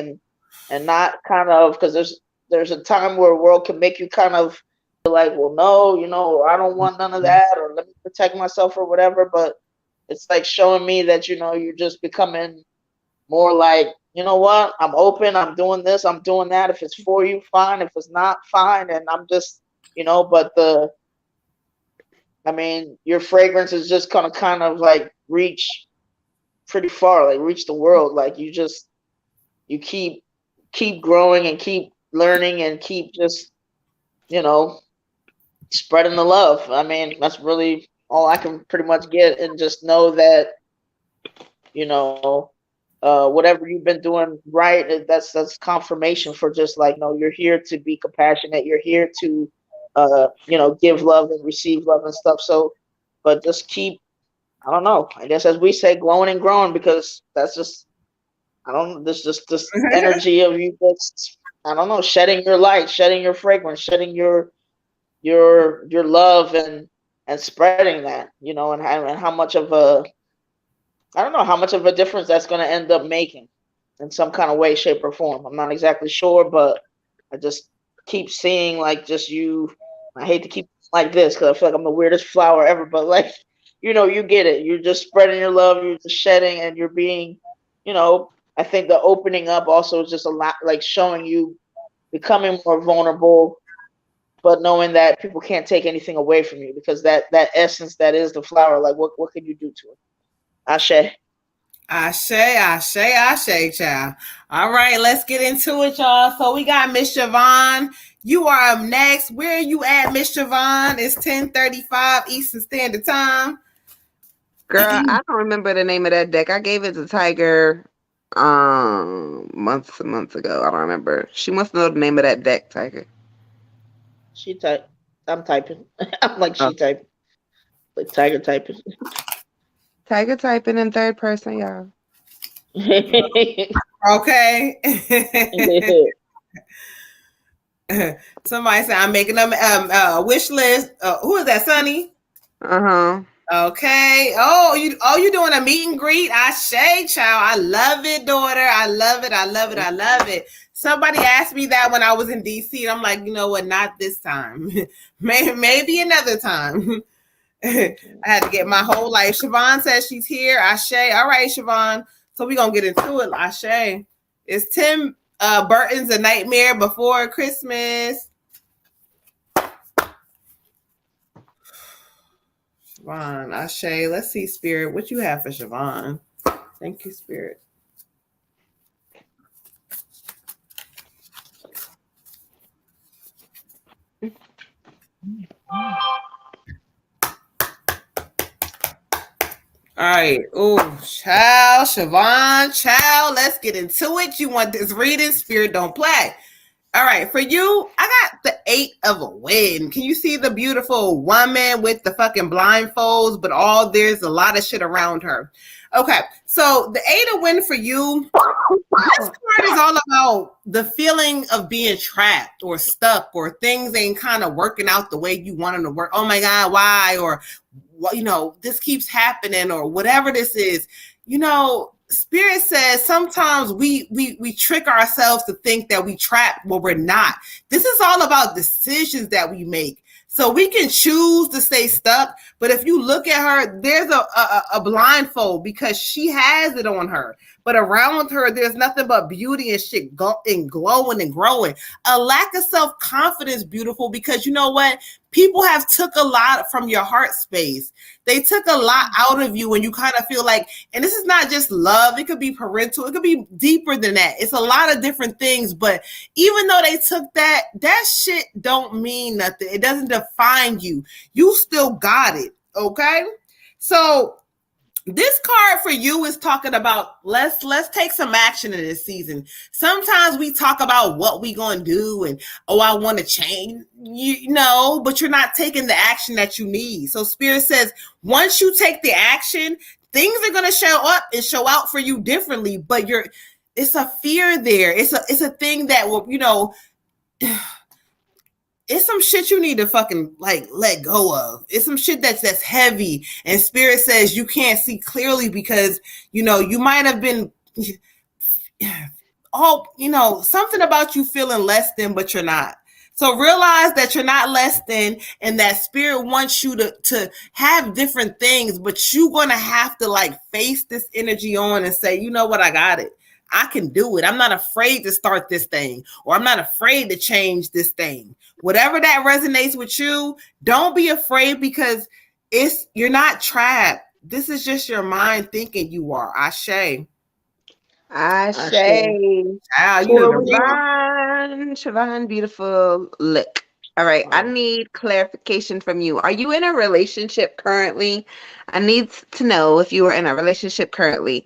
and not kind of, because there's a time where a world can make you kind of feel like, well, no, I don't want none of that, or let me protect myself or whatever. But it's like showing me that, you're just becoming more like, you know what, I'm open, I'm doing this, I'm doing that. If it's for you, fine. If it's not, fine. And I'm just, but I mean, your fragrance is just gonna kind of like reach pretty far, like reach the world. Like you keep growing and keep learning and keep just, you know, spreading the love. I mean, that's really all I can pretty much get, and just know that, you know, whatever you've been doing right, that's confirmation for just like, no, you're here to be compassionate. You're here to, give love and receive love and stuff. So, but just keep, I don't know, I guess as we say, glowing and growing, because that's just, I don't, this just this energy of you just, I don't know, shedding your light, shedding your fragrance, shedding your love, and spreading that, and how much of a, I don't know how much of a difference that's going to end up making in some kind of way, shape, or form. I'm not exactly sure, but I just keep seeing like just you. I hate to keep like this because I feel like I'm the weirdest flower ever, but like, you get it. You're just spreading your love, you're just shedding, and you're being, I think the opening up also is just a lot, like showing you becoming more vulnerable, but knowing that people can't take anything away from you, because that essence that is the flower, like what can you do to it? Ashe.
Ashe, Ashe, Ashe, child. All right, let's get into it, y'all. So we got Miss Siobhan. You are up next. Where are you at, Miss Siobhan? It's 10:35 Eastern Standard Time.
Girl, I don't remember the name of that deck. I gave it to Tiger months and months ago. I don't remember. She must know the name of that deck, Tiger.
She type. I'm typing. I'm like
Oh.
she typing. Like Tiger typing.
Tiger typing in third person, y'all.
Okay. Somebody said I'm making them wish list. Who is that, Sonny?
Uh-huh.
Okay. You doing a meet and greet? Child. I love it, daughter. I love it. I love it. I love it. Somebody asked me that when I was in DC. And I'm like, you know what? Not this time. Maybe another time. I had to get my whole life. Siobhan says she's here. Ashe. All right, Siobhan. So we're gonna get into it. Ashe. Is Tim Burton's A Nightmare Before Christmas? Siobhan, Ashe. Let's see, Spirit. What you have for Siobhan? Thank you, Spirit. All right. Oh, child, Siobhan, child, let's get into it. You want this reading? Spirit don't play. All right, for you, I got the 8 of a win. Can you see the beautiful woman with the fucking blindfolds, but there's a lot of shit around her. Okay, so the 8 of win for you, this card is all about the feeling of being trapped or stuck or things ain't kind of working out the way you want them to work. Oh my God, why? Or, this keeps happening or whatever this is. Spirit says sometimes we trick ourselves to think that we trapped when we're not. This is all about decisions that we make. So we can choose to stay stuck, but if you look at her, there's a blindfold because she has it on her. But around her, there's nothing but beauty and shit and glowing and growing. A lack of self-confidence, beautiful, because you know what? People have took a lot from your heart space. They took a lot out of you and you kind of feel like, and this is not just love, it could be parental, it could be deeper than that. It's a lot of different things, but even though they took that shit don't mean nothing. It doesn't define you. You still got it, okay? So this card for you is talking about let's take some action in this season. Sometimes we talk about what we gonna do and I want to change, but you're not taking the action that you need. So Spirit says once you take the action, things are gonna show up and show out for you differently. But it's a fear there. It's a thing that will it's some shit you need to fucking let go of. It's some shit that's heavy. And Spirit says you can't see clearly because, you might have been something about you feeling less than, but you're not. So realize that you're not less than and that Spirit wants you to have different things, but you're going to have to face this energy on and say, you know what, I got it. I can do it. I'm not afraid to start this thing, or I'm not afraid to change this thing. Whatever that resonates with you, don't be afraid because you're not trapped. This is just your mind thinking you are. Ashe.
Siobhan, beautiful. Look. All right. I need clarification from you. Are you in a relationship currently? I need to know if you are in a relationship currently.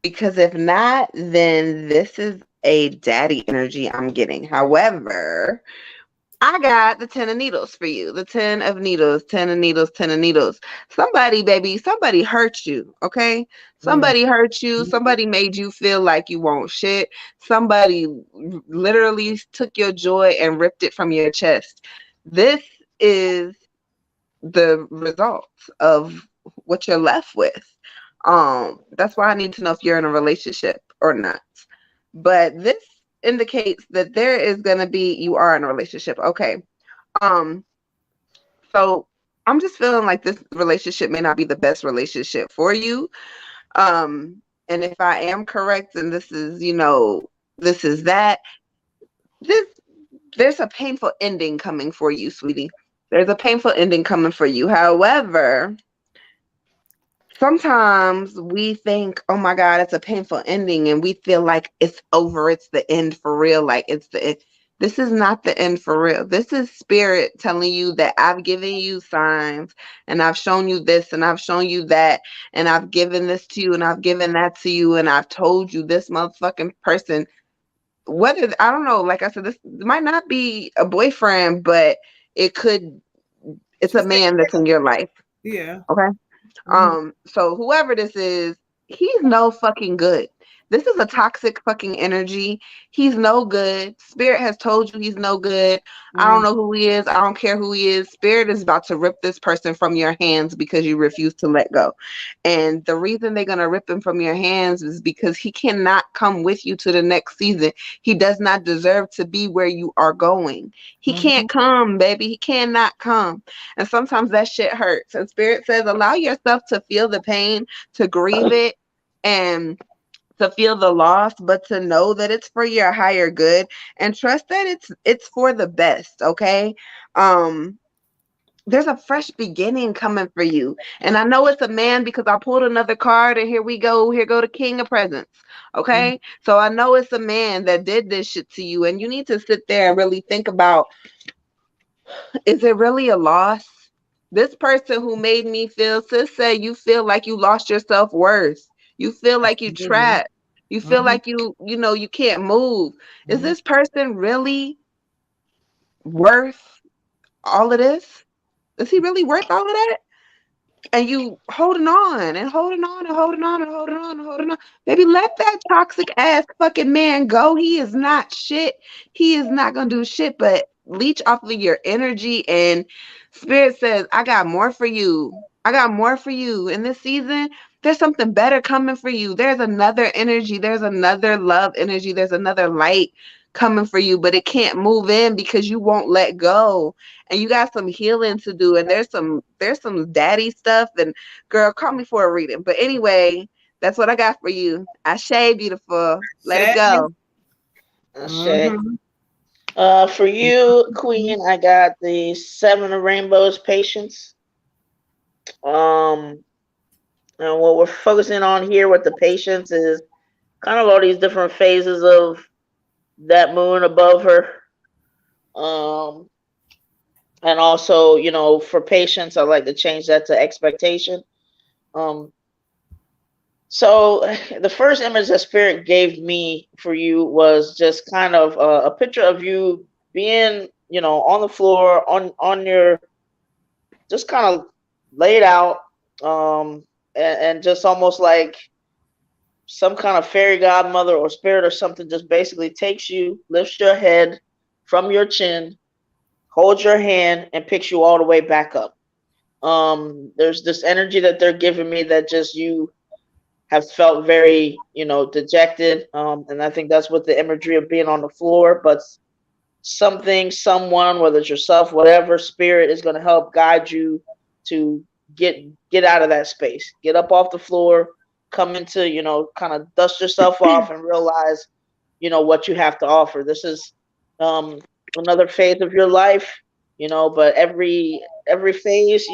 Because if not, then this is a daddy energy I'm getting. However, I got the 10 of needles for you. The 10 of needles, 10 of needles, 10 of needles. Somebody hurt you, okay? Somebody hurt you. Somebody made you feel like you won't shit. Somebody literally took your joy and ripped it from your chest. This is the result of what you're left with. That's why I need to know if you're in a relationship or not. But this indicates that there is gonna be you are in a relationship. Okay. So I'm just feeling like this relationship may not be the best relationship for you. And if I am correct, and this is, this is that, there's a painful ending coming for you, sweetie. There's a painful ending coming for you. However, sometimes we think, oh my God, it's a painful ending, and we feel like it's over. It's the end for real. Like this is not the end for real. This is Spirit telling you that I've given you signs, and I've shown you this, and I've shown you that, and I've given this to you, and I've given that to you, and I've told you this motherfucking person, whether, I don't know, like I said, this might not be a boyfriend, but it's a man that's in your life.
Yeah.
Okay. So whoever this is, he's no fucking good. This is a toxic fucking energy. He's no good. Spirit has told you he's no good. I don't know who he is. I don't care who he is. Spirit is about to rip this person from your hands because you refuse to let go. And the reason they're going to rip him from your hands is because he cannot come with you to the next season. He does not deserve to be where you are going. He can't come, baby. He cannot come. And sometimes that shit hurts. And Spirit says, allow yourself to feel the pain, to grieve it, and to feel the loss, but to know that it's for your higher good and trust that it's for the best. Okay. There's a fresh beginning coming for you. And I know it's a man because I pulled another card, and here we go. Here go the King of Presents. Okay. So I know it's a man that did this shit to you, and you need to sit there and really think about Is it really a loss? This person who made me feel, sis said you feel like you lost your self-worth. You feel like you
Absolutely.
trapped. You feel
Mhm,
like you can't move. Is
mhm.
this person really worth all of this? Is he really worth all of that? And you holding on and holding on and holding on and holding on and holding on. Baby, let that toxic ass fucking man go. He is not shit. He is not gonna do shit but leech off of your energy. And Spirit says, I got more for you. I got more for you. In this season, there's something better coming for you. There's another energy. There's another love energy. There's another light coming for you, but it can't move in because you won't let go, and you got some healing to do, and there's some daddy stuff, and girl, call me for a reading. But anyway, that's what I got for you. Ashe, beautiful. Let it
Sad.
go.
Okay.
Mhm.
For you, Queen, I got the Seven of Rainbows patience. Um, and what we're focusing on here with the patience is kind of all these different phases of that moon above her. Um, and also, for patience, I like to change that to expectation. Um, so the first image that Spirit gave me for you was just kind of a picture of you being, on the floor, on your, just kind of laid out, um, and just almost like some kind of fairy godmother or spirit or something just basically takes you, lifts your head from your chin, holds your hand, and picks you all the way back up. There's this energy that they're giving me that just you have felt very, dejected. And I think that's what the imagery of being on the floor, but something, someone, whether it's yourself, whatever spirit is going to help guide you to get get out of that space, get up off the floor, come into, kind of dust yourself off and realize, what you have to offer. This is um, another phase of your life, but every phase,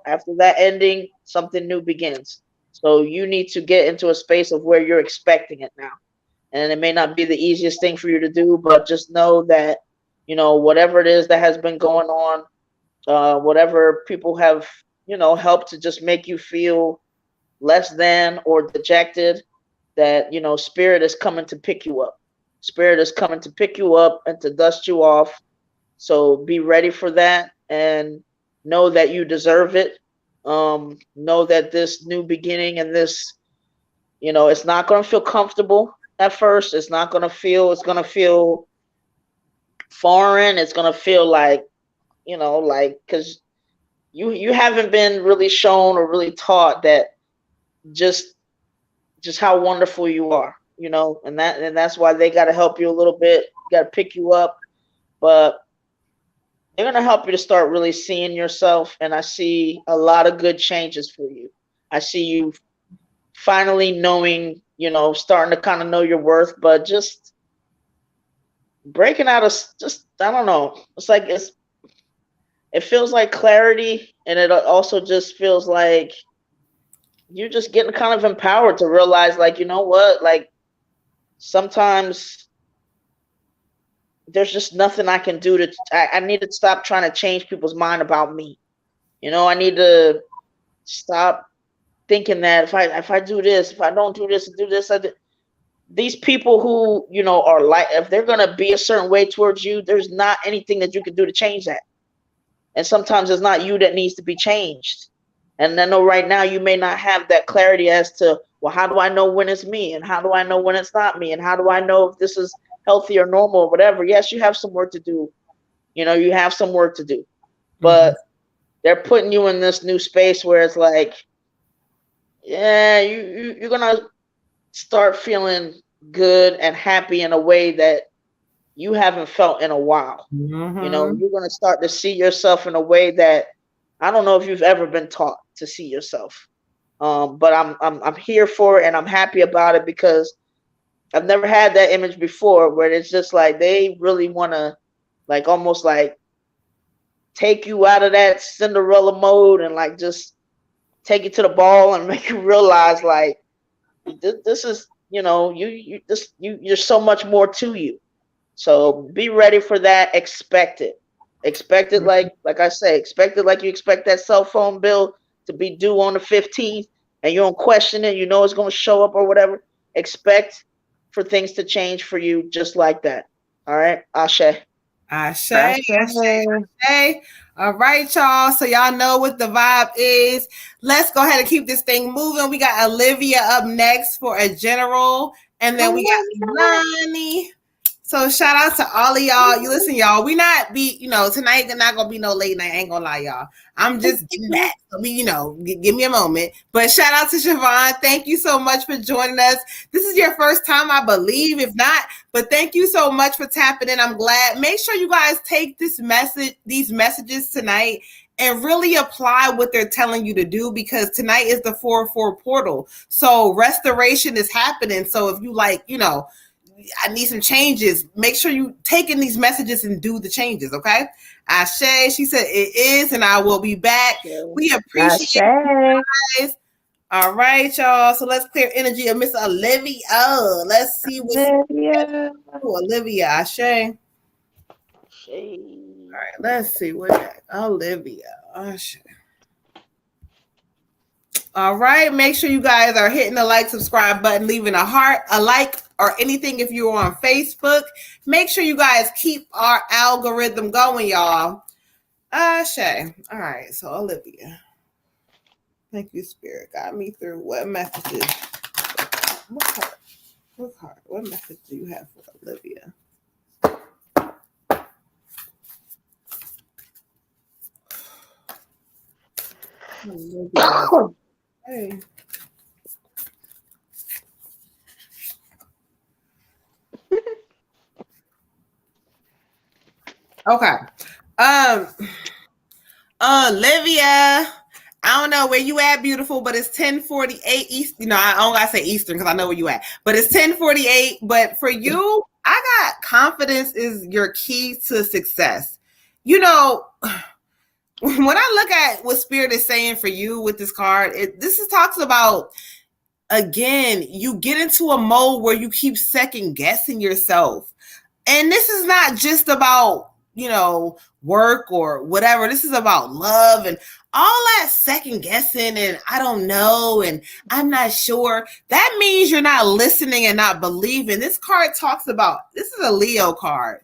after that ending, something new begins. So you need to get into a space of where you're expecting it now, and it may not be the easiest thing for you to do, but just know that, whatever it is that has been going on, whatever people have, helped to just make you feel less than or dejected, that, spirit is coming to pick you up. Spirit is coming to pick you up and to dust you off. So be ready for that and know that you deserve it. Know that this new beginning and this, it's not going to feel comfortable at first. It's going to feel foreign. It's going to feel like, like, because you haven't been really shown or really taught that just just how wonderful you are, and that's why they got to help you a little bit, got to pick you up, but they're going to help you to start really seeing yourself. And I see a lot of good changes for you. I see you finally knowing, starting to kind of know your worth, but just breaking out of, just, I don't know, it feels like clarity, and it also just feels like you're just getting kind of empowered to realize, like, you know what, like, sometimes there's just nothing I can do I need to stop trying to change people's mind about me. I need to stop thinking that if I do this, if I don't do this, do this, these people who, are like, if they're going to be a certain way towards you, there's not anything that you can do to change that. And sometimes it's not you that needs to be changed. And I know right now you may not have that clarity as to, well, how do I know when it's me? And how do I know when it's not me? And how do I know if this is healthy or normal or whatever? Yes, you have some work to do. You have some work to do.
Mhm.
But they're putting you in this new space where it's like, yeah, you're going to start feeling good and happy in a way that you haven't felt in a while.
Mhm.
You're going to start to see yourself in a way that I don't know if you've ever been taught to see yourself. But I'm here for it, and I'm happy about it, because I've never had that image before, where it's just like they really want to, like, almost like take you out of that Cinderella mode and like just take you to the ball and make you realize, like, this is, you're so much more to you. So be ready for that. Expect it. Expect it like I say, expect it like you expect that cell phone bill to be due on the 15th, and you don't question it. You know it's going to show up or whatever. Expect for things to change for you just like that. All right, Ashe.
Ashe,
Ashe.
Ashe. All right, y'all. So y'all know what the vibe is. Let's go ahead and keep this thing moving. We got Olivia up next for a general, and then we got Lonnie. So shout out to all of y'all. You listen, y'all. We not be, tonight not gonna be no late night. I ain't gonna lie, y'all. I'm just getting back. So give me a moment. But shout out to Siobhan. Thank you so much for joining us. This is your first time, I believe. If not, but thank you so much for tapping in. I'm glad. Make sure you guys take these messages tonight and really apply what they're telling you to do, because tonight is the 4/4 portal. So restoration is happening. So if you I need some changes, make sure you take in these messages and do the changes, okay? Ashe, she said it is, and I will be back. We appreciate you guys. All right, y'all. So let's clear energy of Miss Olivia. Let's see what Olivia. Ashe. All right, let's see what Olivia. Ashe. All right, make sure you guys are hitting the like, subscribe button, leaving a heart, a like, or anything if you're on Facebook. Make sure you guys keep our algorithm going, y'all. Shay. All right, so Olivia. Thank you, Spirit. Got me through. What messages? What message do you have for Olivia? Olivia. Hey. Okay. Olivia, I don't know where you at, beautiful, but it's 10:48 Eastern. I don't gotta say Eastern because I know where you at, but it's 10:48. But for you, I got confidence is your key to success. When I look at what Spirit is saying for you with this card, talks about, again, you get into a mode where you keep second guessing yourself. And this is not just about, work or whatever. This is about love and all that second guessing and I don't know and I'm not sure. That means you're not listening and not believing. This card talks about, this is a Leo card.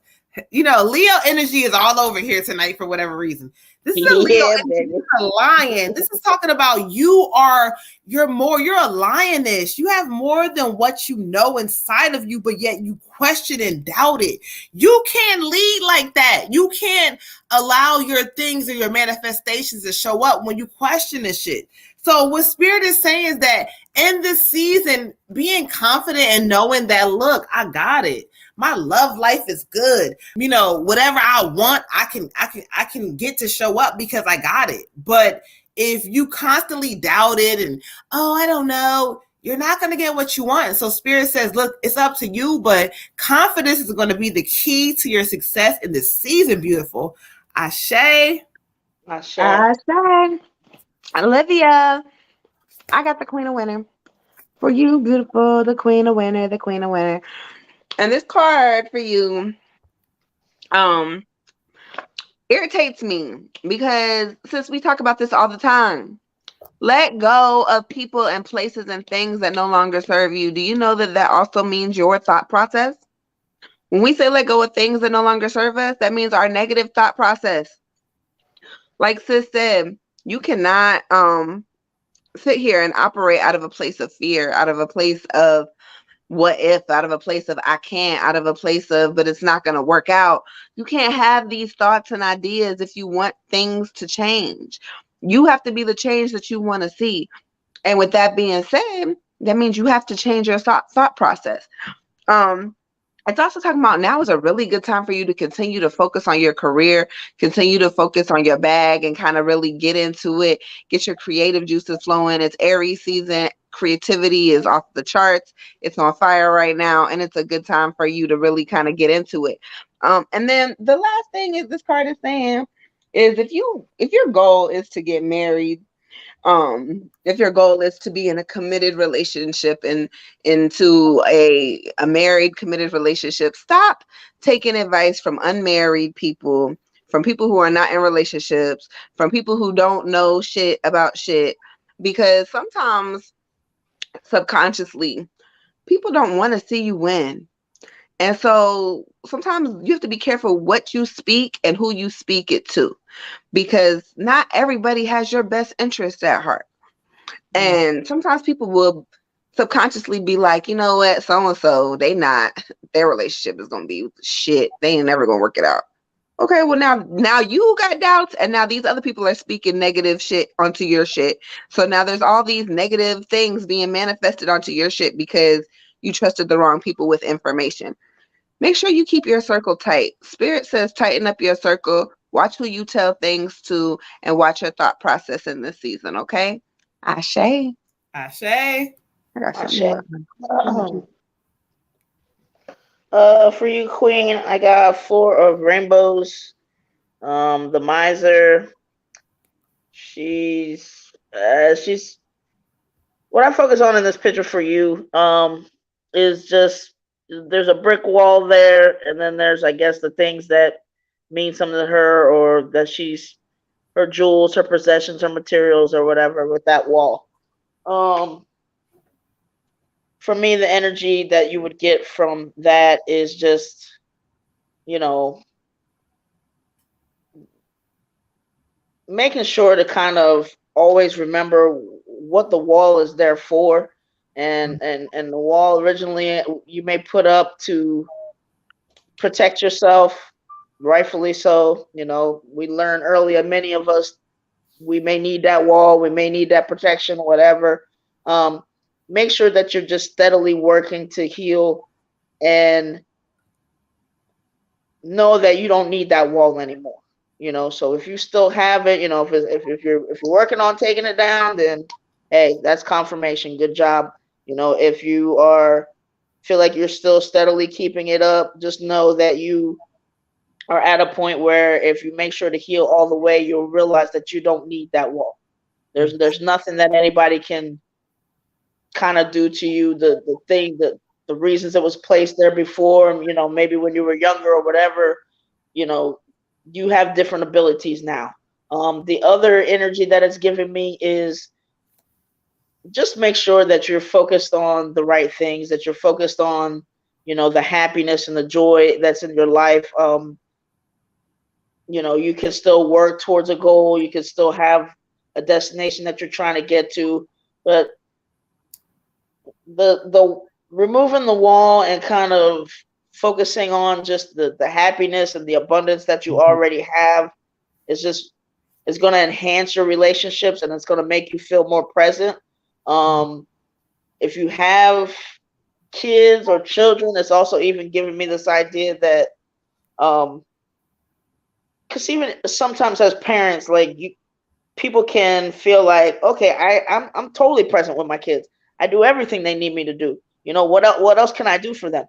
Leo energy is all over here tonight for whatever reason. This is a Leo energy, a lion. This is talking about you're a lioness. You have more than what you know inside of you, but yet you question and doubt it. You can't lead like that. You can't allow your things or your manifestations to show up when you question this shit. So what Spirit is saying is that in this season, being confident and knowing that, look, I got it. My love life is good. Whatever I want, I can get to show up because I got it. But if you constantly doubt it and, I don't know, you're not going to get what you want. So Spirit says, look, it's up to you, but confidence is going to be the key to your success in this season, beautiful. Ashe.
Olivia, I got the Queen of Winter. For you, beautiful, the Queen of Winter, the Queen of Winter. And this card for you irritates me because since we talk about this all the time, let go of people and places and things that no longer serve you. Do you know that also means your thought process? When we say let go of things that no longer serve us, that means our negative thought process. Like Sis said, you cannot sit here and operate out of a place of fear, out of a place of what if, out of a place of I can't, out of a place of but it's not going to work out. You can't have these thoughts and ideas if you want things to change. You have to be the change that you want to see. And with that being said, that means you have to change your thought process. It's also talking about now is a really good time for you to continue to focus on your career, continue to focus on your bag and kind of really get into it, get your creative juices flowing. It's Aries season. Creativity is off the charts. It's on fire right now. And it's a good time for you to really kind of get into it. And then the last thing is this card is saying is if your goal is to get married, if your goal is to be in a committed relationship and into a married committed relationship, stop taking advice from unmarried people, from people who are not in relationships, from people who don't know shit about shit. Because sometimes subconsciously, people don't want to see you win. And so sometimes you have to be careful what you speak and who you speak it to, because not everybody has your best interest at heart. And sometimes people will subconsciously be like, you know what, so and so, their relationship is gonna be shit. They ain't never gonna work it out. Okay, well now you got doubts, and now these other people are speaking negative shit onto your shit. So now there's all these negative things being manifested onto your shit because you trusted the wrong people with information. Make sure you keep your circle tight. Spirit says tighten up your circle. Watch who you tell things to, and watch your thought process in this season, okay? Ashe. I
Ashe.
got
Ashe.
something.
For you, Queen, I got 4 of rainbows. The miser. She's what I focus on in this picture for you. Is just there's a brick wall there, and then there's, I guess, the things that mean something to her, or that she's her jewels, her possessions, her materials, or whatever with that wall. For me, the energy that you would get from that is just, you know, making sure to kind of always remember what the wall is there for. And the wall originally you may put up to protect yourself, rightfully so. We learned earlier, many of us, we may need that wall, we may need that protection, whatever. Make sure that you're just steadily working to heal, and know that you don't need that wall anymore. So if you still have it, if you're working on taking it down, then hey, that's confirmation. Good job. If you feel like you're still steadily keeping it up, just know that you are at a point where if you make sure to heal all the way, you'll realize that you don't need that wall. There's nothing that anybody can kind of do to you. The reasons it was placed there before, maybe when you were younger or whatever, you have different abilities now. The other energy that it's giving me is just make sure that you're focused on the right things, that you're focused on, the happiness and the joy that's in your life. You can still work towards a goal. You can still have a destination that you're trying to get to, but the removing the wall and kind of focusing on just the happiness and the abundance that you already have is going to enhance your relationships, and it's going to make you feel more present. If you have kids or children, it's also even giving me this idea that because even sometimes as parents, like people can feel like, okay, I'm totally present with my kids. I do everything they need me to do. What else can I do for them?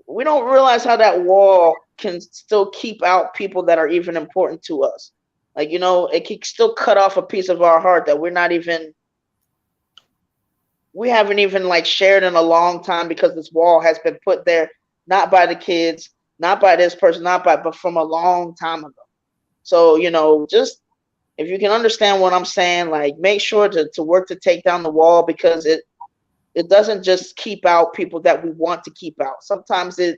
We don't realize how that wall can still keep out people that are even important to us. Like, it can still cut off a piece of our heart that we haven't even like shared in a long time, because this wall has been put there, not by the kids, not by this person, but from a long time ago. So, just if you can understand what I'm saying, like make sure to work to take down the wall, because it doesn't just keep out people that we want to keep out. Sometimes it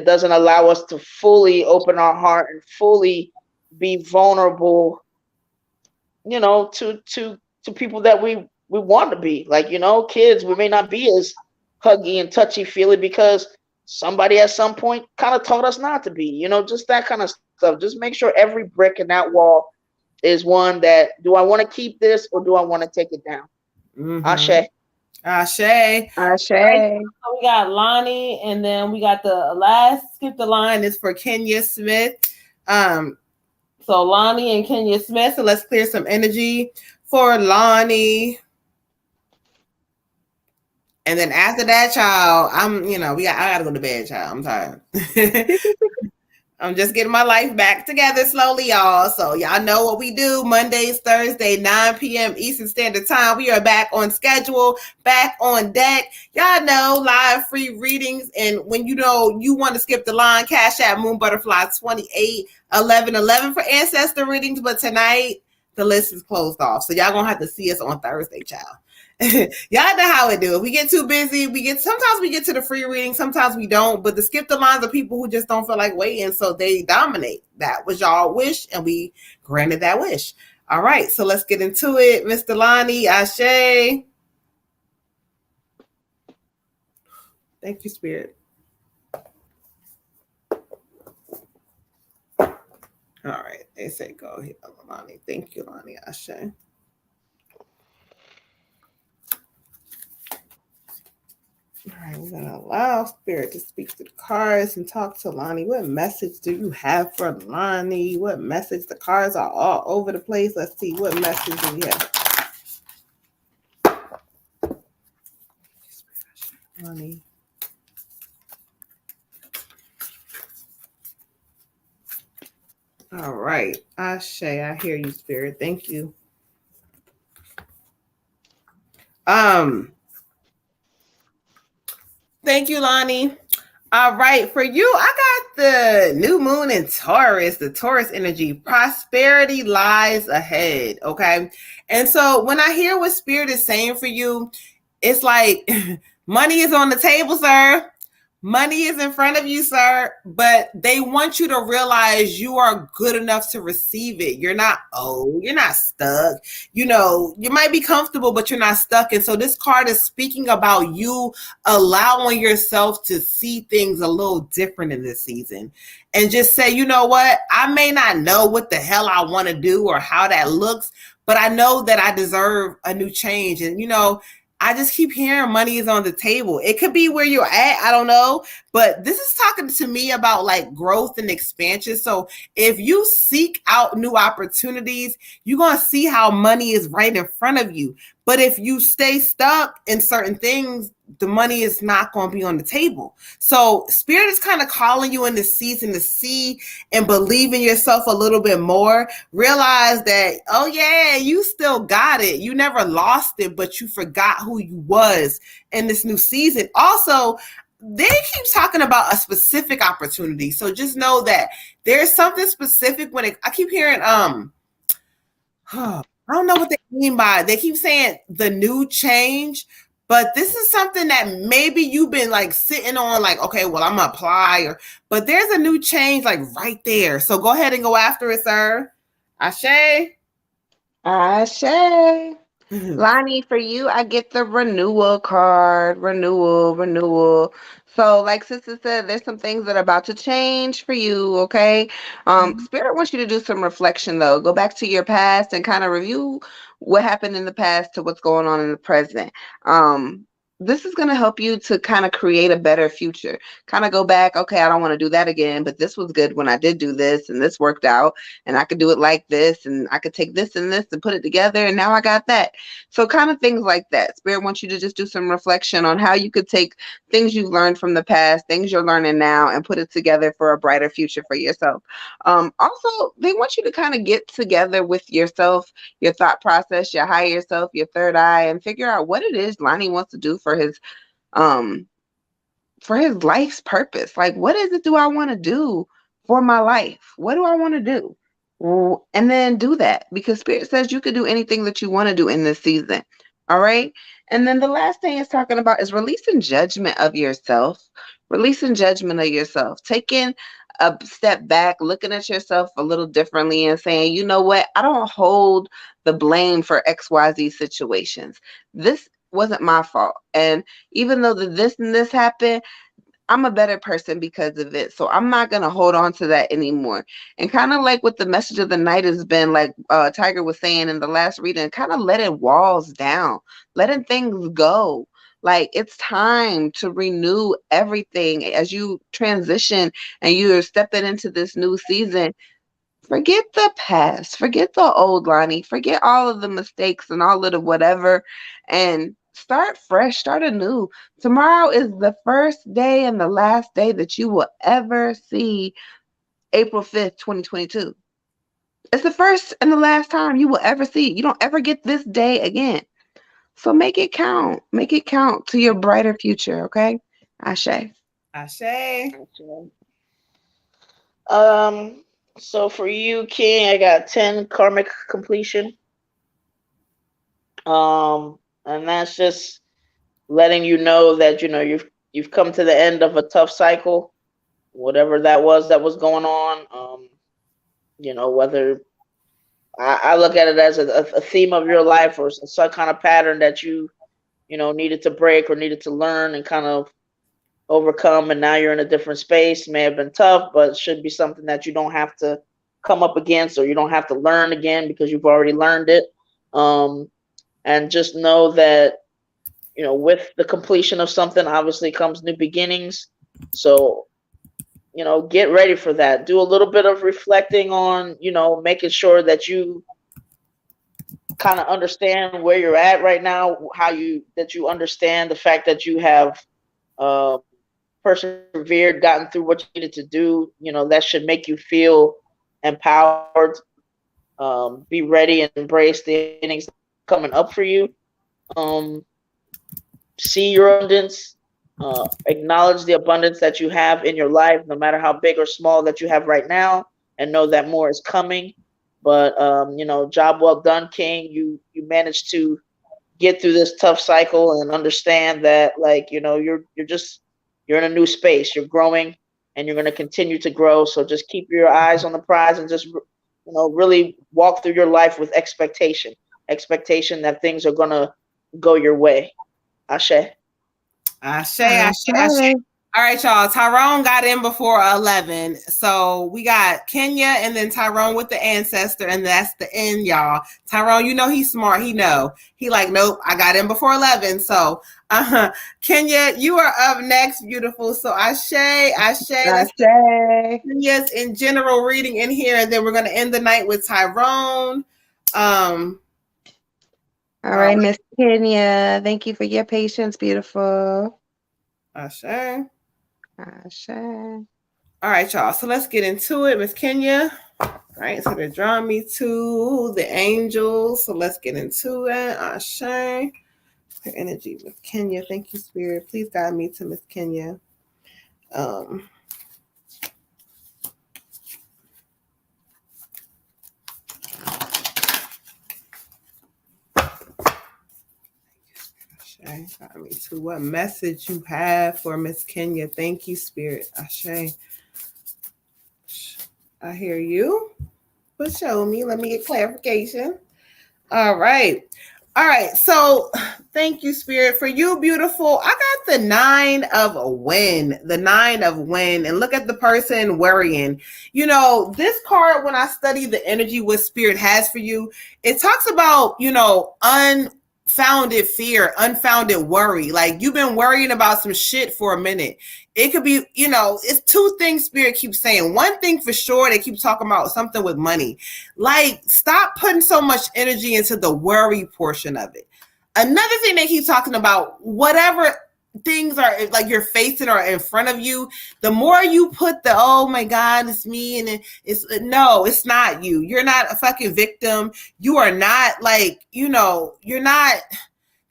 doesn't allow us to fully open our heart and fully be vulnerable, to people that we want to be. Like, kids, we may not be as huggy and touchy feely because somebody at some point kind of taught us not to be, just that kind of stuff. Just make sure every brick in that wall is one that, do I want to keep this or do I want to take it down? Ashe.
Ashe.
Ashe.
Right. So we got Lonnie, and then we got the last skip the line is for Kenya Smith. So Lonnie and Kenya Smith. So let's clear some energy for Lonnie. And then after that, child, I gotta go to bed, child. I'm tired. I'm just getting my life back together slowly, y'all. So y'all know what we do. Mondays, Thursday, 9 p.m. Eastern Standard Time. We are back on schedule, back on deck. Y'all know live free readings. And when you know you want to skip the line, Cash App Moon Butterfly 281111 for ancestor readings. But tonight the list is closed off. So y'all gonna have to see us on Thursday, child. Y'all know how it do. If we get too busy, sometimes we get to the free reading, sometimes we don't. But the skip the lines are people who just don't feel like waiting, so they dominate. That was y'all wish, and we granted that wish. All right, so let's get into it. Mr. Lonnie, Ashe. Thank you, Spirit. All right, they say go here, Lonnie. Thank you, Lonnie, Ashe. All right, we're going to allow Spirit to speak to the cards and talk to Lonnie. What message do you have for Lonnie? What message? The cards are all over the place. Let's see. What message do we have? Lonnie. All right. Ashe, I hear you, Spirit. Thank you. Thank you, Lonnie. All right, for you, I got the new moon in Taurus, the Taurus energy. Prosperity lies ahead, okay? And so when I hear what Spirit is saying for you, it's like money is on the table, sir. Money is in front of you, sir, but they want you to realize you are good enough to receive it. You're not old. You're not stuck. You know, you might be comfortable, but you're not stuck. And so this card is speaking about you allowing yourself to see things a little different in this season and just say, you know what? I may not know what the hell I want to do or how that looks, but I know that I deserve a new change. And, you know, I just keep hearing money is on the table. It could be where you're at. I don't know. But this is talking to me about like growth and expansion. So if you seek out new opportunities, you're going to see how money is right in front of you. But if you stay stuck in certain things, the money is not going to be on the table. So Spirit is kind of calling you in this season to see and believe in yourself a little bit more. Realize that, oh yeah, you still got it. You never lost it, but you forgot who you was in this new season. Also, they keep talking about a specific opportunity. So just know that there's something specific I keep hearing, I don't know what they mean by, they keep saying the new change, but this is something that maybe you've been like sitting on, like, okay, well, I'm gonna apply, but there's a new change like right there. So go ahead and go after it, sir. Ashe.
Ashe. Lonnie, for you, I get the renewal card. Renewal. So, like Sister said, there's some things that are about to change for you, okay? Spirit wants you to do some reflection, though. Go back to your past and kind of review what happened in the past to what's going on in the present. This is going to help you to kind of create a better future. Kind of go back, okay, I don't want to do that again, but this was good when I did do this, and this worked out, and I could do it like this, and I could take this and this and put it together, and now I got that. So kind of things like that. Spirit wants you to just do some reflection on how you could take things you've learned from the past, things you're learning now, and put it together for a brighter future for yourself. Also, they want you to kind of get together with yourself, your thought process, your higher self, your third eye, and figure out what it is Lonnie wants to do for his life's purpose. Like, what is it do I want to do for my life? What do I want to do? And then do that, because Spirit says you could do anything that you want to do in this season. All right. And then the last thing it's talking about is releasing judgment of yourself. Taking a step back, looking at yourself a little differently and saying, you know what? I don't hold the blame for XYZ situations. This wasn't my fault. And even though this and this happened, I'm a better person because of it. So I'm not going to hold on to that anymore. And kind of like what the message of the night has been, like Tiger was saying in the last reading, kind of letting walls down, letting things go. Like, it's time to renew everything as you transition and you're stepping into this new season. Forget the past, forget the old Lonnie, forget all of the mistakes and all of the whatever, and start fresh, start anew. Tomorrow is the first day and the last day that you will ever see April 5th, 2022. It's the first and the last time you will ever see it. You don't ever get this day again. So make it count. Make it count to your brighter future, okay? Ashe.
Ashe.
So for you, King, I got 10 karmic completion. And that's just letting you know that you've come to the end of a tough cycle, whatever that was going on. Whether I look at it as a theme of your life or some kind of pattern that you needed to break or needed to learn and kind of overcome, and now you're in a different space. May have been tough, but it should be something that you don't have to come up against, or you don't have to learn again because you've already learned it. And just know that with the completion of something obviously comes new beginnings. So get ready for that. Do a little bit of reflecting on making sure that you kind of understand where you're at right now, that you understand the fact that you have persevered, gotten through what you needed to do. That should make you feel empowered. Be ready and embrace the innings coming up for you. See your abundance. Acknowledge the abundance that you have in your life, no matter how big or small that you have right now, and know that more is coming. But job well done, King. You managed to get through this tough cycle and understand that, you're in a new space. You're growing, and you're going to continue to grow. So just keep your eyes on the prize and just really walk through your life with expectation that things are going to go your way. Ashe.
Ashe. All right, y'all. Tyrone got in before 11. So we got Kenya and then Tyrone with the ancestor, and that's the end, y'all. Tyrone, he's smart. He like, nope, I got in before 11. So Kenya, you are up next, beautiful. So Ashe. Kenya's in general reading in here, and then we're gonna end the night with Tyrone.
All right, Miss Kenya. Thank you for your patience, beautiful.
Ashe.
All
right, y'all. So let's get into it, Miss Kenya. All right, so they're drawing me to the angels. So let's get into it. Ashe. Clear energy, Miss Kenya. Thank you, Spirit. Please guide me to Miss Kenya. Got me to what message you have for Miss Kenya. Thank you, Spirit. Ashe. I hear you, but show me. Let me get clarification. All right. So thank you, Spirit. For you, beautiful, I got the 9 of win. The 9 of win. And look at the person worrying. This card, when I study the energy what Spirit has for you, it talks about, unfounded fear, unfounded worry. Like, you've been worrying about some shit for a minute. It could be, it's 2 things Spirit keeps saying. One thing for sure, they keep talking about something with money. Like, stop putting so much energy into the worry portion of it. Another thing they keep talking about, whatever things are like you're facing or in front of you, the more you put the, oh my God, it's me, and it's not you. You're not a fucking victim. You are not you're not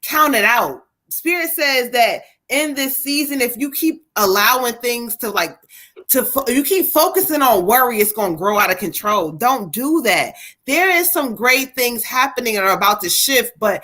counted out. Spirit says that in this season, if you keep allowing things you keep focusing on worry, it's going to grow out of control. Don't do that. There is some great things happening and are about to shift, but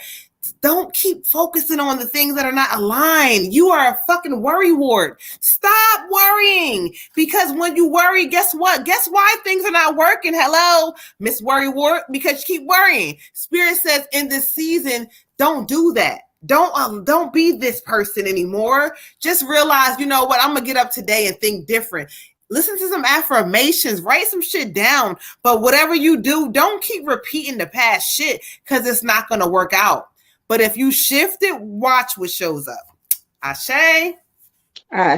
don't keep focusing on the things that are not aligned. You are a fucking worry ward. Stop worrying, because when you worry, guess what? Guess why things are not working? Hello, Miss Worry Ward, because you keep worrying. Spirit says in this season, don't do that. Don't be this person anymore. Just realize, you know what? I'm gonna get up today and think different. Listen to some affirmations, write some shit down. But whatever you do, don't keep repeating the past shit, because it's not gonna work out. But if you shift it, watch what shows up. Ashe.
All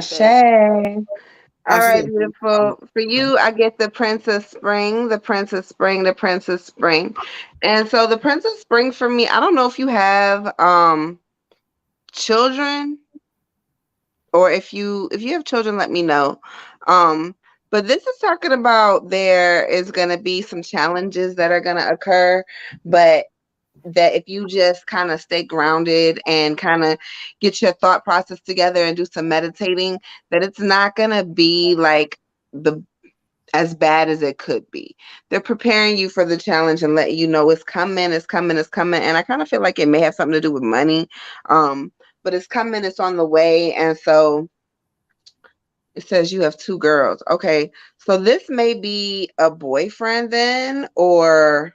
right, beautiful. For you, I get the Princess Spring, the Princess Spring, the Princess Spring. And so the Princess Spring for me, I don't know if you have children, or if you have children, let me know. But this is talking about there is going to be some challenges that are going to occur, but that if you just kind of stay grounded and kind of get your thought process together and do some meditating, that it's not going to be like the as bad as it could be. They're preparing you for the challenge and letting you know it's coming, it's coming, it's coming. And I kind of feel like it may have something to do with money. But it's coming, it's on the way. And so it says you have two girls. Okay. So this may be a boyfriend then, or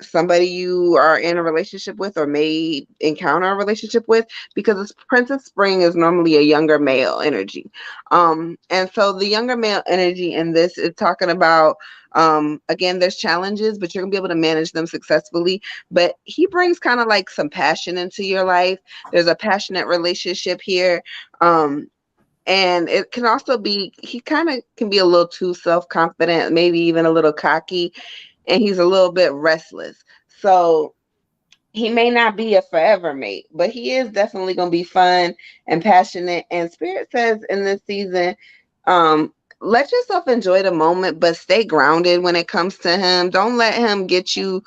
somebody you are in a relationship with or may encounter a relationship with, because this Princess Spring is normally a younger male energy. And so the younger male energy in this is talking about, again, there's challenges, but you're gonna be able to manage them successfully. But he brings kind of like some passion into your life. There's a passionate relationship here. And it can also be, he kind of can be a little too self-confident, maybe even a little cocky, and he's a little bit restless. So he may not be a forever mate, but he is definitely going to be fun and passionate. And Spirit says in this season, let yourself enjoy the moment, but stay grounded when it comes to him. Don't let him get you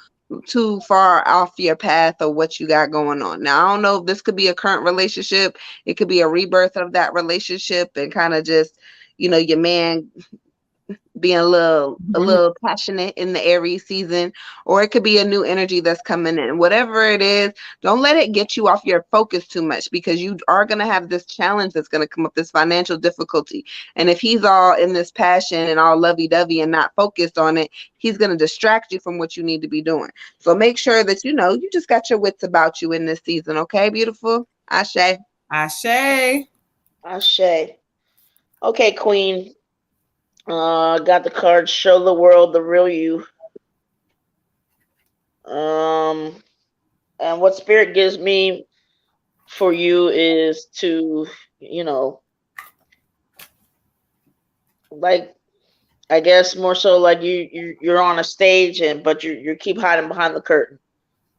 too far off your path or what you got going on. Now, I don't know if this could be a current relationship. It could be a rebirth of that relationship and kind of just, your man being a little passionate in the Aries season, or it could be a new energy that's coming in. Whatever it is, don't let it get you off your focus too much, because you are going to have this challenge that's going to come up, this financial difficulty. And if he's all in this passion and all lovey-dovey and not focused on it, he's going to distract you from what you need to be doing. So make sure that you just got your wits about you in this season. Okay, beautiful? Ashe.
Ashe.
Ashe. Okay, Queen. Got the card. Show the world the real you. And what Spirit gives me for you is to, like, I guess more so like you're on a stage, but you keep hiding behind the curtain.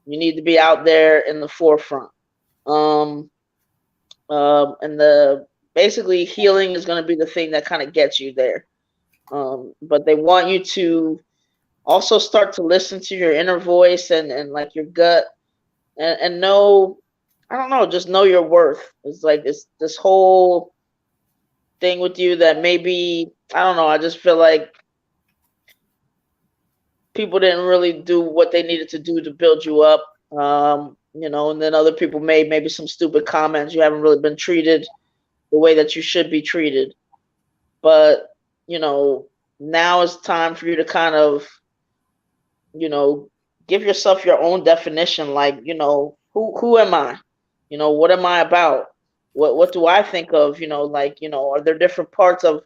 You need to be out there in the forefront. And the basically healing is going to be the thing that kind of gets you there. But they want you to also start to listen to your inner voice and like your gut and know, I don't know, just know your worth. It's like this whole thing with you that maybe, I don't know, I just feel like people didn't really do what they needed to do to build you up. And then other people made maybe some stupid comments. You haven't really been treated the way that you should be treated. But, now it's time for you to kind of, give yourself your own definition. Like, who am I? What am I about? What do I think of? Are there different parts of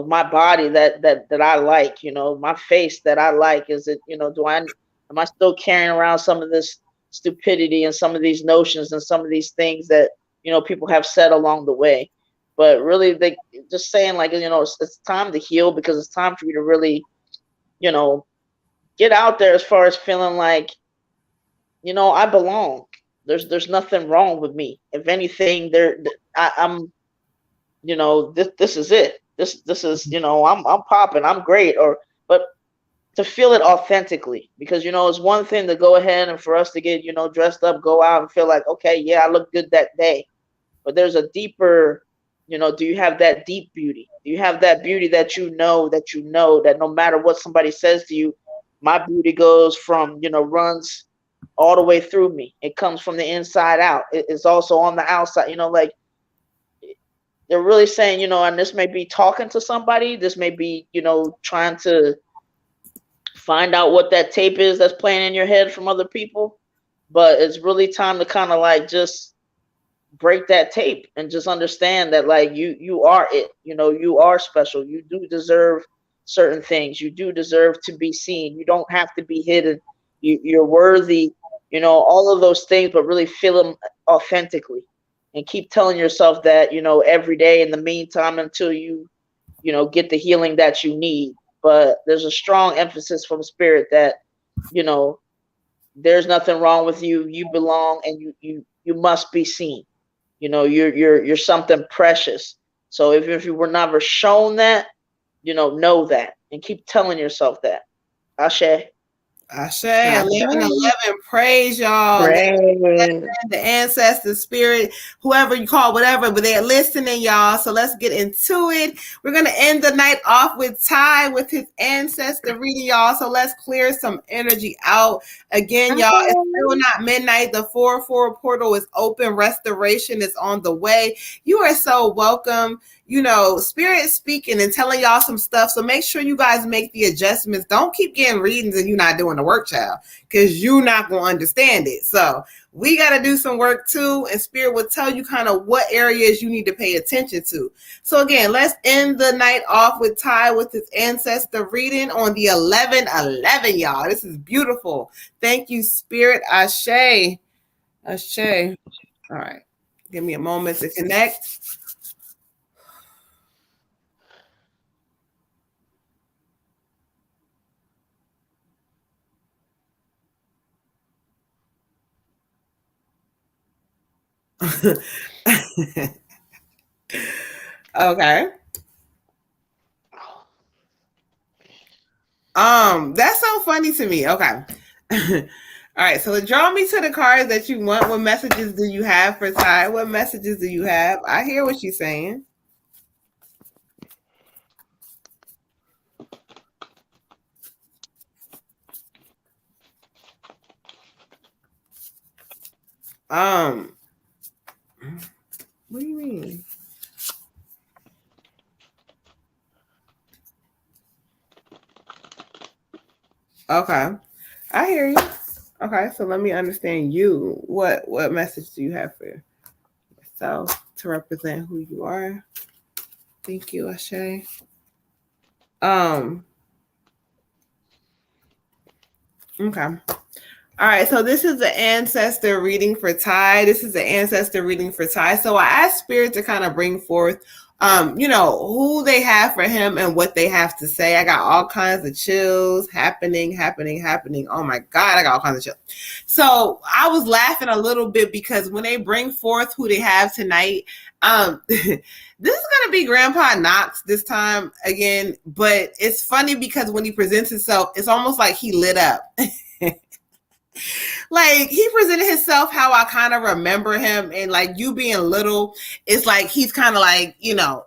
my body that I like? My face that I like. Is it, am I still carrying around some of this stupidity and some of these notions and some of these things that, people have said along the way? But really, they just saying like, it's time to heal, because it's time for you to really, get out there as far as feeling like, I belong. There's nothing wrong with me. If anything, I'm, this is it. This is, I'm popping. I'm great. But to feel it authentically, because, it's one thing to go ahead and for us to get, dressed up, go out and feel like, okay, yeah, I look good that day. But there's a deeper, do you have that deep beauty? Do you have that beauty that that no matter what somebody says to you, my beauty goes from, runs all the way through me. It comes from the inside out. It's also on the outside, like they're really saying, and this may be talking to somebody. This may be, trying to find out what that tape is that's playing in your head from other people. But it's really time to kind of like just break that tape and just understand that like you are it. You are special. You do deserve certain things. You do deserve to be seen. You don't have to be hidden. You're worthy, all of those things, but really feel them authentically and keep telling yourself that, every day in the meantime until you get the healing that you need. But there's a strong emphasis from Spirit that, there's nothing wrong with you. You belong, and you must be seen. You're something precious. So if you were never shown that, know that and keep telling yourself that. Ashe.
Ashe, 11:11. Praise y'all.
Praise.
The ancestors, spirit, whoever you call, whatever, but they're listening, y'all. So let's get into it. We're going to end the night off with Ty with his ancestor reading, y'all. So let's clear some energy out. Again, y'all, it's still not midnight. The 4-4 portal is open. Restoration is on the way. You are so welcome. Spirit is speaking and telling y'all some stuff. So make sure you guys make the adjustments. Don't keep getting readings and you're not doing the work, child, because you're not going to understand it. So we got to do some work too. And Spirit will tell you kind of what areas you need to pay attention to. So again, let's end the night off with Ty with his ancestor reading on the 11:11, y'all. This is beautiful. Thank you, Spirit. Ashe. Ashe. All right. Give me a moment to connect. Okay. That's so funny to me. Okay. All right, so draw me to the cards that you want. What messages do you have for Ty? What messages do you have? I hear what she's saying. What do you mean? Okay, I hear you. Okay, so let me understand you. What message do you have for yourself to represent who you are? Thank you, Ashe. Okay. All right, so this is the ancestor reading for Ty. So I asked Spirit to kind of bring forth, who they have for him and what they have to say. I got all kinds of chills happening. Oh my God, I got all kinds of chills. So I was laughing a little bit because when they bring forth who they have tonight, this is going to be Grandpa Knox this time again, but it's funny because when he presents himself, it's almost like he lit up. Like he presented himself how I kind of remember him, and like you being little, it's like he's kind of like, he don't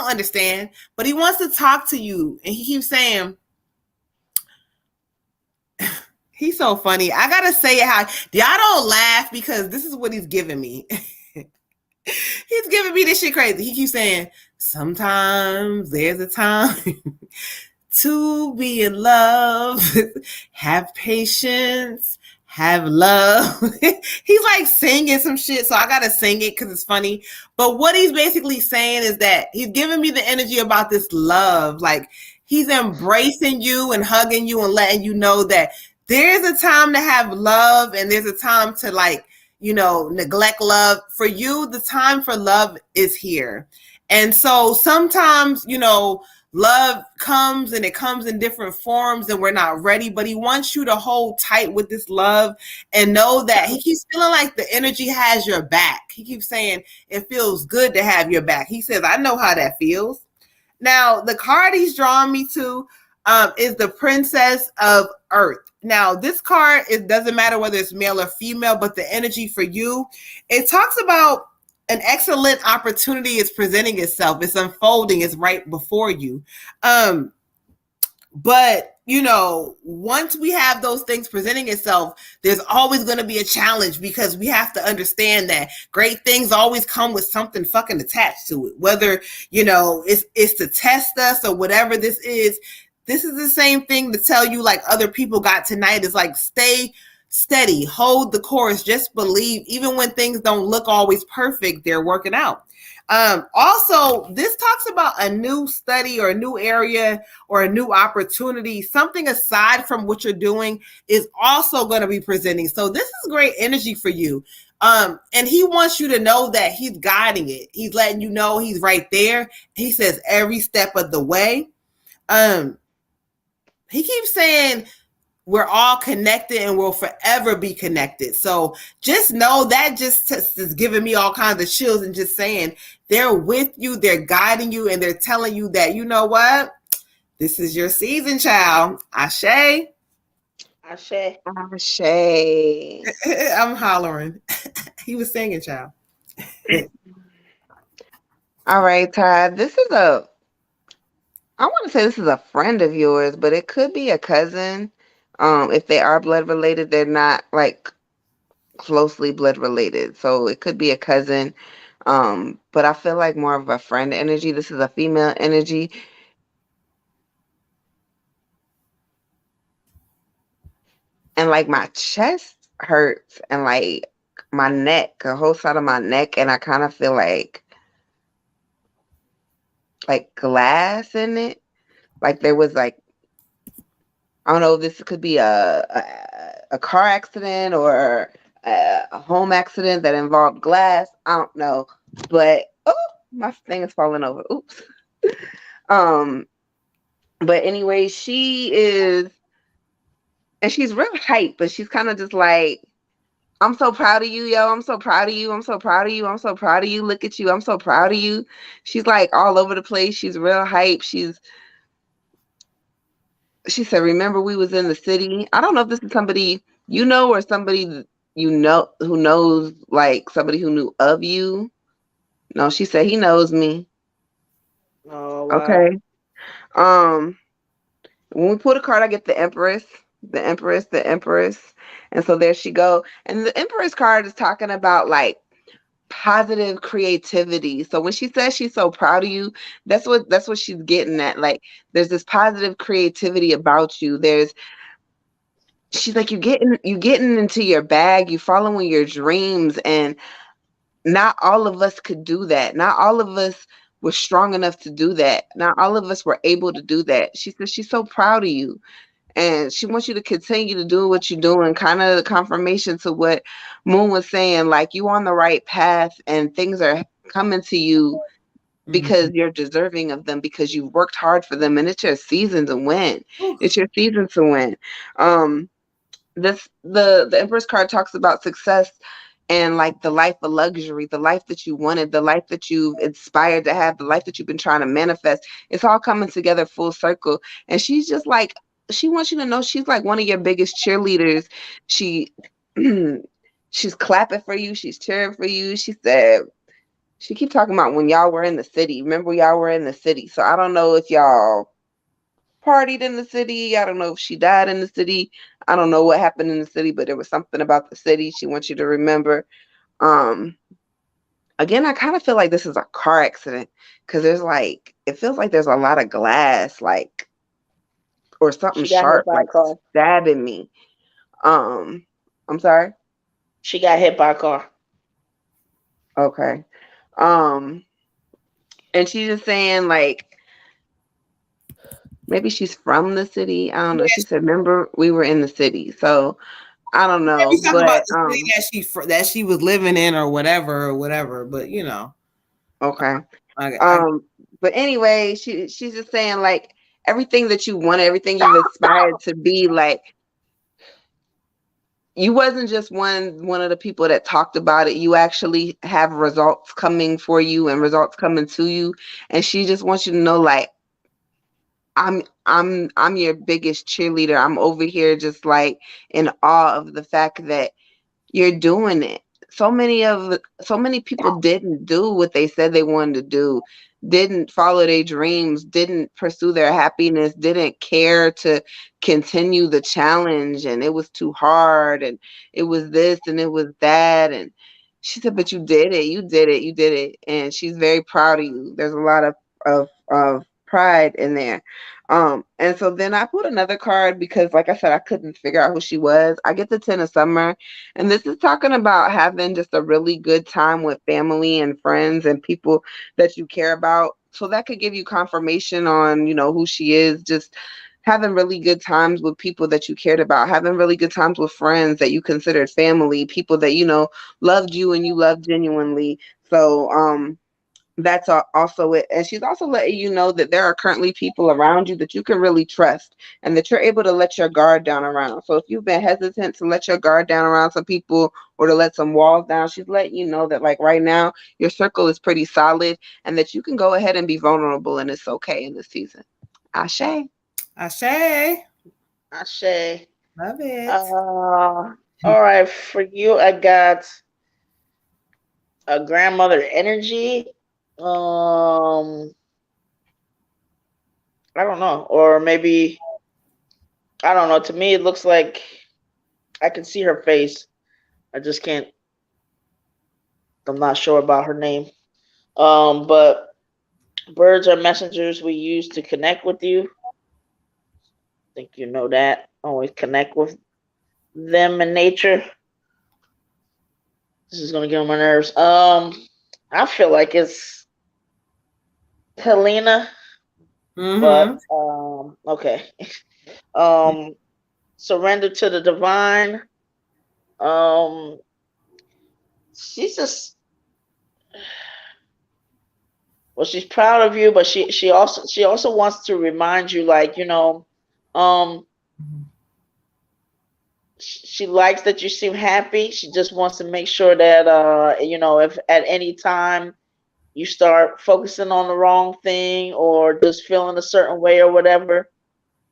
understand, but he wants to talk to you, and he keeps saying, he's so funny. I gotta say it how y'all don't laugh because this is what he's giving me. He's giving me this shit crazy. He keeps saying, sometimes there's a time to be in love, have patience, have love. He's like singing some shit, so I gotta sing it because it's funny. But what he's basically saying is that he's giving me the energy about this love. Like he's embracing you and hugging you and letting you know that there's a time to have love and there's a time to neglect love. For you, the time for love is here. And so sometimes, love comes and it comes in different forms and we're not ready, but he wants you to hold tight with this love and know that he keeps feeling like the energy has your back. He keeps saying it feels good to have your back. He says, I know how that feels. Now, the card he's drawing me to is the Princess of Earth. Now, this card, it doesn't matter whether it's male or female, but the energy for you, it talks about an excellent opportunity is presenting itself. It's unfolding. It's right before you. But, once we have those things presenting itself, there's always going to be a challenge because we have to understand that great things always come with something fucking attached to it. Whether, it's to test us or whatever this is the same thing to tell you like other people got tonight is like, stay steady, hold the course, just believe. Even when things don't look always perfect, they're working out. Also, this talks about a new study or a new area or a new opportunity. Something aside from what you're doing is also going to be presenting. So this is great energy for you. And he wants you to know that he's guiding it. He's letting you know he's right there. He says every step of the way. He keeps saying we're all connected and will forever be connected. So just know that just is giving me all kinds of chills, and just saying they're with you, they're guiding you, and they're telling you that, you know what? This is your season, child. Ashe.
Ashe.
Ashe.
I'm hollering. He was singing, child.
All right, Todd. I want to say this is a friend of yours, but it could be a cousin. If they are blood related, they're not like closely blood related. So it could be a cousin. But I feel like more of a friend energy. This is a female energy. And like my chest hurts and like my neck, the whole side of my neck, and I kind of feel like glass in it. Like there was like, I don't know if this could be a car accident or a home accident that involved glass. I don't know, but oh, my thing is falling over. Oops. Um, but anyway, she is, and she's real hype, but she's kind of just like, I'm so proud of you, yo. I'm so proud of you. I'm so proud of you. I'm so proud of you. Look at you. I'm so proud of you. She's like all over the place. She's real hype. She said, remember we was in the city. I don't know if this is somebody you know or somebody you know who knows, like somebody who knew of you. No, she said he knows me.
Oh wow.
Okay. Um, when we pull the card, I get the Empress, the Empress, the Empress. And so there she go. And the Empress card is talking about like positive creativity. So when she says she's so proud of you, that's what she's getting at. Like there's this positive creativity about you. She's like, you getting into your bag, you following your dreams, and not all of us could do that. Not all of us were strong enough to do that. Not all of us were able to do that. She says she's so proud of you. And she wants you to continue to do what you're doing, kind of the confirmation to what Moon was saying, like you on the right path and things are coming to you because you're deserving of them, because you've worked hard for them, and it's your season to win. It's your season to win. The Empress card talks about success and like the life of luxury, the life that you wanted, the life that you've inspired to have, the life that you've been trying to manifest. It's all coming together full circle. And she's just like, she wants you to know she's like one of your biggest cheerleaders. She she's clapping for you, she's cheering for you. She said she keep talking about when y'all were in the city. Remember y'all were in the city. So I don't know if y'all partied in the city. I don't know if she died in the city. I don't know what happened in the city, but there was something about the city she wants you to remember. Um, Again, I kind of feel like this is a car accident because there's like, it feels like there's a lot of glass, like, or something
She got hit
sharp,
by a
like
car.
stabbing me. Um, I'm sorry.
She got hit by a car.
Okay. Um, and she's just saying like maybe she's from the city. I don't know. She said, "Remember, we were in the city." So I don't know,
Maybe talking about
but
the city that she was living in or whatever. But you know,
okay.
I
But anyway, she's just saying like everything that you wanted, everything you've aspired to be, like you wasn't just one of the people that talked about it. You actually have results coming for you and results coming to you. And she just wants you to know like I'm your biggest cheerleader. I'm over here just like in awe of the fact that you're doing it. So many people didn't do what they said they wanted to do, didn't follow their dreams, didn't pursue their happiness, didn't care to continue the challenge, and it was too hard, and it was this and it was that. And she said, but you did it, you did it, you did it. And she's very proud of you. There's a lot of pride in there. And so then I put another card because, like I said, I couldn't figure out who she was. I get the 10 of Summer, and this is talking about having just a really good time with family and friends and people that you care about. So that could give you confirmation on, who she is. Just having really good times with people that you cared about, having really good times with friends that you considered family, people that, loved you and you loved genuinely. So, That's also it. And she's also letting you know that there are currently people around you that you can really trust and that you're able to let your guard down around. So if you've been hesitant to let your guard down around some people or to let some walls down, she's letting you know that, like, right now, your circle is pretty solid and that you can go ahead and be vulnerable and it's okay in this season. Ashe.
Ashe.
Ashe.
Love it.
All right, for you, I got a grandmother energy. I don't know, or maybe I don't know. To me, it looks like I can see her face. I just can't. I'm not sure about her name. But birds are messengers we use to connect with you. I think you know that. Always connect with them in nature. This is gonna get on my nerves. I feel like it's Helena, but
Mm-hmm.
okay. Um, surrender to the divine. Um, she's just well, she's proud of you, but she also wants to remind you, like, um, she likes that you seem happy. She just wants to make sure that if at any time you start focusing on the wrong thing or just feeling a certain way or whatever,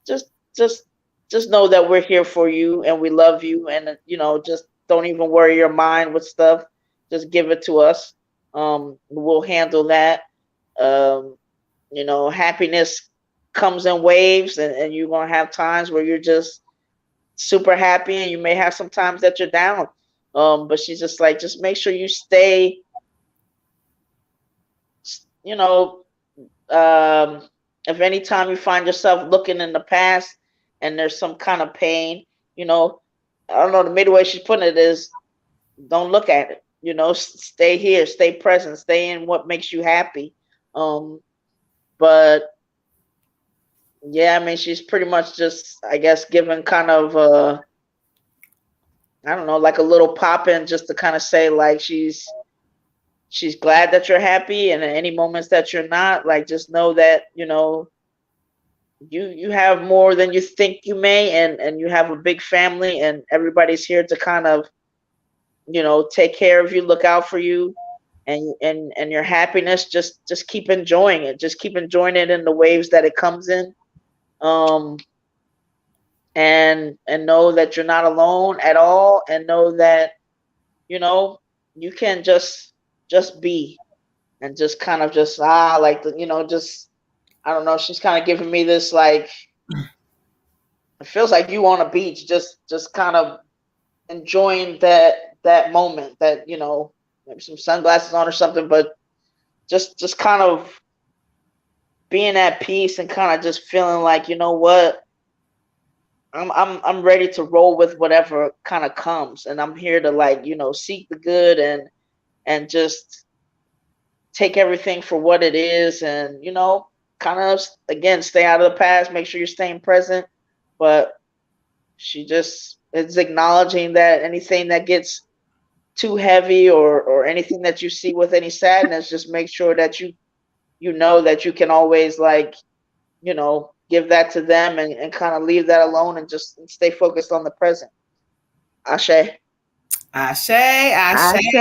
just just just know that we're here for you and we love you, and just don't even worry your mind with stuff. Just give it to us. We'll handle that. um Happiness comes in waves, and you're gonna have times where you're just super happy, and you may have some times that you're down. But she's just like, just make sure you stay, you know um if any time you find yourself looking in the past and there's some kind of pain, you know I don't know, the main way she's putting it is, don't look at it. Stay here, stay present, stay in what makes you happy. But yeah, I mean, she's pretty much just, I guess, given kind of I don't know, like a little pop in, just to kind of say, like, she's glad that you're happy, and at any moments that you're not, like, just know that you have more than you think you may, and you have a big family, and everybody's here to kind of take care of you, look out for you, and your happiness. Just keep enjoying it. Just keep enjoying it in the waves that it comes in. Um, and know that you're not alone at all, and know that you know you can just be, and just kind of just like just, I don't know, she's kind of giving me this, like, it feels like you on a beach, just kind of enjoying that moment, that maybe some sunglasses on or something, but just kind of being at peace, and kind of just feeling like, you know what, I'm ready to roll with whatever kind of comes, and I'm here to, like, seek the good, and just take everything for what it is, and kind of, again, stay out of the past, make sure you're staying present. But she just is acknowledging that anything that gets too heavy, or anything that you see with any sadness, just make sure that you know that you can always, like, give that to them, and kind of leave that alone, and just stay focused on the present. Ashe.
Ashe, Ashe.
Ashe.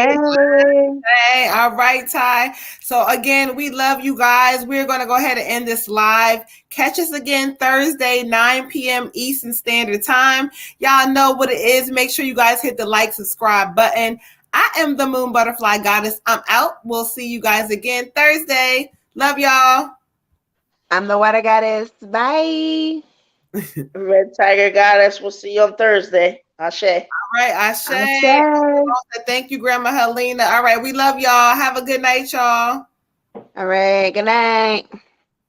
Hey, all right, Ty. So again, we love you guys. We're going to go ahead and end this live. Catch us again Thursday, 9 p.m. Eastern Standard Time. Y'all know what it is. Make sure you guys hit the like, subscribe button. I am the Moon Butterfly Goddess. I'm out. We'll see you guys again Thursday. Love y'all.
I'm the water goddess. Bye.
Red Tiger Goddess. We'll see you on Thursday. Ashe.
All right, Ashe.
Ashe.
Thank you, Grandma Helena. All right, we love y'all. Have a good night, y'all.
All right. Good night.